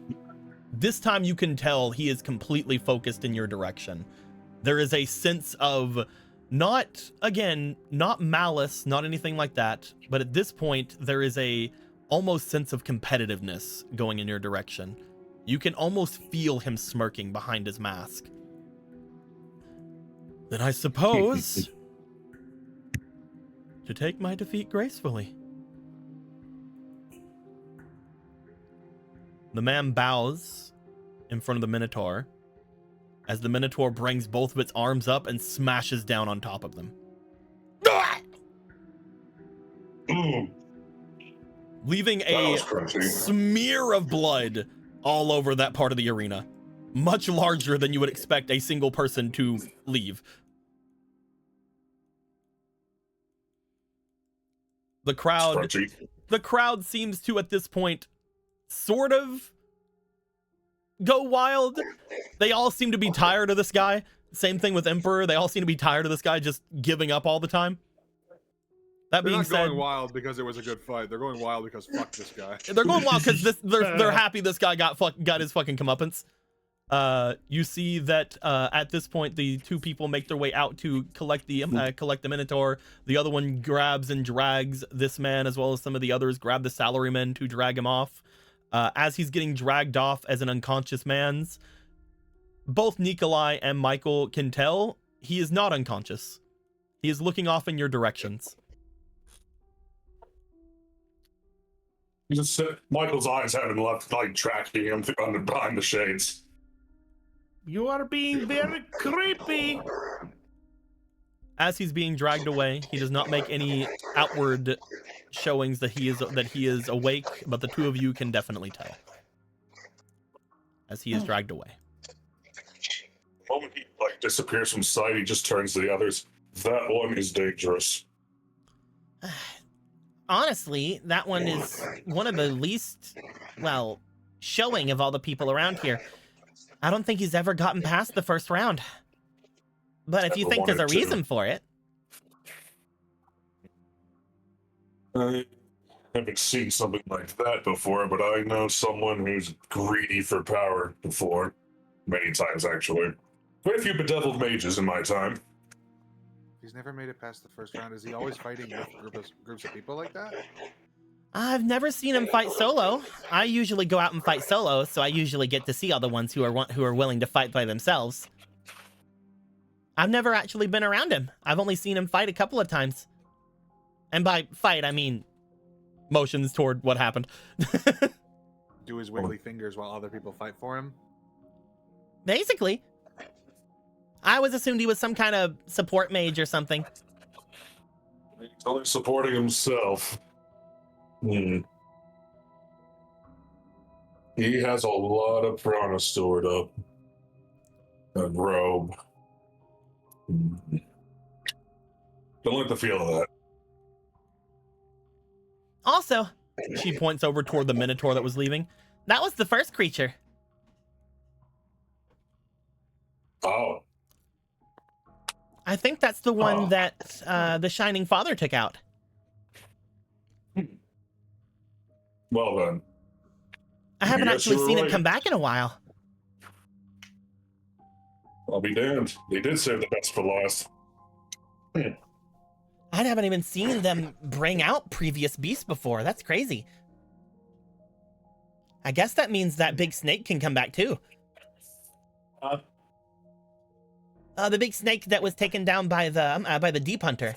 this time you can tell he is completely focused in your direction. There is a sense of not malice, not anything like that, but at this point, there is a almost sense of competitiveness going in your direction. You can almost feel him smirking behind his mask. Then I suppose to take my defeat gracefully. The man bows in front of the Minotaur as the Minotaur brings both of its arms up and smashes down on top of them. Leaving a smear of blood all over that part of the arena. Much larger than you would expect a single person to leave. The crowd seems to, at this point, sort of go wild. They all seem to be tired of this guy. Same thing with Emperor. They all seem to be tired of this guy just giving up all the time. That They're being not said, going wild because it was a good fight. They're going wild because fuck this guy. they're going wild because they're happy this guy got his fucking comeuppance. You see that at this point the two people make their way out to collect the Minotaur. The other one grabs and drags this man, as well as some of the others grab the salarymen to drag him off. As he's getting dragged off as an unconscious man's, both Nikolai and Michael can tell he is not unconscious. He is looking off in your directions. Michael's eyes haven't left, like, tracking him behind the shades. You are being very creepy. As he's being dragged away, he does not make any outward showings that he is awake, but the two of you can definitely tell as he is dragged away. The moment he disappears from sight, he just turns to the others. That one is dangerous. Honestly, that one is one of the least, showing of all the people around here. I don't think he's ever gotten past the first round. But if you think there's a reason for it... I haven't seen something like that before, but I know someone who's greedy for power before. Many times, actually. Quite a few bedeviled mages in my time. He's never made it past the first round. Is he always fighting with groups of people like that? I've never seen him fight solo. I usually go out and fight solo, so I usually get to see all the ones who are willing to fight by themselves. I've never actually been around him. I've only seen him fight a couple of times. And by fight, I mean motions toward what happened. Do his wiggly fingers while other people fight for him? Basically. I always assumed he was some kind of support mage or something. He's only supporting himself. He has a lot of prana stored up. A robe. Don't like the feel of that. Also, She points over toward the Minotaur that was leaving. that was the first creature. Oh. I think that's the one that the Shining Father took out. Well then. I haven't Yes, actually you're seen right. it come back in a while. I'll be damned. They did save the best for last. I haven't even seen them bring out previous beasts before. That's crazy. I guess that means that big snake can come back too. The big snake that was taken down by the Deep Hunter.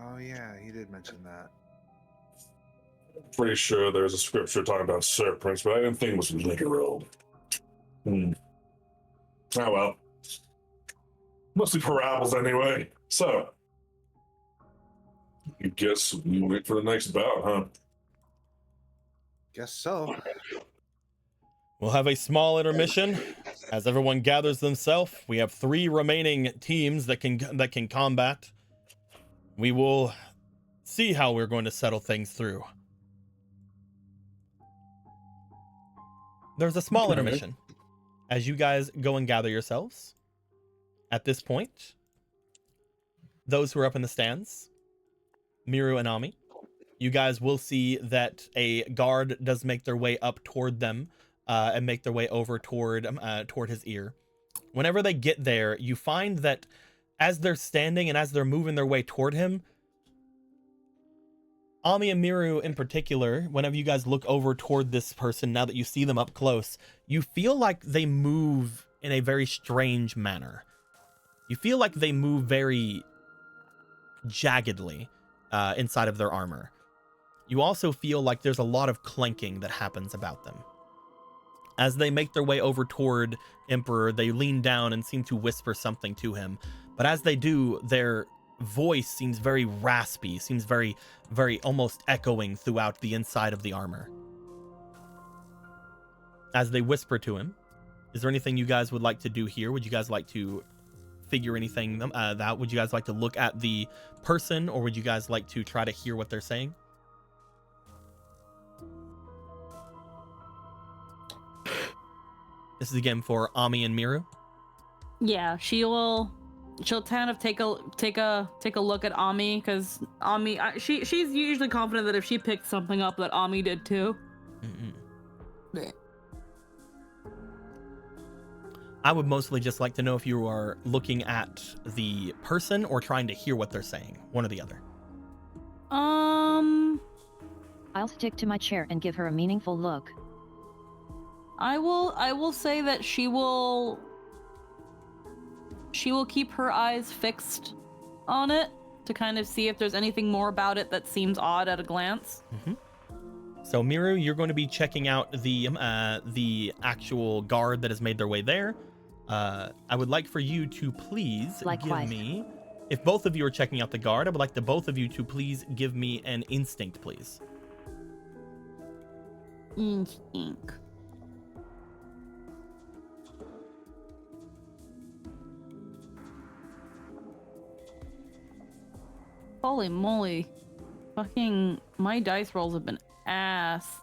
Oh yeah, he did mention that. Pretty sure there's a scripture talking about serpents, but I didn't think it was literal. Oh well. Mostly parables anyway. So, I guess we wait for the next bout, huh? Guess so. We'll have a small intermission as everyone gathers themselves. We have 3 remaining teams that can combat. We will see how we're going to settle things through. There's a small intermission as you guys go and gather yourselves. At this point, those who are up in the stands, Miru and Ami, you guys will see that a guard does make their way up toward them and make their way over toward his ear. Whenever they get there, you find that as they're standing and as they're moving their way toward him, Ami and Miru in particular, whenever you guys look over toward this person, now that you see them up close, you feel like they move in a very strange manner. You feel like they move very jaggedly inside of their armor. You also feel like there's a lot of clanking that happens about them. As they make their way over toward Emperor, they lean down and seem to whisper something to him. But as they do, their voice seems very raspy, seems very, very almost echoing throughout the inside of the armor. As they whisper to him, is there anything you guys would like to do here? Would you guys like to figure anything out? Would you guys like to look at the person, or would you guys like to try to hear what they're saying? This is again for Ami and Miru. Yeah, she'll kind of take a look at Ami, because Ami she's usually confident that if she picked something up that Ami did too. Mm-mm. I would mostly just like to know if you are looking at the person or trying to hear what they're saying, one or the other. I'll stick to my chair and give her a meaningful look. I will say that she will keep her eyes fixed on it to kind of see if there's anything more about it that seems odd at a glance. Mm-hmm. So Miru, you're going to be checking out the actual guard that has made their way there. I would like for you to please Likewise. give me, if both of you are checking out the guard, I would like the both of you to please give me an instinct, please. Instinct. Holy moly. Fucking, my dice rolls have been ass.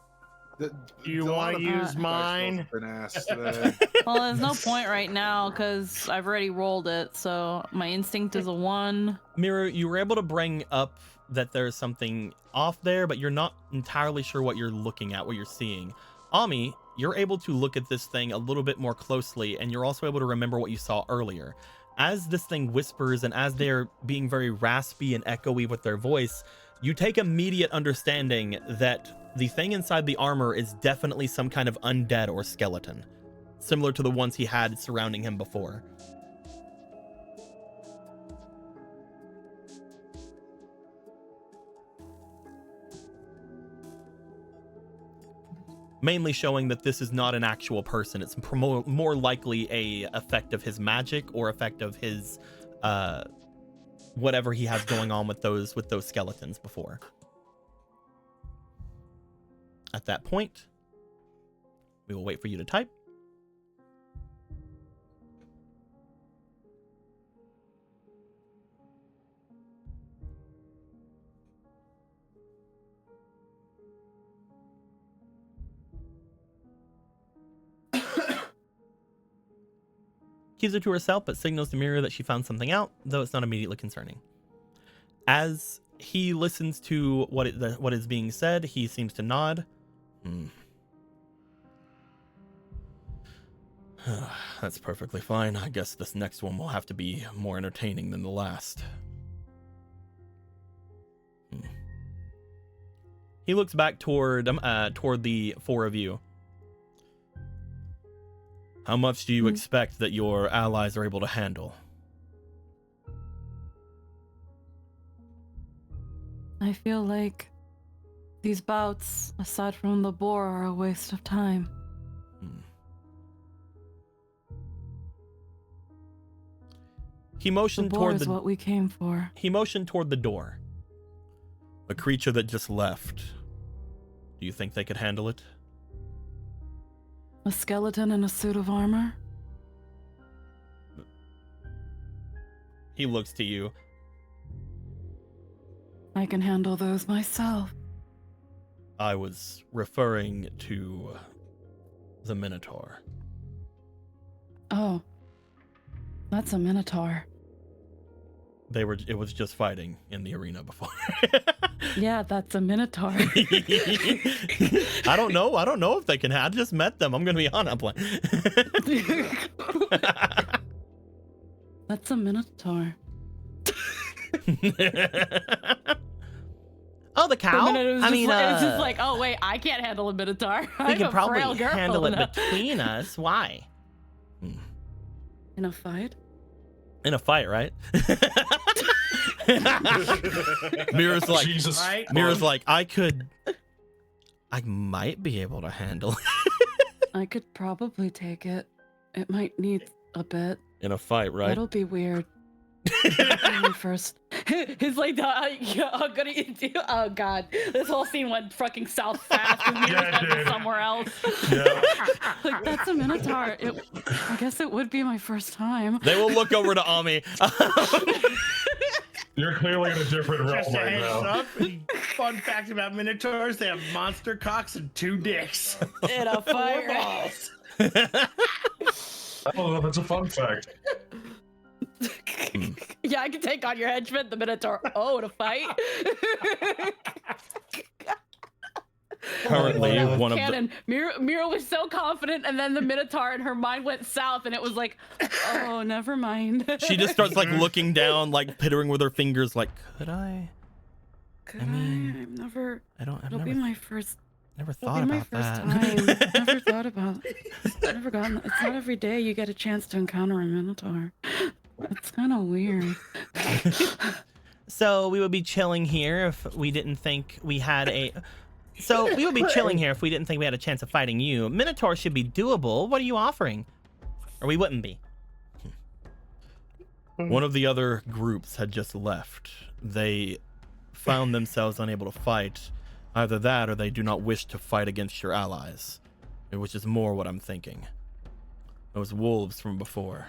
You want to use mine? Well, there's no point right now because I've already rolled it, so my instinct is a 1. Miru, you were able to bring up that there's something off there, but you're not entirely sure what you're looking at, what you're seeing. Ami, you're able to look at this thing a little bit more closely, and you're also able to remember what you saw earlier. As this thing whispers and as they're being very raspy and echoey with their voice, you take immediate understanding that the thing inside the armor is definitely some kind of undead or skeleton, similar to the ones he had surrounding him before. Mainly showing that this is not an actual person. It's more likely a effect of his magic or effect of his whatever he has going on with those skeletons before. At that point, we will wait for you to type. Keeps it to herself, but signals to Miru that she found something out, though it's not immediately concerning. As he listens to what is being said, he seems to nod. That's perfectly fine. I guess this next one will have to be more entertaining than the last. He looks back toward the 4 of you. How much do you expect that your allies are able to handle? I feel like these bouts, aside from the boar, are a waste of time. He The motioned boar toward is what we came for. He motioned toward the door. A creature that just left. Do you think they could handle it? A skeleton in a suit of armor? He looks to you. I can handle those myself. I was referring to the Minotaur. Oh. That's a minotaur. It was just fighting in the arena before. Yeah, that's a minotaur. I don't know if they can. I just met them. I'm gonna be honest. That's a minotaur. Oh, the cow? It was just like, oh wait, I can't handle a minotaur. we I'm can a frail probably girl handle it now. between us. Why? In a fight? In a fight, right? Mira's like, Jesus. Right? Mira's like, I might be able to handle it. I could probably take it. It might need a bit. In a fight, right? It'll be weird. Me first. It's like, I'm gonna do. Oh god, this whole scene went fucking south fast. And we Yeah, it went did. somewhere else. Yeah. Like, that's a minotaur. I guess it would be my first time. They will look over to Ami. You're clearly in a different realm Just a right heads now. up. Fun fact about minotaurs: they have monster cocks and 2 dicks. In a fight. Balls. Oh, that's a fun fact. Yeah, I can take on your henchman, the Minotaur. Oh, to fight. Currently, one of the Cannon. Mira was so confident, and then the Minotaur in her mind went south, and it was like, Oh, never mind. she just starts like looking down, like pittering with her fingers, like, could I? Could I mean, I've never. I've It'll be my first. never It'll thought be my about first that. time. Never thought about. Never gotten. It's not every day you get a chance to encounter a minotaur. It's kind of weird. So we would be chilling here if we didn't think we had a. So we would be chilling here if we didn't think we had a chance of fighting you. Minotaur should be doable. What are you offering? Or we wouldn't be. One of the other groups had just left. They found themselves unable to fight. Either that or they do not wish to fight against your allies, which is more what I'm thinking. Those wolves from before.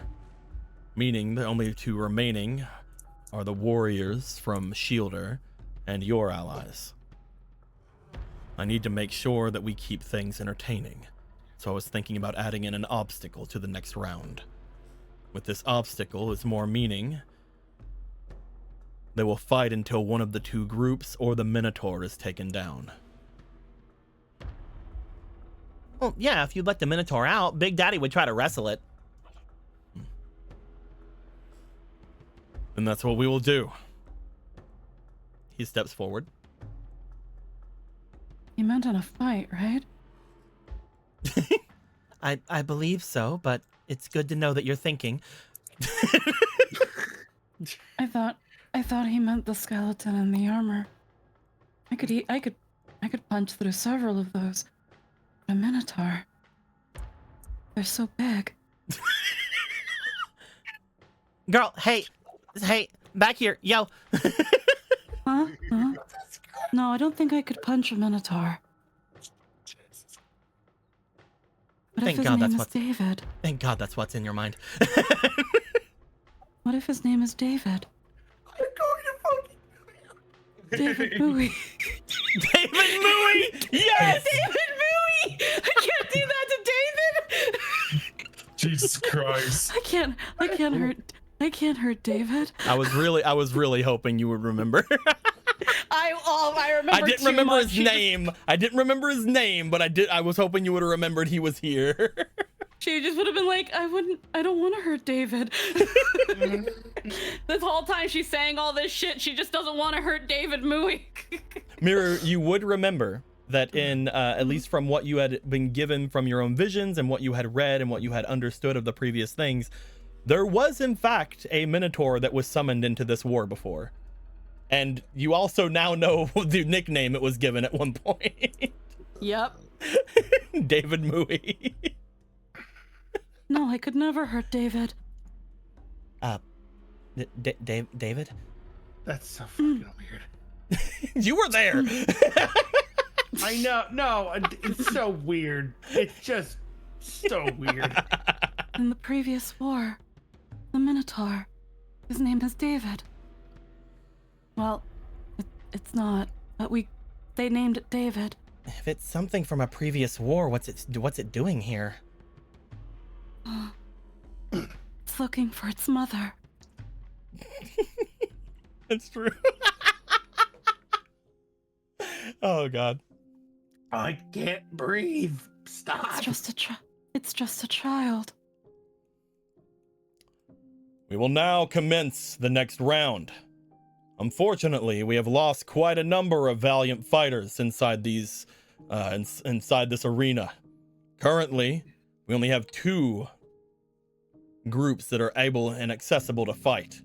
Meaning the only 2 remaining are the warriors from Shielder and your allies. I need to make sure that we keep things entertaining, so I was thinking about adding in an obstacle to the next round. With this obstacle is more meaning. They will fight until one of the 2 groups or the Minotaur is taken down. Well, yeah, if you let the Minotaur out, Big Daddy would try to wrestle it. And that's what we will do. He steps forward. You meant in a fight, right? I believe so, but it's good to know that you're thinking. I thought he meant the skeleton and the armor. I could punch through several of those. A minotaur. They're so big. Girl, hey, back here, yo. Huh? Huh? No, I don't think I could punch a minotaur. What Thank if his God name that's is what's- David? Thank God that's what's in your mind. What if his name is David? David Bowie. David Bowie! Yes! David Bowie! I can't do that to David! Jesus Christ. I can't hurt David. I was really hoping you would remember. I remember I didn't too remember much. his name. I didn't remember his name, but I was hoping you would have remembered he was here. She just would have been like, I don't want to hurt David. This whole time she's saying all this shit, she just doesn't want to hurt David Bowie. Mirror, you would remember that in at least from what you had been given from your own visions and what you had read and what you had understood of the previous things, there was in fact a Minotaur that was summoned into this war before. And you also now know the nickname it was given at one point. Yep. David Mooey. No, I could never hurt David. David? That's so fucking weird. You were there. I know. No, it's so weird. It's just so weird. In the previous war, the Minotaur, his name is David. Well, it's not, but they named it David. If it's something from a previous war, what's it doing here? It's looking for its mother. It's true. Oh God. I can't breathe. Stop. It's just a child. We will now commence the next round. Unfortunately, we have lost quite a number of valiant fighters inside these, inside this arena. Currently, we only have 2 groups that are able and accessible to fight.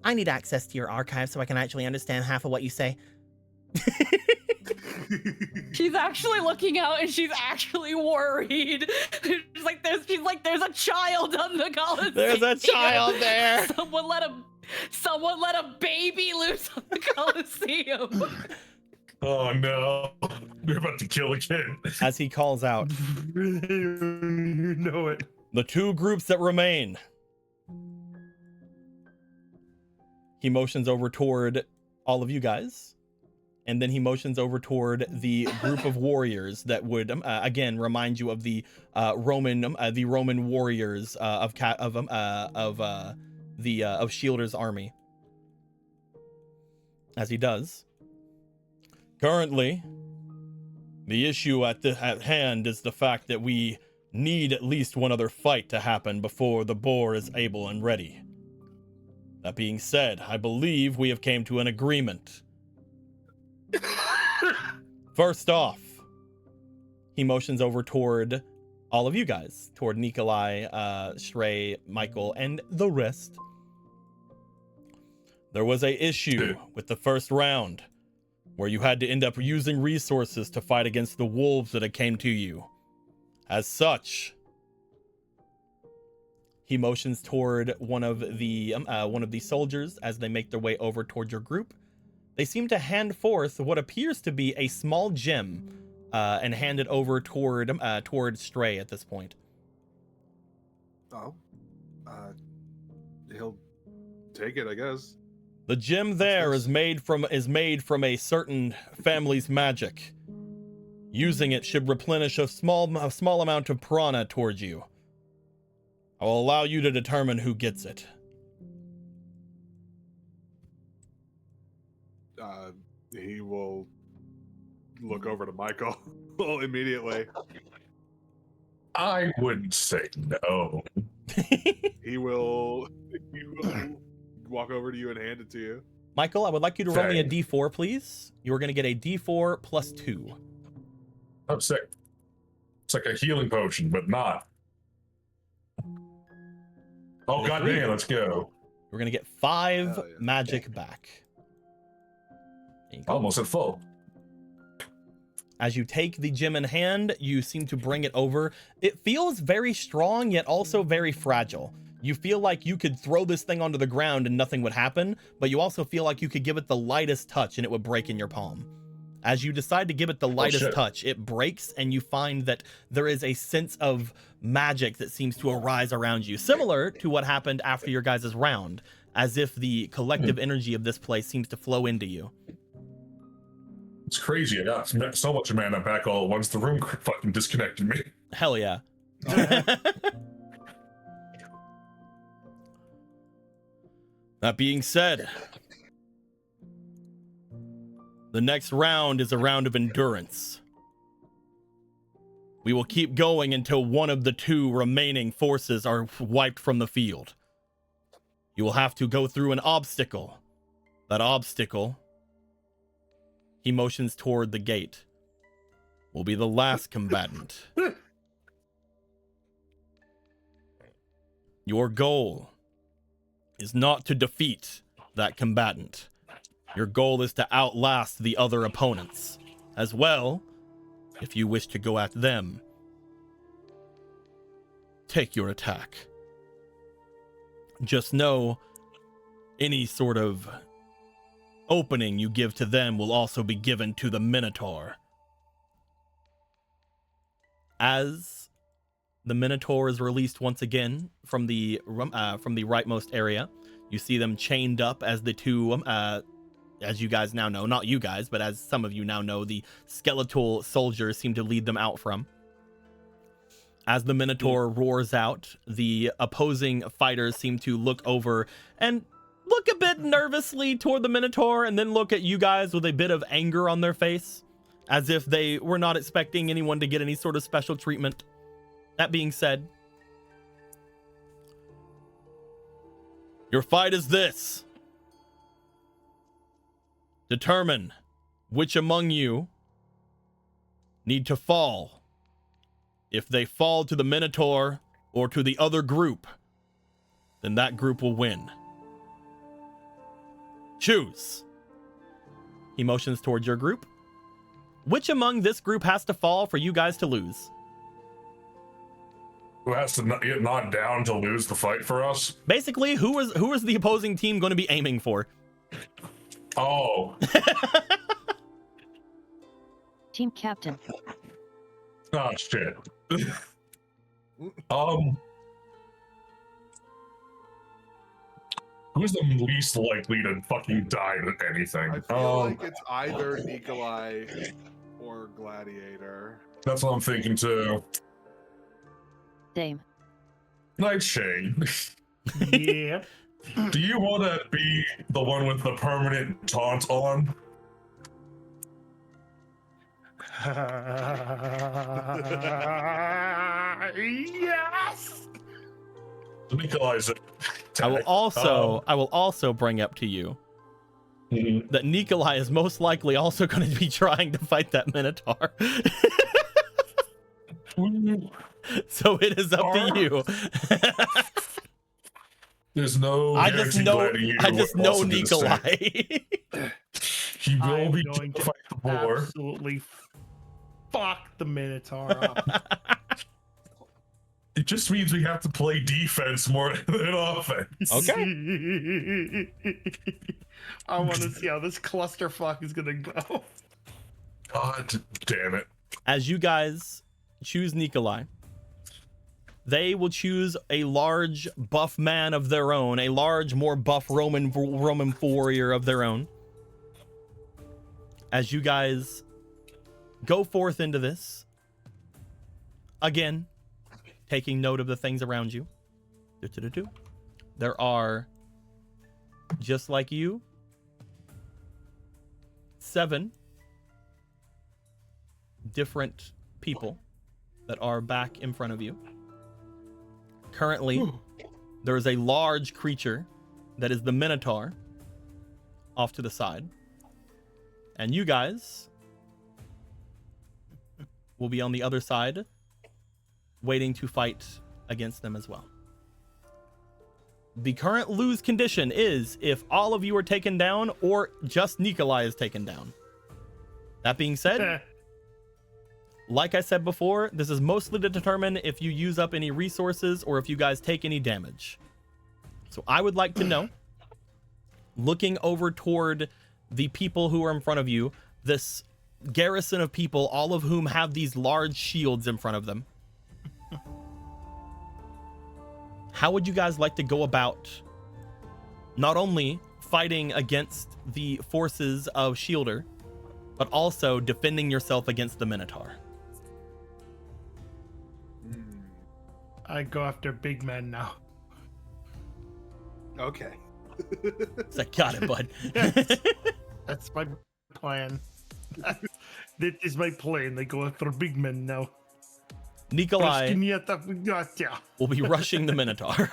I need access to your archive so I can actually understand half of what you say. She's actually looking out and she's actually worried. She's like, there's a child on the Coliseum. There's a child there. Someone let a baby loose on the Coliseum. Oh no. We're about to kill a kid. As he calls out, You know it. the 2 groups that remain. He motions over toward all of you guys, and then he motions over toward the group of warriors that would again remind you of the Roman warriors of Shielder's army. As he does, currently, the issue at hand is the fact that we need at least one other fight to happen before the boar is able and ready. That being said, I believe we have came to an agreement. First off, he motions over toward all of you guys, toward Nikolai, Shrey, Michael, and the rest. There was a issue with the first round where you had to end up using resources to fight against the wolves that had came to you. As such, he motions toward one of the soldiers as they make their way over toward your group. They seem to hand forth what appears to be a small gem, and hand it over toward Stray at this point. Oh, he'll take it, I guess. The gem there is made from a certain family's magic. Using it should replenish a small amount of prana towards you. I will allow you to determine who gets it. He will look over to Michael immediately. I wouldn't say no. He will walk over to you and hand it to you. Michael, I would like you to roll me a d4, please. You are going to get a d4 plus 2. I'm sick. It's like a healing potion, but not. Oh, goddamn, let's go. We're going to get 5 magic back. Almost at full. As you take the gem in hand, you seem to bring it over. It feels very strong, yet also very fragile. You feel like you could throw this thing onto the ground and nothing would happen, but you also feel like you could give it the lightest touch and it would break in your palm. As you decide to give it the lightest touch, it breaks, and you find that there is a sense of magic that seems to arise around you, similar to what happened after your guys' round, as if the collective energy of this place seems to flow into you. It's crazy. I got so much mana back all at once. The room fucking disconnected me. Hell yeah. That being said, the next round is a round of endurance. We will keep going until one of the 2 remaining forces are wiped from the field. You will have to go through an obstacle. That obstacle, he motions toward the gate, will be the last combatant. Your goal is not to defeat that combatant. Your goal is to outlast the other opponents. As well, if you wish to go at them, take your attack. Just know Any sort of opening you give to them will also be given to the Minotaur. As the Minotaur is released once again from the rightmost area, you see them chained up as the two, as you guys now know, not you guys, but as some of you now know, the skeletal soldiers seem to lead them out from. As the Minotaur roars out, the opposing fighters seem to look over and look a bit nervously toward the Minotaur and then look at you guys with a bit of anger on their face, as if they were not expecting anyone to get any sort of special treatment. That being said, your fight is this. Determine which among you need to fall. If they fall to the Minotaur or to the other group, then that group will win. Choose. He motions towards your group. Which among this group has to fall for you guys to lose? Who has to get knocked down to lose the fight for us? Basically, who is the opposing team going to be aiming for? Oh. Team captain. Oh, shit. Who's the least likely to fucking die at anything? I feel like it's either Nikolai or Gladiator. That's what I'm thinking too. Same. Nightshade. Yeah. Do you want to be the one with the permanent taunt on? Yes. Nikolai's I will also bring up to you that Nikolai is most likely also going to be trying to fight that Minotaur. So it is up to you. There's no. I just know Nikolai. He will be going to fight the war. absolutely fuck the Minotaur up. It just means we have to play defense more than offense. Okay. I want to see how this clusterfuck is gonna go. God damn it. As you guys choose Nikolai, they will choose a large buff man of their own, a large, more buff Roman warrior of their own. As you guys go forth into this, again, taking note of the things around you. There are, just like you, 7 different people that are back in front of you. Currently, there is a large creature that is the Minotaur off to the side. And you guys will be on the other side, waiting to fight against them as well. The current lose condition is if all of you are taken down or just Nikolai is taken down. That being said, like I said before, this is mostly to determine if you use up any resources or if you guys take any damage. So I would like to know, looking over toward the people who are in front of you, this garrison of people, all of whom have these large shields in front of them. How would you guys like to go about not only fighting against the forces of Shielder, but also defending yourself against the Minotaur? I go after big men now. Okay. I got it, bud. That's my plan. That is my plan. I go after big men now. Nikolai will be rushing the Minotaur.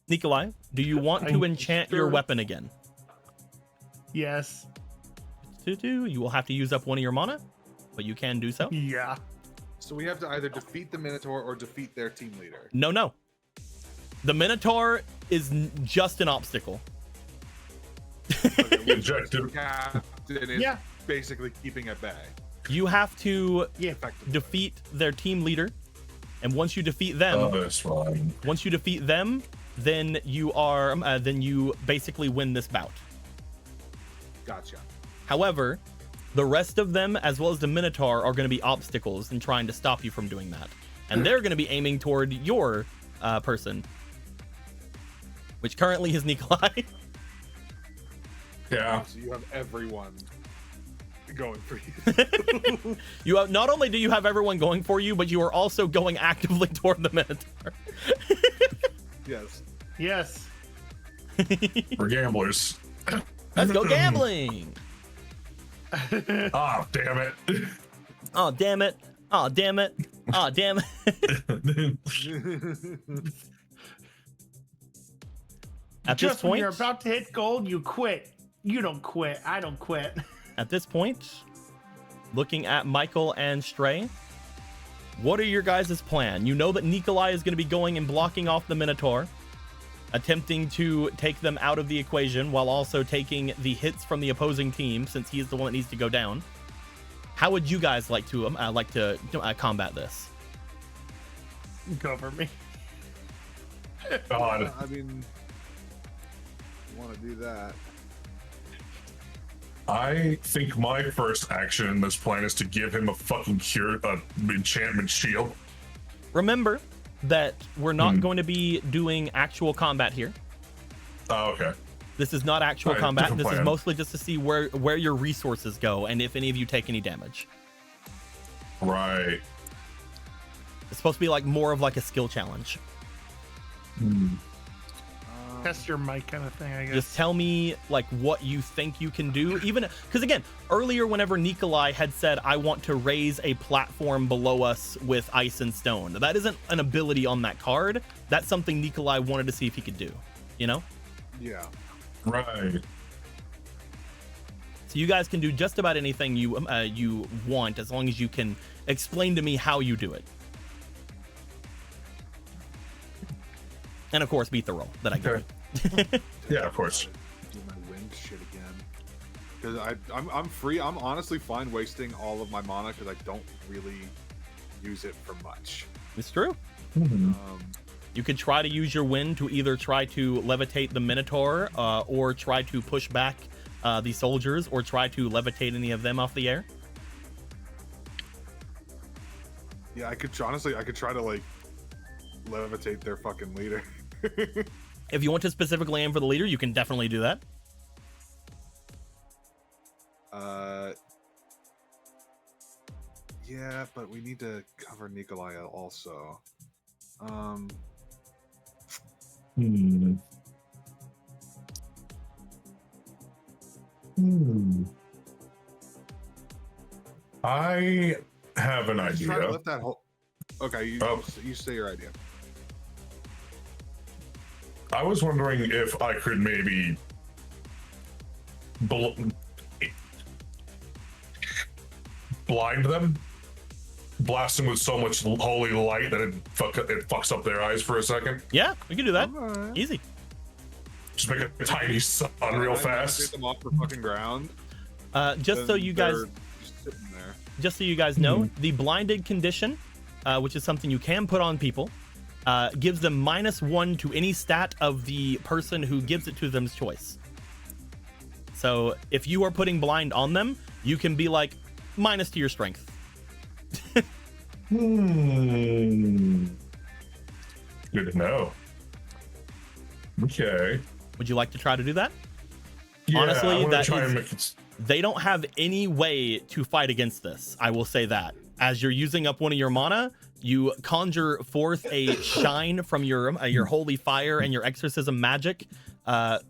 Nikolai, do you want to enchant your weapon again? Yes. You will have to use up one of your mana, but you can do so. Yeah. So we have to either defeat the Minotaur or defeat their team leader. No. The Minotaur is just an obstacle. The objective captain is basically keeping at bay. You have to defeat their team leader And once you defeat them, that's fine. once you defeat them, then you are then you basically win this bout. Gotcha. However, the rest of them, as well as the Minotaur, are going to be obstacles and trying to stop you from doing that. And they're going to be aiming toward your person, which currently is Nikolai. Yeah. So you have everyone going for you. You have, not only do you have everyone going for you, but you are also going actively toward the Minotaur. Yes. Yes. We're gamblers. Let's go gambling. Ah, damn it. Oh, damn it. Oh, damn it. Oh, damn it. At Just this when point, you're about to hit gold, you quit. You don't quit. I don't quit. at this point, looking at Michael and Stray, what are your guys' plan? You know that Nikolai is going to be going and blocking off the Minotaur, attempting to take them out of the equation while also taking the hits from the opposing team, since he is the one that needs to go down. How would you guys like to combat this? Go for me. God. I mean, want to do that. I think my first action in this plan is to give him a fucking enchantment shield. Remember that we're not going to be doing actual combat here. Oh, okay. This is not actual Alright, combat. different This is plan. mostly just to see where your resources go and if any of you take any damage. Right. It's supposed to be like more of like a skill challenge. Test your mic kind of thing, I guess. Just tell me like what you think you can do. Even because again, earlier whenever Nikolai had said, I want to raise a platform below us with ice and stone. That isn't an ability on that card. That's something Nikolai wanted to see if he could do, you know? Yeah. Right. So you guys can do just about anything you want, as long as you can explain to me how you do it. And of course, beat the roll that I give you. Yeah, of course. Do my wind shit again. Because I'm free. I'm honestly fine wasting all of my mana because I don't really use it for much. It's true. You could try to use your wind to either try to levitate the Minotaur or try to push back the soldiers, or try to levitate any of them off the air. Yeah, I could try to like levitate their fucking leader. If you want to specifically aim for the leader, you can definitely do that. Yeah, but we need to cover Nikolai also. I have an Just try to idea. let that whole. Okay, you say your idea. I was wondering if I could maybe blind them, blast them with so much holy light that it fucks up their eyes for a second. Yeah, we can do that. Alright. Easy. Just make a tiny sun real Get fast. them off the fucking ground. Just so then you guys, they're just sitting there. just so you guys know, the blinded condition, which is something you can put on people, gives them -1 to any stat of the person who gives it to them's choice. So if you are putting blind on them, you can be like minus to your strength. Good to know. Okay. Would you like to try to do that? Yeah, Honestly, I'm gonna that try is- and make it. They don't have any way to fight against this. I will say that. As you're using up one of your mana, you conjure forth a shine from your holy fire and your exorcism magic,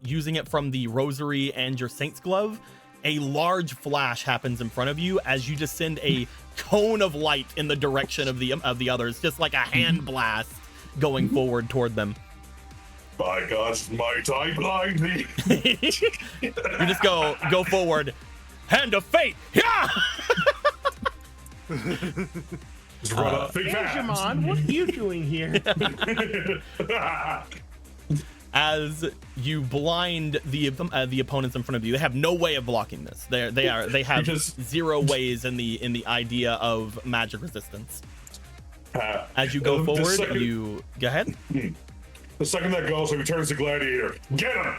using it from the rosary and your saint's glove. A large flash happens in front of you as you just send a cone of light in the direction of the others, just like a hand blast going forward toward them. By God's might, I blind thee. You just go forward. Hand of fate. Yeah. Just run up, think Hey, fast. Shaman, what are you doing here? As you blind the opponents in front of you, they have no way of blocking this. They have Just- zero ways in the idea of magic resistance. As you go The forward, second- you go ahead. The second that goes, he turns to Gladiator. Get him!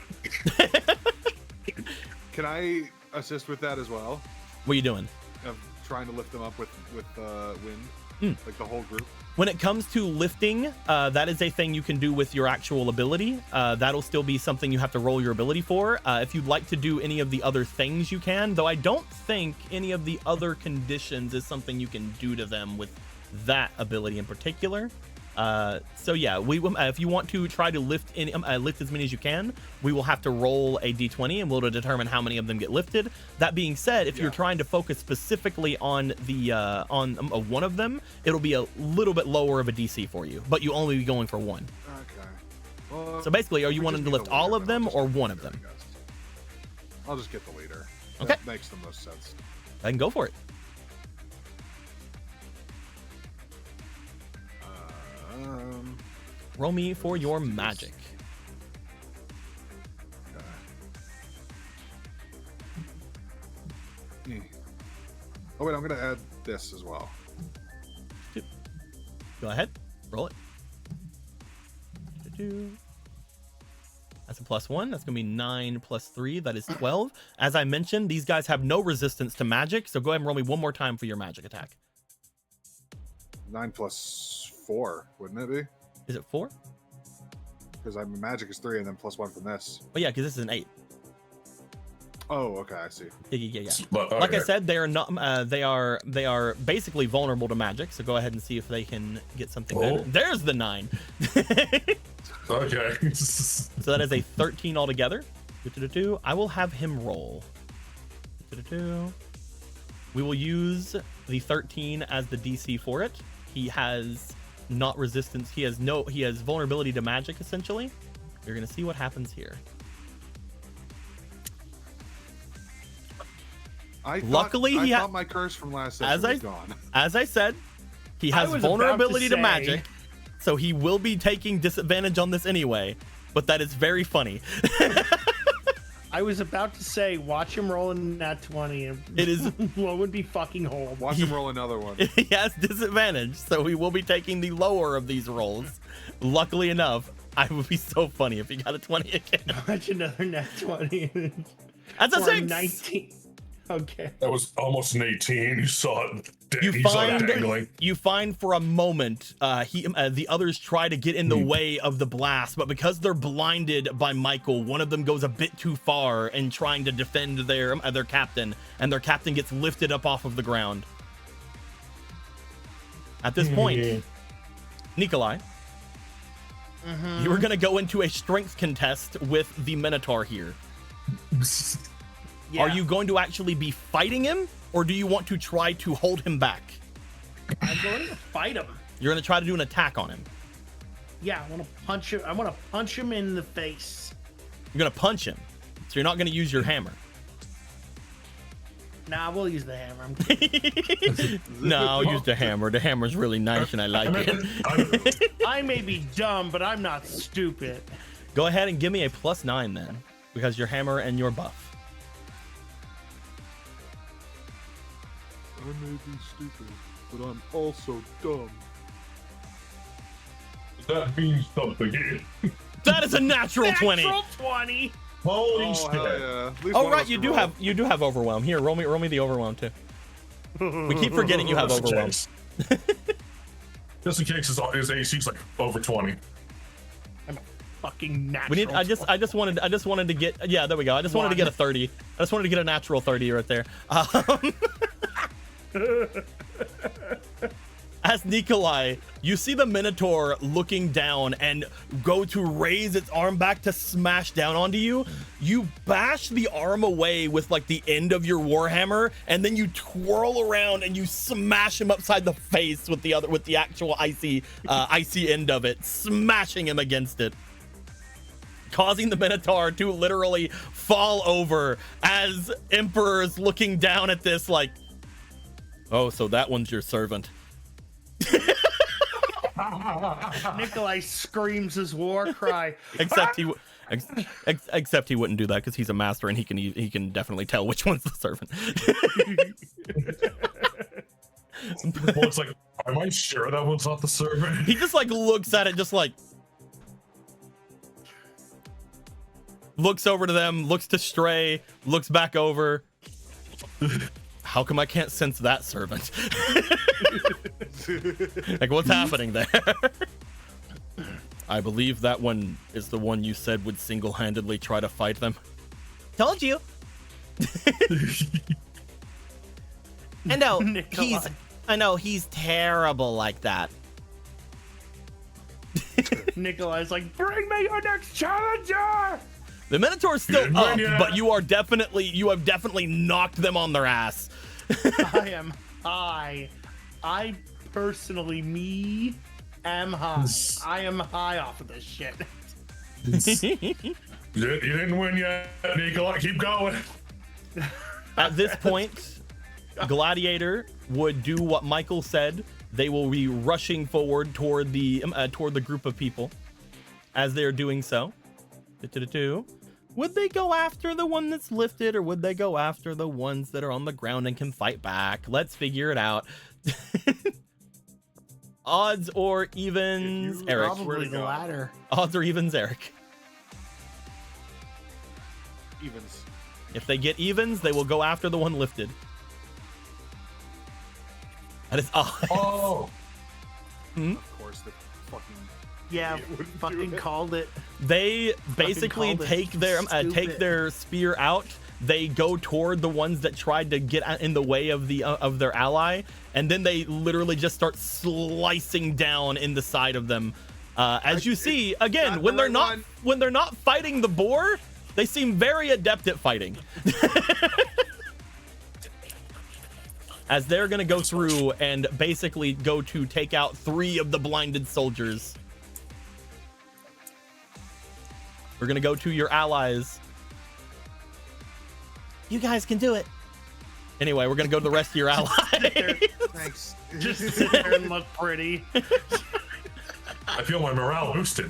Can I assist with that as well? What are you doing? Of trying to lift them up with wind, like the whole group. When it comes to lifting, that is a thing you can do with your actual ability. That'll still be something you have to roll your ability for. If you'd like to do any of the other things, you can, though I don't think any of the other conditions is something you can do to them with that ability in particular. So yeah, we will, if you want to try to lift lift as many as you can, we will have to roll a d20 and we'll determine how many of them get lifted. That being said, if you're trying to focus specifically on the one of them, it'll be a little bit lower of a DC for you, but you only be going for one. Okay. Well, So basically, are you wanting to lift all of them or one of them? I'll just get the leader. Okay. That makes the most sense. I can go for it. Roll me for your magic. Oh wait, I'm gonna add this as well. Go ahead, roll it. That's a +1. That's gonna be 9 + 3. That is 12. As I mentioned, these guys have no resistance to magic, so go ahead and roll me one more time for your magic attack. 9 + 4, wouldn't it be? Is it 4? Because magic is 3 and then +1 from this. Oh yeah, because this is an 8. Oh, okay, I see. Yeah. But, Like I okay. said, they are not. They are basically vulnerable to magic. So go ahead and see if they can get something better. There's the 9. Okay. So that is a 13 altogether. I will have him roll. We will use the 13 as the DC for it. He has not resistance. He has vulnerability to magic essentially. You're gonna see what happens here. Luckily, I he thought my curse from last session was gone. As I said, he has vulnerability to magic, so he will be taking disadvantage on this anyway. But that is very funny. I was about to say, watch him roll in that 20. And It is. what would be fucking horrible? Watch him roll another one. He has disadvantage, so he will be taking the lower of these rolls. Luckily enough, I would be so funny if he got a 20 again. Watch another nat 20. That's a Or 6. 19. Okay. That was almost an 18. You saw it. You saw it dangling. find for a moment the others try to get in the way of the blast, but because they're blinded by Michael, one of them goes a bit too far in trying to defend their captain, and their captain gets lifted up off of the ground. At this point, Nikolai, you were going to go into a strength contest with the Minotaur here. Yeah. Are you going to actually be fighting him, or do you want to try to hold him back? I'm going to fight him. You're going to try to do an attack on him. Yeah, I want to punch him. I want to punch him in the face. You're going to punch him, so you're not going to use your hammer. Nah, we'll use the hammer. I'm kidding. No, I'll use the hammer. The hammer's really nice, and I like it. I may be dumb, but I'm not stupid. Go ahead and give me a +9 then, because your hammer and your buff. I may be stupid, but I'm also dumb. That means something. That is a natural 20. Natural 20. Holy shit. Yeah. At least Oh one of right, us you can do roll. have overwhelm. Here, roll me the overwhelm too. We keep forgetting you have overwhelm. Just in case his AC's like over 20. I'm a fucking natural. We need. I just wanted to get. Yeah, there we go. I just wanted to get a 30. I just wanted to get a natural 30 right there. As Nikolai, you see the Minotaur looking down and go to raise its arm back to smash down onto you. You bash the arm away with like the end of your warhammer, and then you twirl around and you smash him upside the face with the actual icy end of it, smashing him against it, causing the Minotaur to literally fall over as Emperor is looking down at this like, oh, so that one's your servant. Nikolai screams his war cry. Except he wouldn't do that because he's a master and he can definitely tell which one's the servant. Well, it's like Am I sure that one's not the servant? He just like looks at it, just like looks over to them, looks to Stray, looks back over. How come I can't sense that servant? Like, what's happening there? I believe that one is the one you said would single-handedly try to fight them. Told you. I know he's terrible like that. Nikolai's like, bring me your next challenger. The Minotaur's still up, but you have definitely knocked them on their ass. I am high. I personally, am high. I am high off of this shit. You didn't win yet, Nikolai. Keep going. At this point, Gladiator would do what Michael said. They will be rushing forward toward the group of people. As they're doing so, would they go after the one that's lifted, or would they go after the ones that are on the ground and can fight back? Let's figure it out. Odds or evens, Eric? Probably the latter. Odds or evens, Eric? Evens. If they get evens, they will go after the one lifted. That is odds. Oh. Of course, the fucking fucking called it. They basically take their spear out. They go toward the ones that tried to get in the way of their ally, and then they literally just start slicing down in the side of them. As you see, again, when they're not fighting the boar, they seem very adept at fighting. As they're gonna go through and basically go to take out 3 of the blinded soldiers. We're gonna go to your allies. You guys can do it. Anyway, we're gonna go to the rest of your allies. Thanks. Just sit there and look pretty. I feel my morale boosted.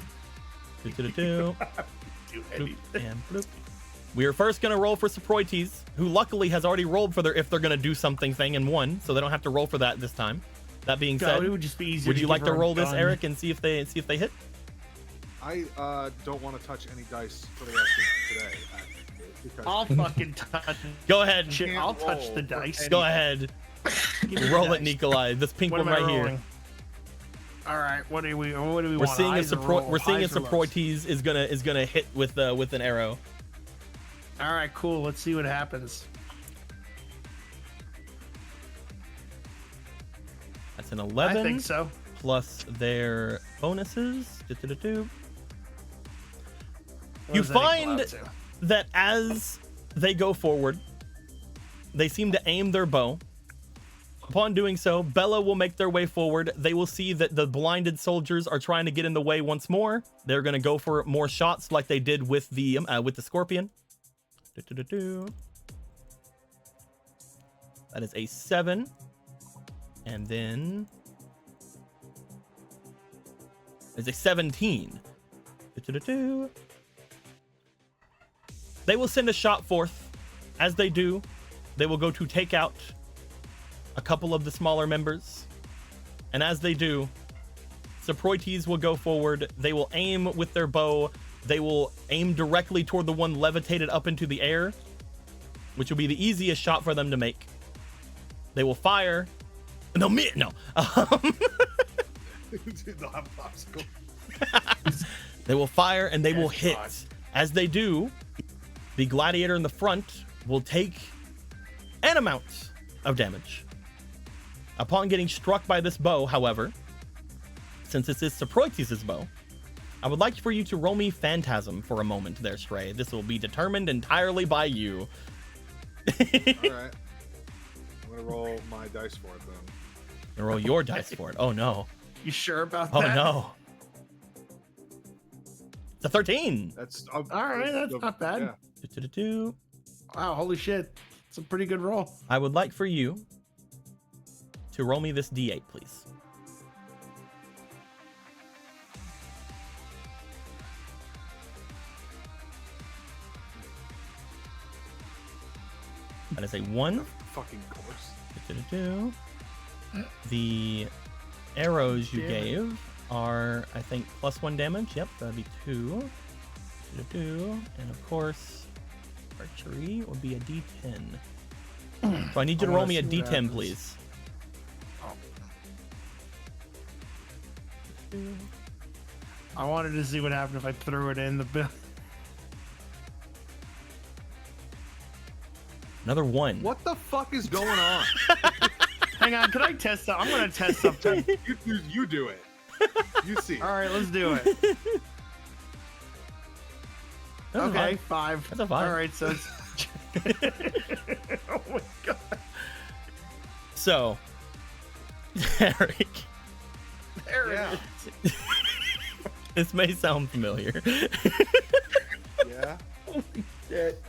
We are first gonna roll for Saproites, who luckily has already rolled for their if they're gonna do something thing and won, so they don't have to roll for that this time. That being said, it would just be easier. Would you like to roll this, Eric, and see if they hit? I don't want to touch any dice for the rest of today. Because I'll fucking touch. Go ahead. Shit, I'll touch the dice. Go ahead. Roll it, Nikolai. This pink What one am I right rolling? here. All right. What do we want? We're seeing Eyes or roll? we're seeing Eyes a or looks? Saproites is gonna hit with an arrow. All right, cool. Let's see what happens. That's an 11. I think so. Plus their bonuses. What You does that equal find out to? that as they go forward, they seem to aim their bow. Upon doing so, Bella will make their way forward. They will see that the blinded soldiers are trying to get in the way once more. They're going to go for more shots like they did with the scorpion. That is a 7. And then there's a 17. They will send a shot forth. As they do, they will go to take out a couple of the smaller members. And as they do, Saproites will go forward. They will aim with their bow. They will aim directly toward the one levitated up into the air, which will be the easiest shot for them to make. They will fire. No, me, no. They will fire and they will hit. As they do, the gladiator in the front will take an amount of damage. Upon getting struck by this bow, however, since this is Saproites' bow, I would like for you to roll me Phantasm for a moment there, Stray. This will be determined entirely by you. Alright. I'm gonna roll my dice for it then. And roll your dice for it. Oh no. You sure about Oh that? no. It's a 13. That's All right, that's not bad. Yeah. Wow, holy shit. It's a pretty good roll. I would like for you to roll me this D8, please. That is a 1. Fucking course. The arrows you gave are, I think, +1 damage. Yep, that'd be 2. 2. And of course, archery would be a D10. So I need you to roll me a D10, please. I wanted to see what happened if I threw it in the bill. Another 1. What the fuck is going on? Hang on, can I test something? I'm gonna test something. You do it. You see. All right, let's do it. That's a Okay, 5. 5. That's a 5. All right, so it's... oh my god. So, Eric, There it is. this may sound familiar. Yeah. Shit.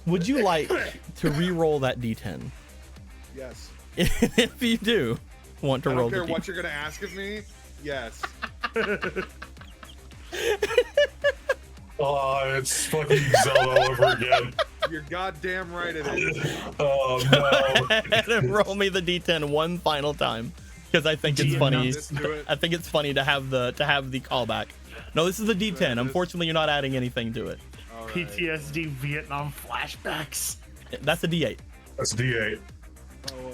Would you like to re-roll that D10? Yes. If you do want to I roll don't care the what D10. you're gonna ask of me. Yes. Oh, it's fucking Zelda all over again. You're goddamn right it is. Oh Go no. ahead and roll me the D10 one final time, because I think it's funny. Let's do it. I think it's funny to have the callback. No, this is the D10. Unfortunately, you're not adding anything to it. All right. PTSD Vietnam flashbacks. That's a D8. That's D8. Oh, well.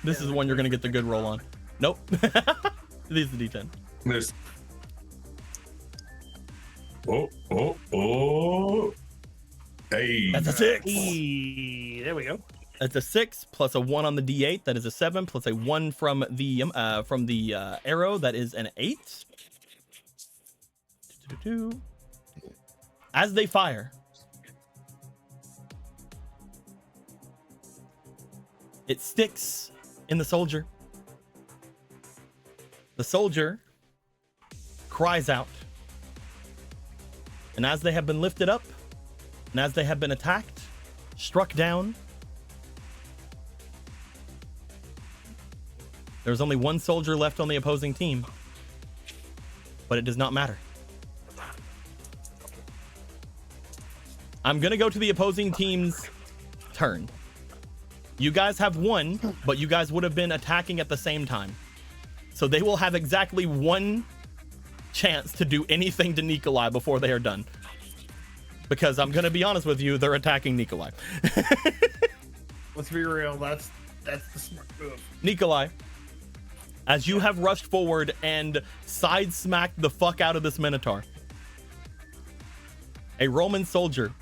This is the one you're gonna get the good roll on. Nope. This is the D10. There's. Oh. Hey. That's a 6. There we go. That's a 6 plus a 1 on the D8. That is a 7 plus a 1 from the arrow. That is an 8. As they fire, it sticks in the soldier. The soldier cries out. And as they have been lifted up, and as they have been attacked, struck down, there's only one soldier left on the opposing team. But it does not matter. I'm gonna go to the opposing team's turn. You guys have won, but you guys would have been attacking at the same time. So they will have exactly 1 chance to do anything to Nikolai before they are done. Because I'm gonna be honest with you, they're attacking Nikolai. Let's be real. That's the smart move. Nikolai, as you have rushed forward and side smacked the fuck out of this Minotaur, a Roman soldier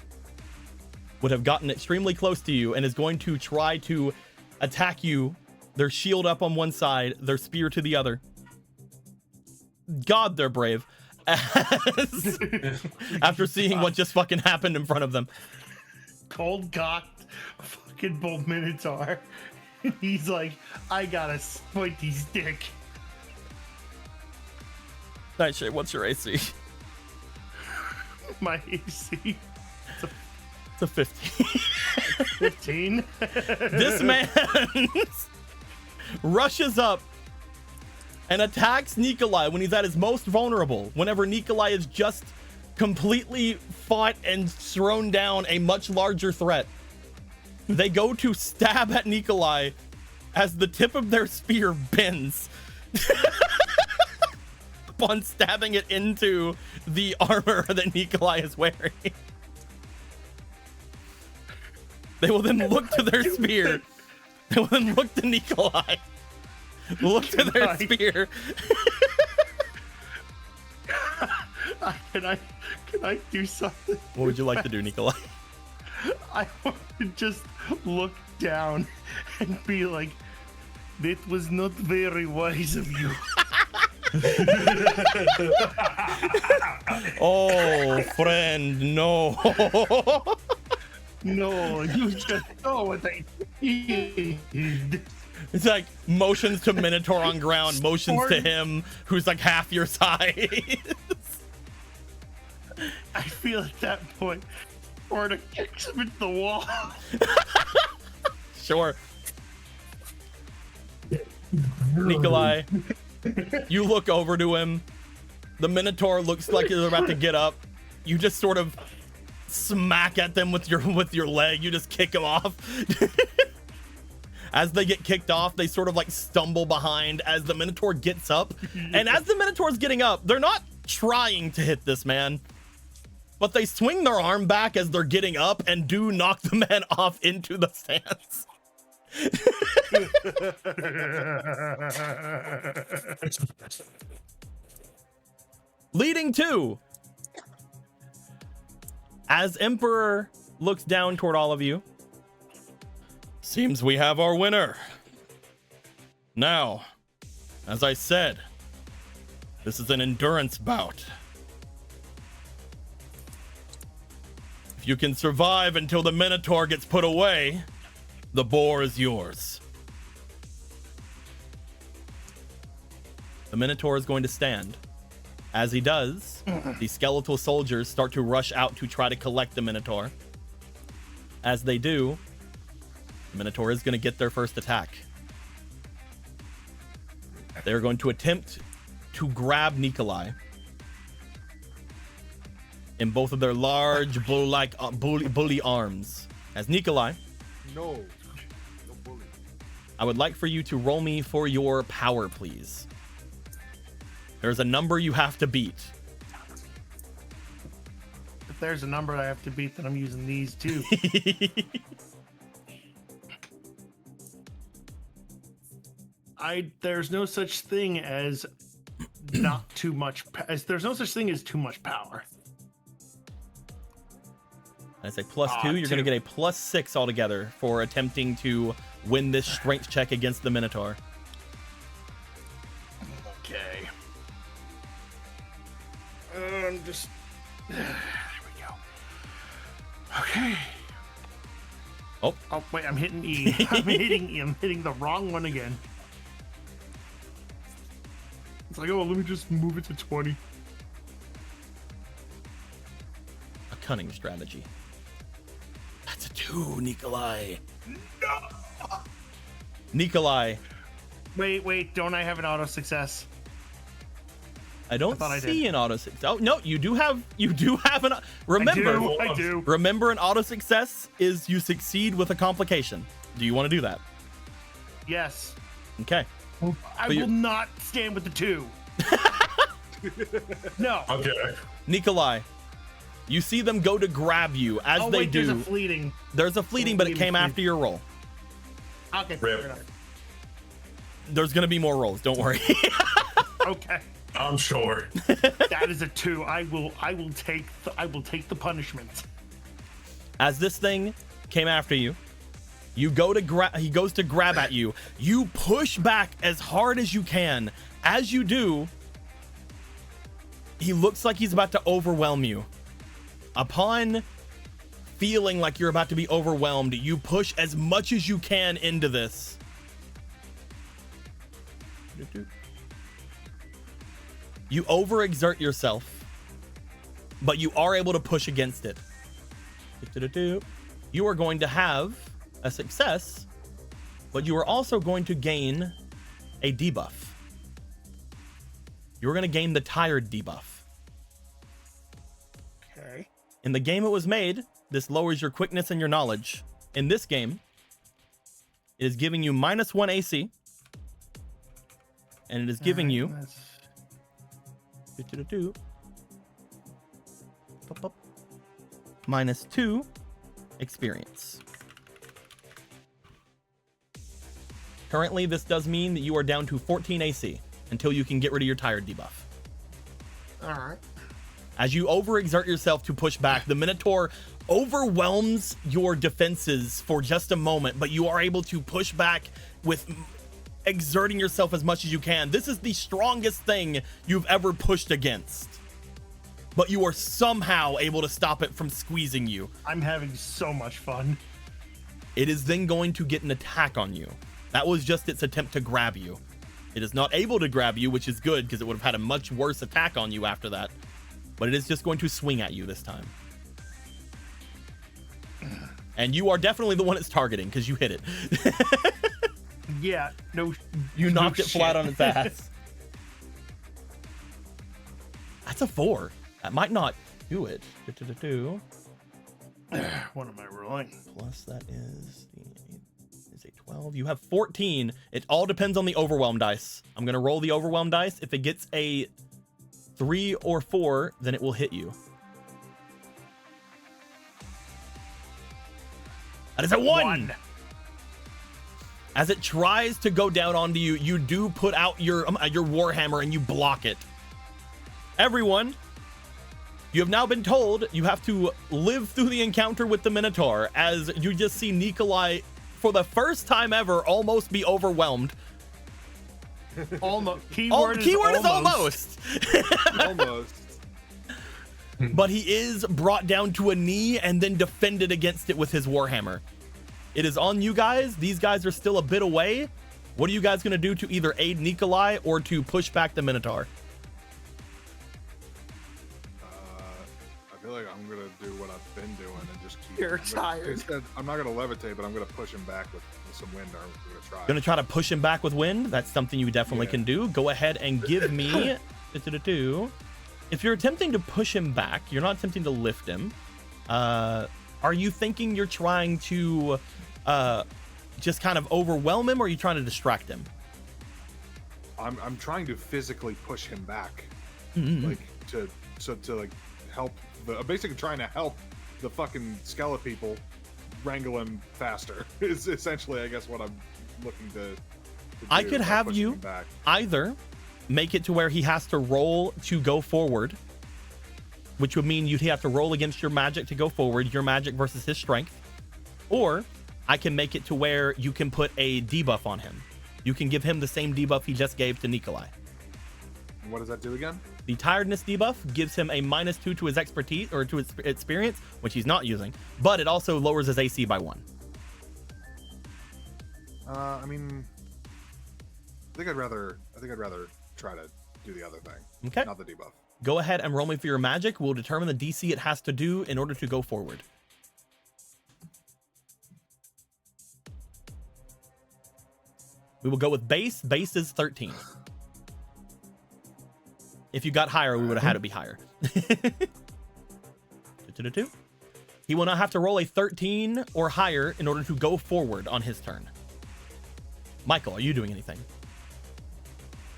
would have gotten extremely close to you and is going to try to attack you, their shield up on one side, their spear to the other. God, they're brave. After seeing what just fucking happened in front of them. Cold cocked fucking bull Minotaur. He's like, I got a pointy stick. Nightshade, what's your AC? My AC. It's a 15. 15. This man rushes up and attacks Nikolai when he's at his most vulnerable, whenever Nikolai is just completely fought and thrown down a much larger threat. They go to stab at Nikolai as the tip of their spear bends upon stabbing it into the armor that Nikolai is wearing. They will then look to their spear. They will then look to Nikolai. Look to their spear. Can I do something? What would you like to do, Nikolai? I want to just look down and be like, that was not very wise of you. Oh, friend, no. No, you just saw what I did. It's like motions to Minotaur on ground, motions to him who's like half your size. I feel at that point, or to kick him into the wall. Sure. Nikolai, you look over to him. The Minotaur looks like he's about to get up. You just sort of smack at them with your leg. You just kick him off. As they get kicked off, they sort of like stumble behind as the Minotaur gets up. And as the Minotaur's getting up, they're not trying to hit this man, but they swing their arm back as they're getting up and do knock the man off into the sands. Leading to, as Emperor looks down toward all of you, seems we have our winner. Now, as I said, this is an endurance bout. If you can survive until the Minotaur gets put away, the boar is yours. The Minotaur is going to stand. As he does, the skeletal soldiers start to rush out to try to collect the Minotaur. As they do, the Minotaur is going to get their first attack. They're going to attempt to grab Nikolai in both of their large bull-like bully arms. As Nikolai, No bully. I would like for you to roll me for your power, please. There's a number you have to beat. If there's a number I have to beat, then I'm using these too. There's no such thing as not too much. There's no such thing as too much power. I say +2. You're going to get a +6 altogether for attempting to win this strength check against the Minotaur. Okay. Just there we go. Okay. Oh wait, I'm hitting E. I'm hitting the wrong one again. It's like, oh, let me just move it to 20. A cunning strategy. That's a 2, Nikolai. No! Nikolai. Wait, don't I have an auto success? I don't I see did. an auto success. Oh no, you do have an. Remember, I do. Remember, an auto success is you succeed with a complication. Do you want to do that? Yes. Okay. I But will not stand with the 2. No. Okay. Nikolai, you see them go to grab you. As they wait, do, there's a fleeting. but it came after your roll. Okay. Rip. Fair enough. There's gonna be more rolls. Don't worry. Okay. I'm sure. That is a 2. I will take the punishment. As this thing came after you, you go to he goes to grab at you. You push back as hard as you can. As you do, he looks like he's about to overwhelm you. Upon feeling like you're about to be overwhelmed, you push as much as you can into this. You overexert yourself, but you are able to push against it. You are going to have a success, but you are also going to gain a debuff. You're going to gain the tired debuff. Okay. In the game it was made, this lowers your quickness and your knowledge. In this game, it is giving you -1 AC, and it is giving you -2 experience. Currently, this does mean that you are down to 14 AC until you can get rid of your tired debuff. All right. As you overexert yourself to push back, the Minotaur overwhelms your defenses for just a moment, but you are able to push back with exerting yourself as much as you can. This is the strongest thing you've ever pushed against, but you are somehow able to stop it from squeezing you. I'm having so much fun. It is then going to get an attack on you. That was just its attempt to grab you. It is not able to grab you, which is good because it would have had a much worse attack on you after that. But it is just going to swing at you this time. And you are definitely the one it's targeting because you hit it. Yeah, no. You no knocked it flat shit. on its ass. That's a 4. That might not do it. What am I rolling? Plus that is a 12. 12. You have 14. It all depends on the overwhelm dice. I'm going to roll the overwhelm dice. If it gets a 3 or 4, then it will hit you. That is a 1. As it tries to go down onto you, you do put out your warhammer and you block it. Everyone, you have now been told you have to live through the encounter with the Minotaur as you just see Nikolai, for the first time ever, almost be overwhelmed. Almost. Keyword is almost. Almost. But he is brought down to a knee and then defended against it with his warhammer. It is on you guys. These guys are still a bit away. What are you guys going to do to either aid Nikolai or to push back the Minotaur? I feel like I'm gonna do what I've been doing and just keep. You're tired. Instead, I'm not gonna levitate, but I'm gonna push him back with some wind. Or I'm gonna try. Gonna try to push him back with wind. That's something you definitely can do. Go ahead and give me. If you're attempting to push him back, you're not attempting to lift him. Are you thinking you're trying to just kind of overwhelm him, or are you trying to distract him? I'm trying to physically push him back, like to like help. I'm basically trying to help the fucking skeleton people wrangle him faster. Is essentially, I guess, what I'm looking to I do could by have pushing you him back. either make it to where he has to roll to go forward, which would mean you'd have to roll against your magic to go forward, your magic versus his strength, or I can make it to where you can put a debuff on him. You can give him the same debuff he just gave to Nikolai. And what does that do again? The tiredness debuff gives him a -2 to his expertise or to his experience, which he's not using, but it also lowers his AC by 1. I mean, I think I'd rather try to do the other thing. Okay. Not the debuff. Go ahead and roll me for your magic. We'll determine the DC it has to do in order to go forward. We will go with base. Base is 13. If you got higher, we would have had to be higher. He will not have to roll a 13 or higher in order to go forward on his turn. Michael, are you doing anything?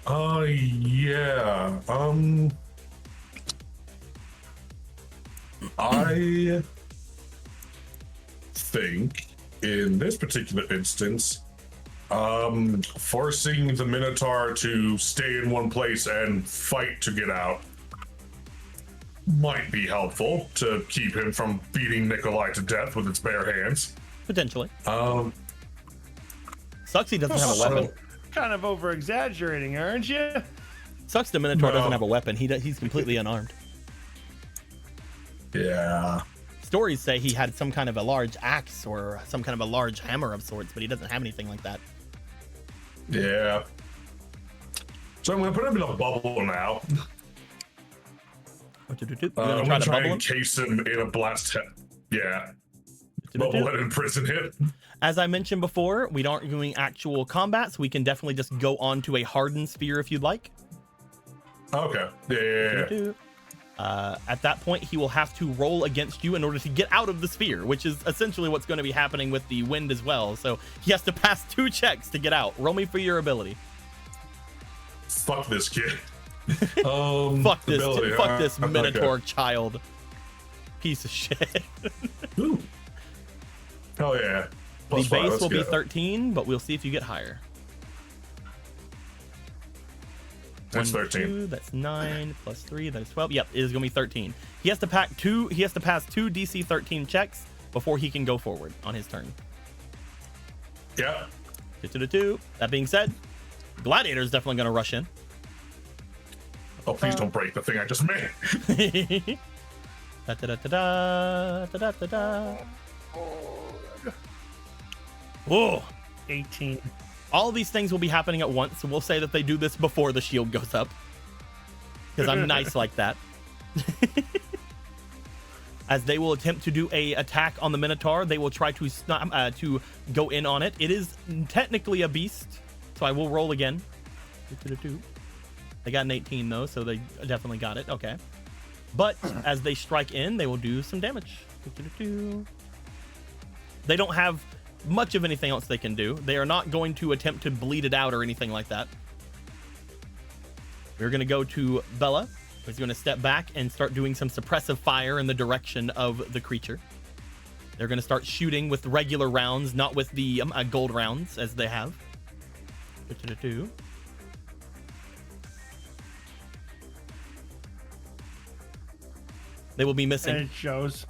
Yeah. I think in this particular instance, forcing the Minotaur to stay in one place and fight to get out might be helpful to keep him from beating Nikolai to death with its bare hands. Potentially. Sucks he doesn't have a weapon. Kind of over exaggerating, aren't you? Sucks the Minotaur doesn't have a weapon. He's completely unarmed. Yeah. Stories say he had some kind of a large axe or some kind of a large hammer of sorts, but he doesn't have anything like that. Yeah. So I'm gonna put him in a bubble now. You're I'm gonna gonna try to try bubble him? and encase him in a blast head. Yeah. Bubble and imprison him. As I mentioned before, we aren't doing actual combat, so we can definitely just go on to a hardened sphere if you'd like. Okay. Yeah. At that point, he will have to roll against you in order to get out of the sphere, which is essentially what's going to be happening with the wind as well. So he has to pass 2 checks to get out. Roll me for your ability. Fuck this kid. Fuck this, ability, fuck this okay. Minotaur child. Piece of shit. Ooh. Hell yeah. The +5, base let's will be go. 13, but we'll see if you get higher. That's 1, 13. 2, that's 9 plus 3, that is 12. Yep, it is gonna be 13. He has to pass two DC 13 checks before he can go forward on his turn. Yeah. 2. That being said, Gladiator is definitely gonna rush in. Oh, please don't break the thing I just made. Whoa. 18. All these things will be happening at once, so we'll say that they do this before the shield goes up. Because I'm nice like that. As they will attempt to do a attack on the Minotaur, they will try to go in on it. It is technically a beast, so I will roll again. They got an 18 though, so they definitely got it. Okay. But as they strike in, they will do some damage. They don't have much of anything else they can do. They are not going to attempt to bleed it out or anything like that. We're going to go to Bella, who's going to step back and start doing some suppressive fire in the direction of the creature. They're going to start shooting with regular rounds, not with the gold rounds as they have. They will be missing. And it shows.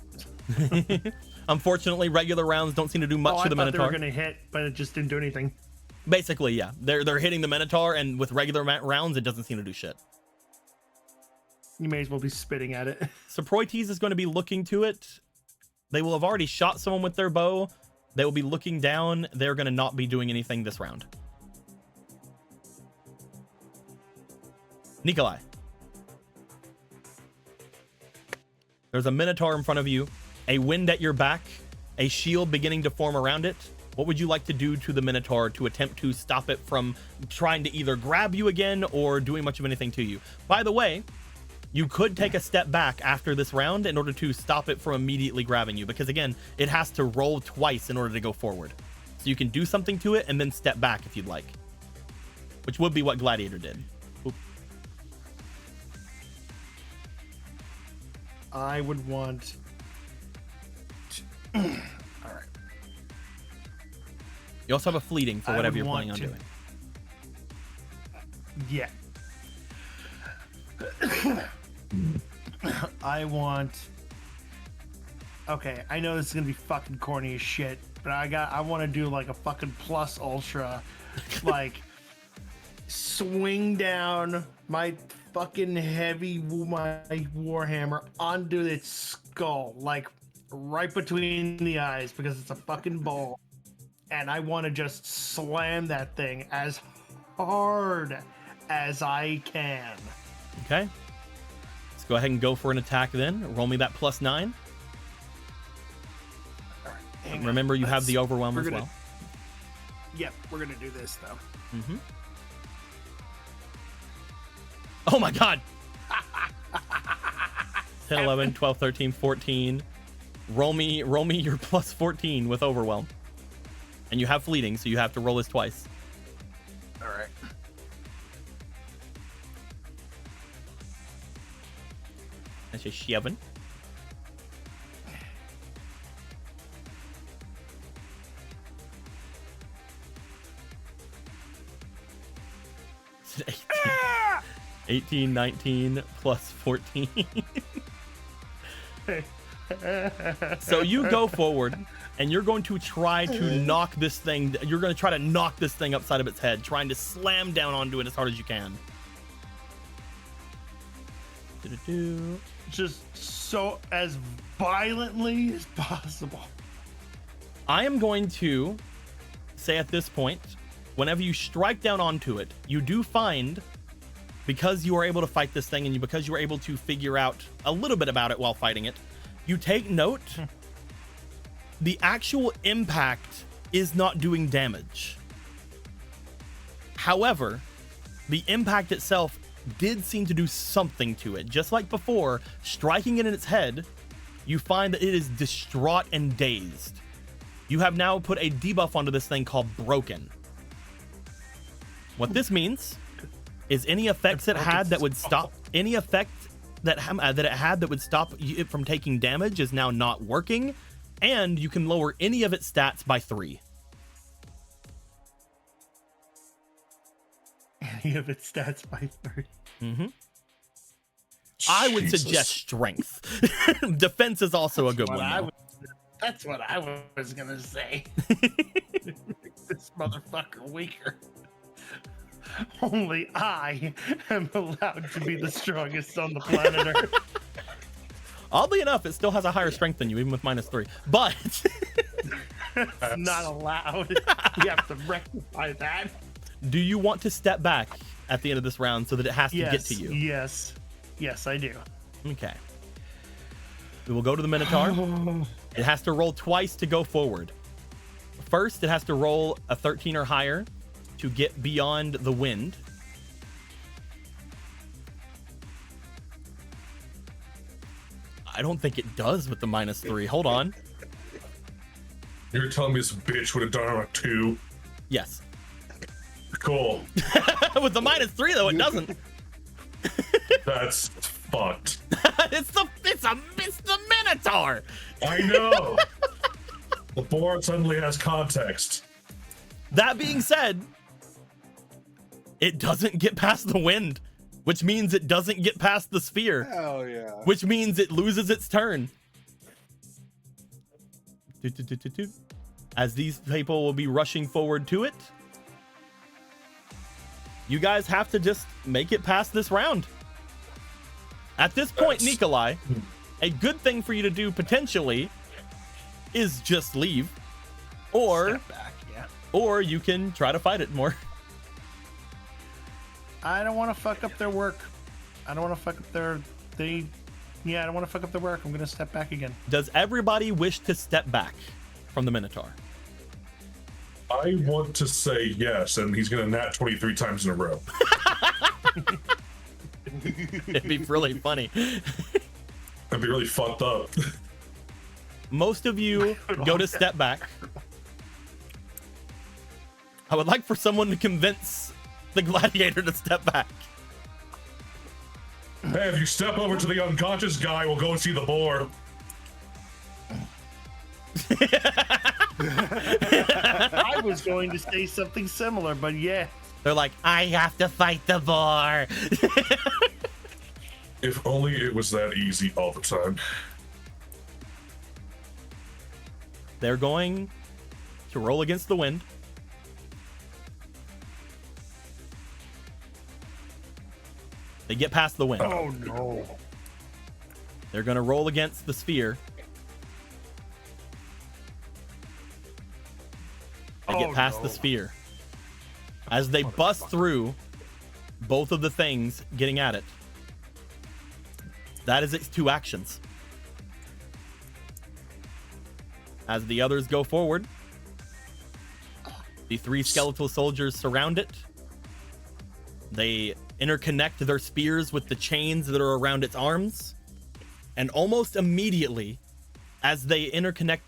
Unfortunately, regular rounds don't seem to do much to the Minotaur. They were going to hit, but it just didn't do anything. Basically, yeah. They're hitting the Minotaur, and with regular rounds, it doesn't seem to do shit. You may as well be spitting at it. Saproites is going to be looking to it. They will have already shot someone with their bow. They will be looking down. They're going to not be doing anything this round. Nikolai. There's a Minotaur in front of you, a wind at your back, a shield beginning to form around it. What would you like to do to the Minotaur to attempt to stop it from trying to either grab you again or doing much of anything to you? By the way, you could take a step back after this round in order to stop it from immediately grabbing you, because again, it has to roll twice in order to go forward. So you can do something to it and then step back if you'd like, which would be what Gladiator did. Oop. I would want... All right. You also have a fleeting for whatever you're planning on doing. Yeah. I want... Okay, I know this is gonna be fucking corny as shit, but I want to do like a fucking plus ultra, like swing down my fucking my warhammer onto its skull, like right between the eyes, because it's a fucking ball, and I want to just slam that thing as hard as I can. Okay. Let's go ahead and go for an attack then. Roll me that +9. Right, remember, you have the overwhelm as well. Yep, we're gonna do this though. Mm-hmm. Oh my god! 10, 11, 12, 13, 14. Roll me your +14 with overwhelm. And you have fleeting, so you have to roll this twice. All right. That's a 7. It's 18, 19 plus 14. So you go forward and you're going to try to knock this thing. You're going to try to knock this thing upside of its head, trying to slam down onto it as hard as you can. Just so as violently as possible. I am going to say at this point, whenever you strike down onto it, you do find, because you are able to fight this thing and because you were able to figure out a little bit about it while fighting it, you take note, the actual impact is not doing damage. However, the impact itself did seem to do something to it. Just like before, striking it in its head, you find that it is distraught and dazed. You have now put a debuff onto this thing called Broken. What this means is any effects it had that would stop any effect that it had that would stop it from taking damage is now not working, and you can lower any of its stats by 3. Any of its stats by 3. Mm-hmm. I would suggest strength. Defense is also a good one. That's what I was gonna say. This motherfucker weaker. Only I am allowed to be the strongest on the planet Earth. Oddly enough, it still has a higher strength than you, even with -3. But that's not allowed. You have to rectify that. Do you want to step back at the end of this round so that it has to get to you? Yes. Yes, I do. Okay. We will go to the Minotaur. It has to roll twice to go forward. First, it has to roll a 13 or higher to get beyond the wind. I don't think it does with the -3. Hold on. You're telling me this bitch would have done it on a 2? Yes. Cool. With the -3 though, it doesn't. That's fucked. it's the Minotaur. I know. The board suddenly has context. That being said, it doesn't get past the wind, which means it doesn't get past the sphere. Hell yeah. Which means it loses its turn. As these people will be rushing forward to it. You guys have to just make it past this round. At this point, Nikolai, a good thing for you to do potentially is just leave. Or Step back, yeah. Or you can try to fight it more. I don't want to fuck up their work. I don't want to fuck up their I don't want to fuck up their work. I'm gonna step back again. Does everybody wish to step back from the Minotaur? I want to say yes, and he's gonna nat 23 times in a row. It'd be really funny. That'd be really fucked up. Most of you go to step back. I would like for someone to convince the gladiator to step back. Hey, if you step over to the unconscious guy, we'll go see the boar. I was going to say something similar, but yeah. They're like, I have to fight the boar. If only it was that easy all the time. They're going to roll against the wind. They get past the wind. Oh no. They're going to roll against the sphere. They get past the sphere. As they bust through both of the things getting at it. That is its 2 actions. As the others go forward, the 3 skeletal soldiers surround it. They interconnect their spears with the chains that are around its arms. And almost immediately, as they interconnect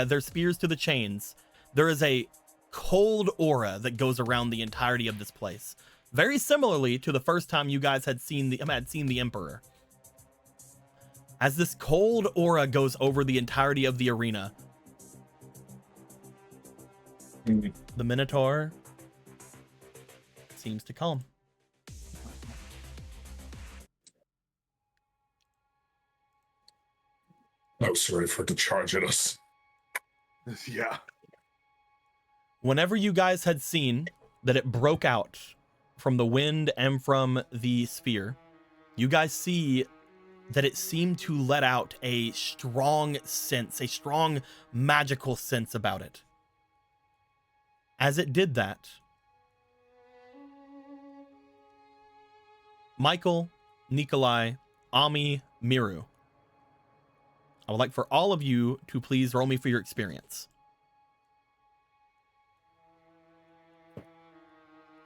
their spears to the chains, there is a cold aura that goes around the entirety of this place. Very similarly to the first time you guys had seen the Emperor. As this cold aura goes over the entirety of the arena, the Minotaur seems to calm. I was ready for it to charge at us. Yeah. Whenever you guys had seen that it broke out from the wind and from the sphere, you guys see that it seemed to let out a strong sense, a strong magical sense about it. As it did that, Michael, Nikolai, Ami, Miru, I would like for all of you to please roll me for your experience.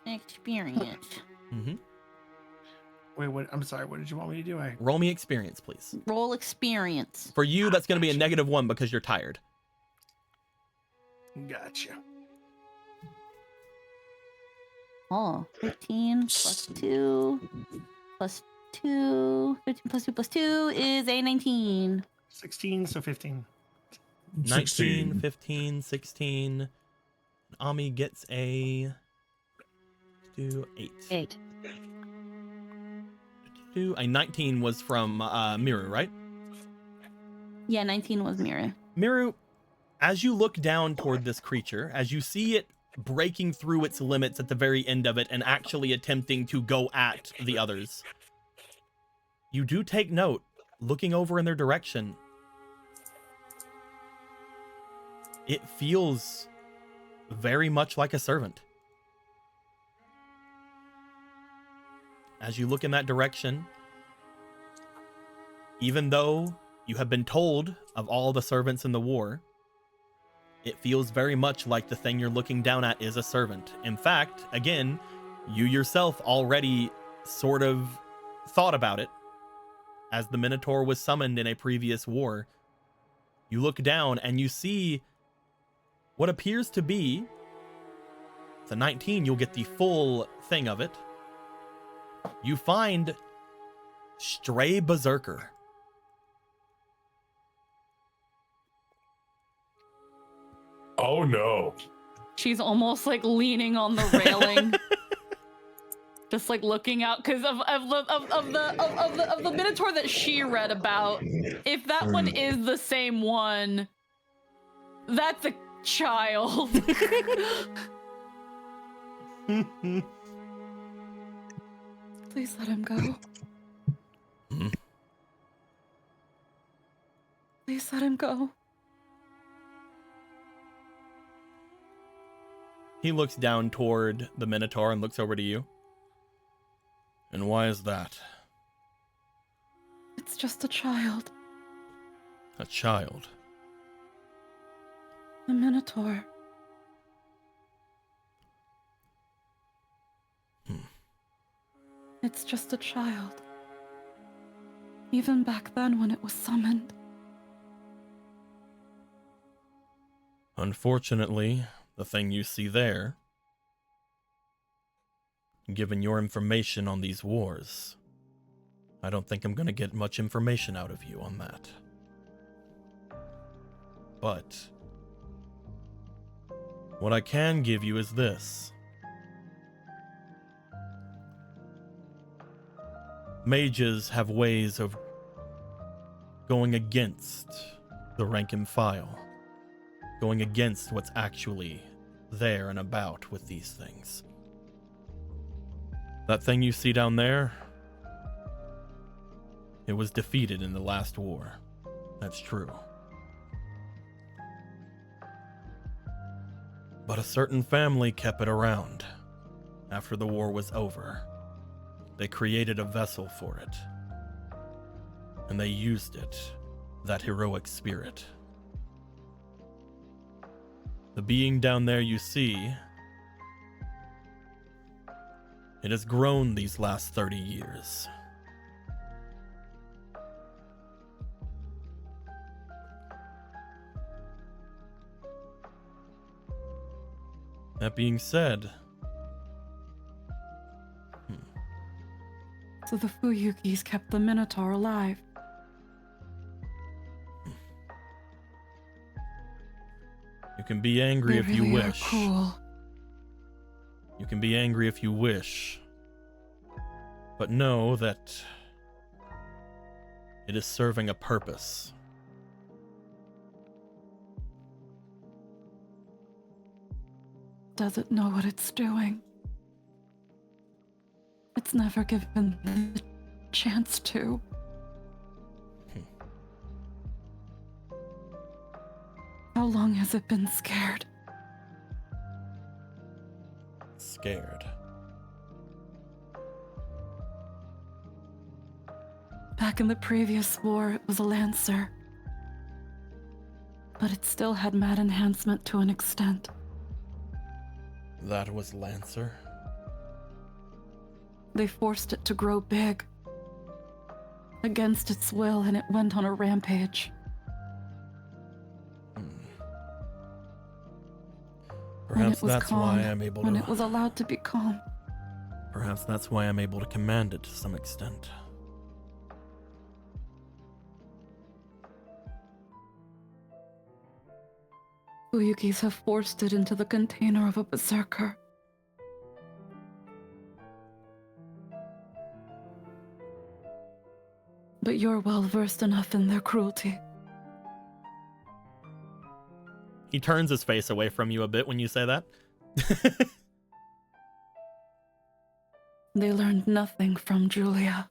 Experience. Mm-hmm. Wait, what? I'm sorry. What did you want me to do? Roll me experience, please. Roll experience. For you, that's going to be a -1 because you're tired. Gotcha. Oh, 15 plus 2 plus 2. 15 plus 2 plus 2 is a 19. 16, so 15. 19, 15, 16. Ami gets a 8. 8. A 19 was from Miru, right? Yeah, 19 was Mira. Miru, as you look down toward this creature, as you see it breaking through its limits at the very end of it and actually attempting to go at the others, you do take note, looking over in their direction, it feels very much like a servant. As you look in that direction, even though you have been told of all the servants in the war, it feels very much like the thing you're looking down at is a servant. In fact, again, you yourself already sort of thought about it as the Minotaur was summoned in a previous war. You look down and you see what appears to be, it's a 19, you'll get the full thing of it. You find Stray Berserker. Oh no. She's almost like leaning on the railing. Just like looking out because of the Minotaur that she read about. If that one is the same one, that's a child. Please let him go. Please let him go. He looks down toward the Minotaur and looks over to you. And why is that? It's just a child. A child? The Minotaur. It's just a child. Even back then when it was summoned. Unfortunately, the thing you see there, given your information on these wars, I don't think I'm going to get much information out of you on that. But what I can give you is this. Mages have ways of going against the rank and file, going against what's actually there and about with these things. That thing you see down there, it was defeated in the last war. That's true. But a certain family kept it around after the war was over. They created a vessel for it. And they used it, that heroic spirit. The being down there you see, it has grown these last 30 years. That being said, So the Fuyukis kept the Minotaur alive. you can be angry They if you really are wish. cruel. You can be angry if you wish. But know that it is serving a purpose. Does it know what it's doing? It's never given the chance to. How long has it been scared? Scared. Back in the previous war, it was a Lancer. But it still had mad enhancement to an extent. That was Lancer. They forced it to grow big. Against its will, and it went on a rampage. Perhaps was that's calm, why I'm able when to... it was allowed to be calm. Perhaps that's why I'm able to command it to some extent. Fuyukis have forced it into the container of a berserker. But you're well versed enough in their cruelty. He turns his face away from you a bit when you say that. They learned nothing from Julia.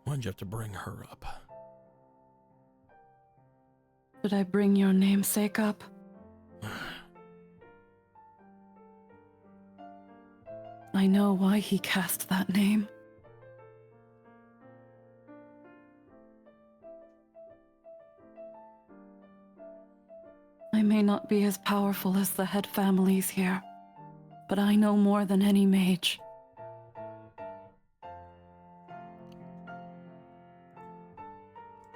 Why'd you have to bring her up? Did I bring your namesake up? I know why he cast that name. I I may not be as powerful as the head families here, but I know more than any mage.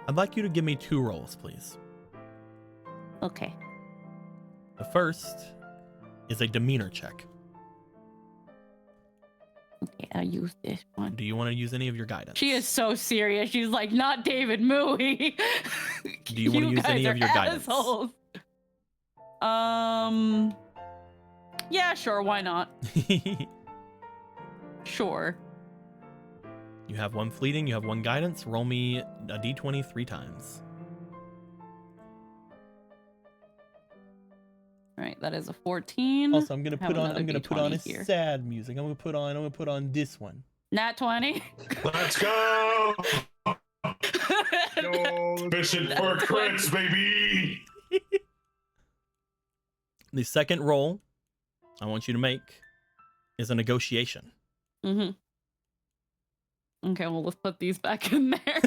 I'd like you to give me 2 rolls, please. Okay. The first is a demeanor check. Okay, I'll use this one. Do you want to use any of your guidance? She is so serious. She's like, not David Mooey. Do you want to use any of your guidance? Assholes. Yeah, sure. Why not? Sure. You have 1 fleeting, you have 1 guidance. Roll me a d20 3 times. All right, that is a 14. Also, I'm gonna Have put on another D20 here. sad music. I'm gonna put on this one. Nat 20. Let's go! Yo, Fishing for crits, baby! The second roll I want you to make is a negotiation. Mm-hmm. Okay, well, let's put these back in there.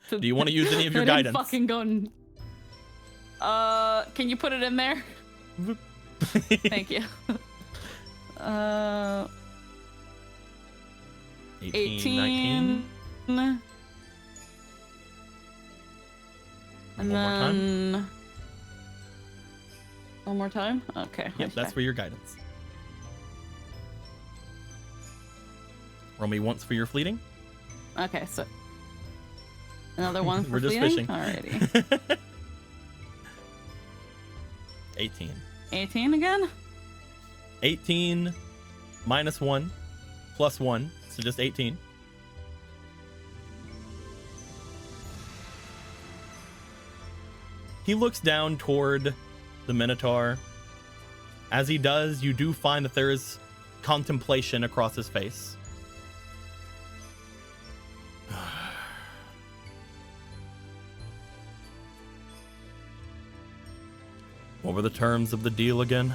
Do you want to use any of your They're guidance? fucking going. Can you put it in there? Thank you. 18, 19. And One more time. then one more time. Okay. Yep, that's for your guidance. Roll me once for your fleeting. Okay, so another one for We're just fleeting? fishing. Alrighty. 18. 18 again? 18 minus 1 plus 1, so just 18. He looks down toward the Minotaur. As he does, you do find that there is contemplation across his face. What were the terms of the deal again?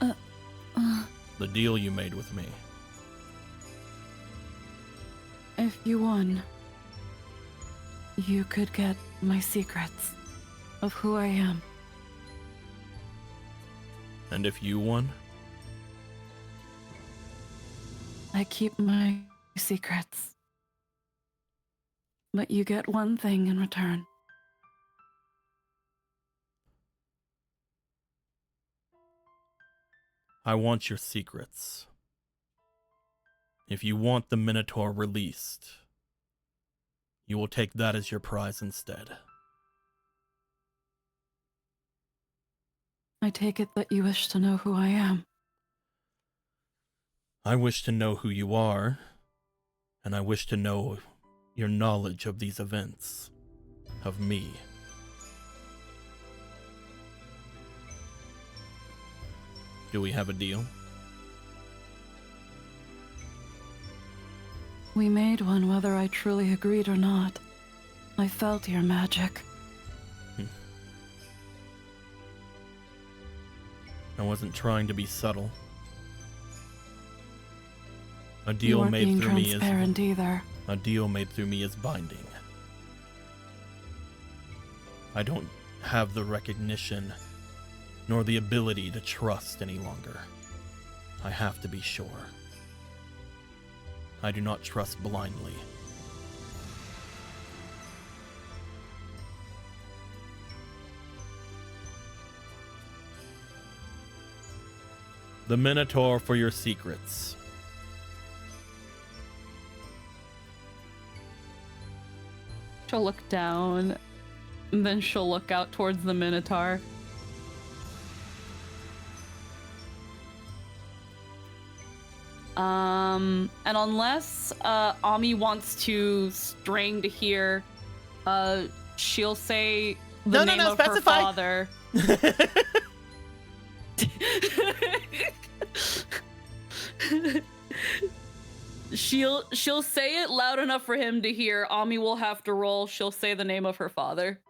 The deal you made with me. If you won, you could get my secrets of who I am. And if you won? I keep my secrets. But you get one thing in return. I want your secrets. If you want the Minotaur released, you will take that as your prize instead. I take it that you wish to know who I am. I wish to know who you are, and I wish to know your knowledge of these events, of me. Do we have a deal? We made one whether I truly agreed or not. I felt your magic. I wasn't trying to be subtle. A You deal weren't made being through me transparent either. A deal made through me is binding. I don't have the recognition nor the ability to trust any longer. I have to be sure. I do not trust blindly. The Minotaur for your secrets. She'll look down, and then she'll look out towards the Minotaur. And unless Ami wants to strain to hear, she'll say the name of her father. She'll say it loud enough for him to hear. Ami will have to roll. She'll say the name of her father.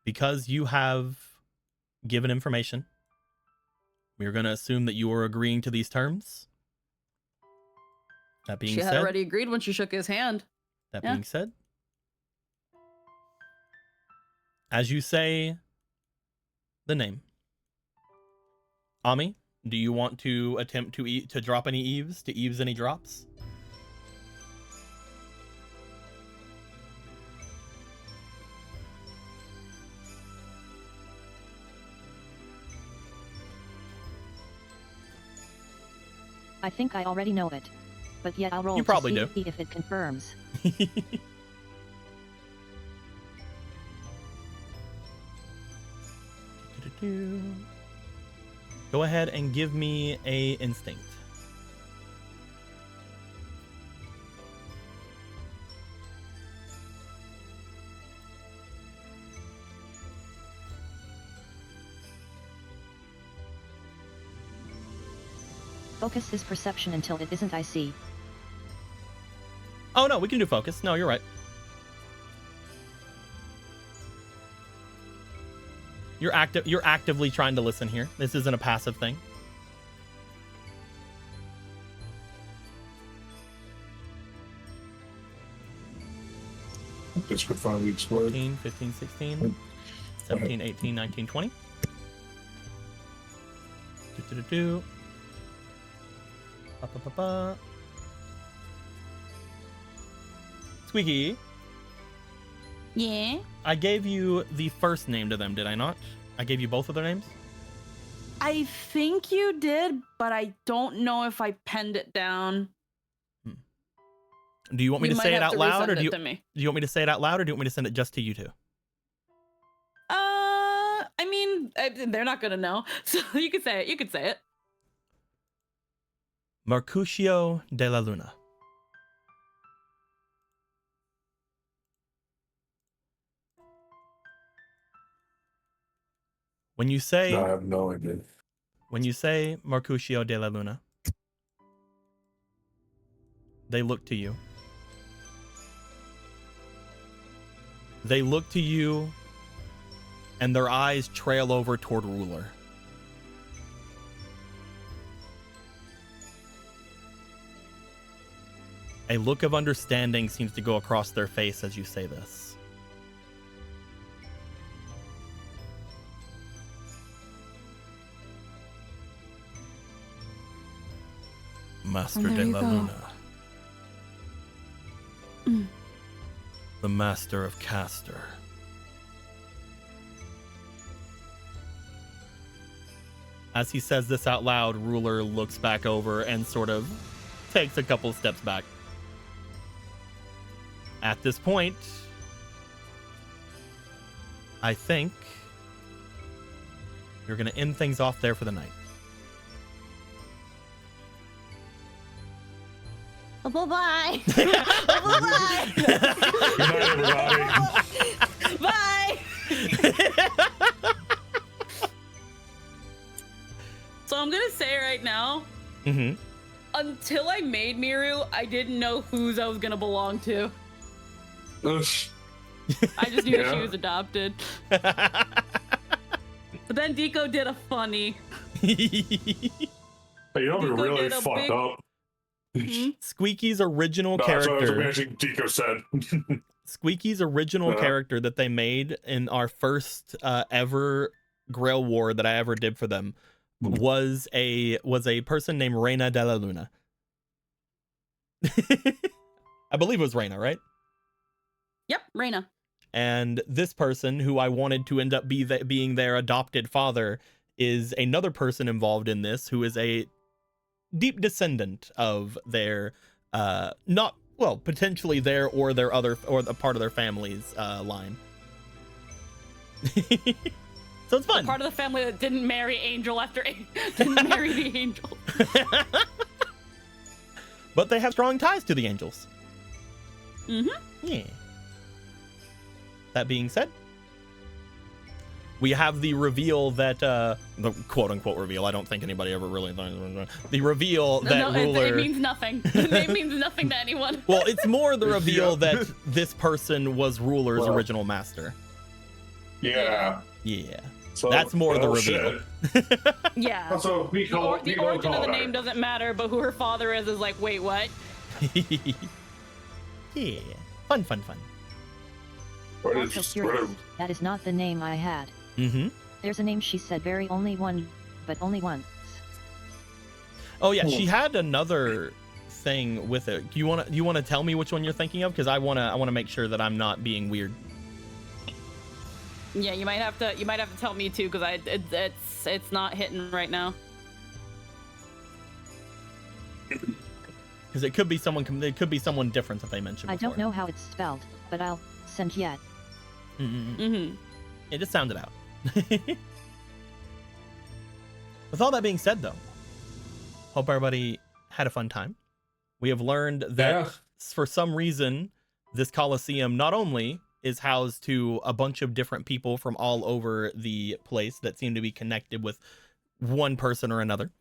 Because you have given information, we're going to assume that you are agreeing to these terms. That being She had said, already agreed when she shook his hand. that Yeah. being said, as you say the name, Ami, do you want to attempt to drop any eaves? To eaves any drops? I think I already know it. But yet I'll roll You probably to do. see if it confirms. Go ahead and give me a instinct. Focus is perception until it isn't, I see. Oh no, we can do focus. No, you're right. You're actively trying to listen here. This isn't a passive thing. This could finally explode. 14, 15, 16, 17, 18, 19, 20. Do. Ba, ba, ba, ba. Squeaky, Yeah. I gave you the first name to them, did I not? I gave you both of their names? I think you did, but I don't know if I penned it down. Do you want me You to might say it have out to loud, or resend do it you, to me. do you want me to say it out loud, or do you want me to send it just to you two? I mean, they're not gonna know, so you could say it. You could say it. Mercutio de la Luna. When you say No, I have no idea. Mercutio de la Luna, they look to you. They look to you, and their eyes trail over toward Ruler. A look of understanding seems to go across their face as you say this. Master And there de you la go. Luna. Mm. The Master of Caster. As he says this out loud, Ruler looks back over and sort of takes a couple steps back. At this point, I think you're going to end things off there for the night. Bye-bye. Bye-bye. Good night, everybody. Bye. So I'm gonna say right now, Mm-hmm. until I made Miru, I didn't know whose I was gonna belong to. Ugh. I just knew Yeah. she was adopted. But then Deco did a funny. Hey, you know, Deco we really did a fucked big- up. Squeaky's original No, that's what character. Deco said. Squeaky's original Uh-huh. character that they made in our first ever Grail War that I ever did for them was a person named Reina de la Luna. I believe it was Reina, right? Yep, Reina. And this person, who I wanted to end up being their adopted father, is another person involved in this who is a deep descendant of their potentially their or their other or a part of their family's line. So it's fun. Part of the family that didn't marry Angel after didn't marry the Angel. But they have strong ties to the Angels. Mm-hmm. Yeah. That being said, we have the reveal that the quote unquote reveal. I don't think anybody ever really the reveal that No, Ruler. it means nothing. It means nothing to anyone. Well, it's more the reveal that this person was Ruler's Well. original master. Yeah. Yeah. So, That's more the oh, reveal. Yeah. shit. So we call The we origin call of the that. name doesn't matter, but who her father is like, wait, what? Yeah, fun, fun, fun. What Also is curious, that is not the name I had. Mm-hmm. There's a name she said very only one, but only once. Oh yeah, she had another thing with it. Do you wanna tell me which one you're thinking of? Because I wanna make sure that I'm not being weird. Yeah, you might have to tell me too, because it's not hitting right now. Because it could be someone different that they mentioned. I don't know how it's spelled, but I'll send yet. Mm-hmm. It just sounded out. With all that being said, though, hope everybody had a fun time. We have learned that for some reason, this Coliseum not only is housed to a bunch of different people from all over the place that seem to be connected with one person or another,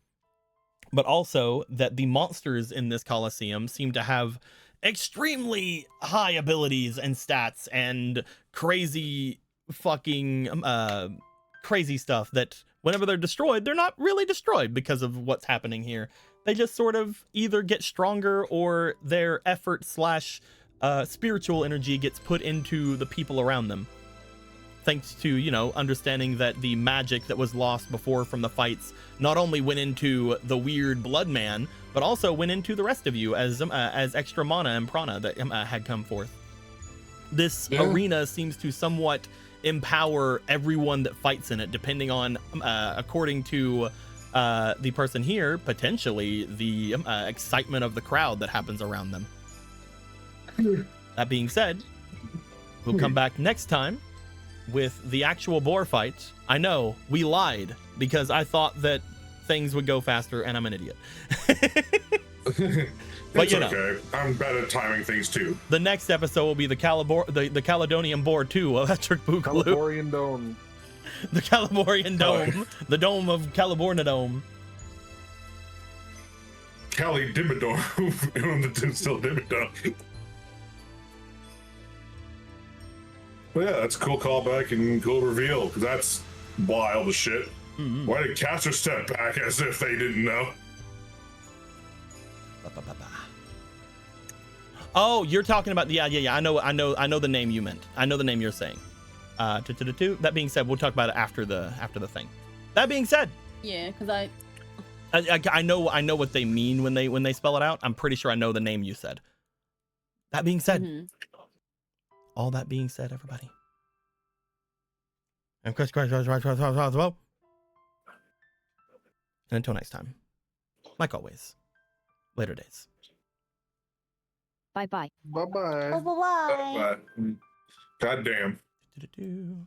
but also that the monsters in this Coliseum seem to have extremely high abilities and stats and crazy fucking crazy stuff that whenever they're destroyed, they're not really destroyed because of what's happening here. They just sort of either get stronger or their effort slash spiritual energy gets put into the people around them. Thanks to, you know, understanding that the magic that was lost before from the fights not only went into the weird blood man, but also went into the rest of you as extra mana and prana that had come forth. This arena seems to somewhat empower everyone that fights in it, depending on, according to the person here, potentially the excitement of the crowd that happens around them. That being said, we'll come back next time with the actual boar fight. I know, we lied, because I thought that things would go faster, and I'm an idiot. But you know, okay. I'm bad at timing things too. the next episode will be the Caledonian Boar 2, Electric Boogaloo. Caliborian Dome. The Caliborian Dome. The Dome of Caliborna Dome. Cali Dimmadome. Still Dimmadome. Well, yeah, that's a cool callback and cool reveal, because that's wild as shit. Mm-hmm. Why did Caster step back as if they didn't know? Oh, you're talking about yeah. I know the name you meant. I know the name you're saying. That being said, we'll talk about it after the thing. That being said, Yeah, because I know what they mean when they spell it out. I'm pretty sure I know the name you said. That being said, all that being said, everybody. And Chris, and until next time, like always, later days. Bye bye. Bye bye. Oh, bye bye. God damn. Do-do-do.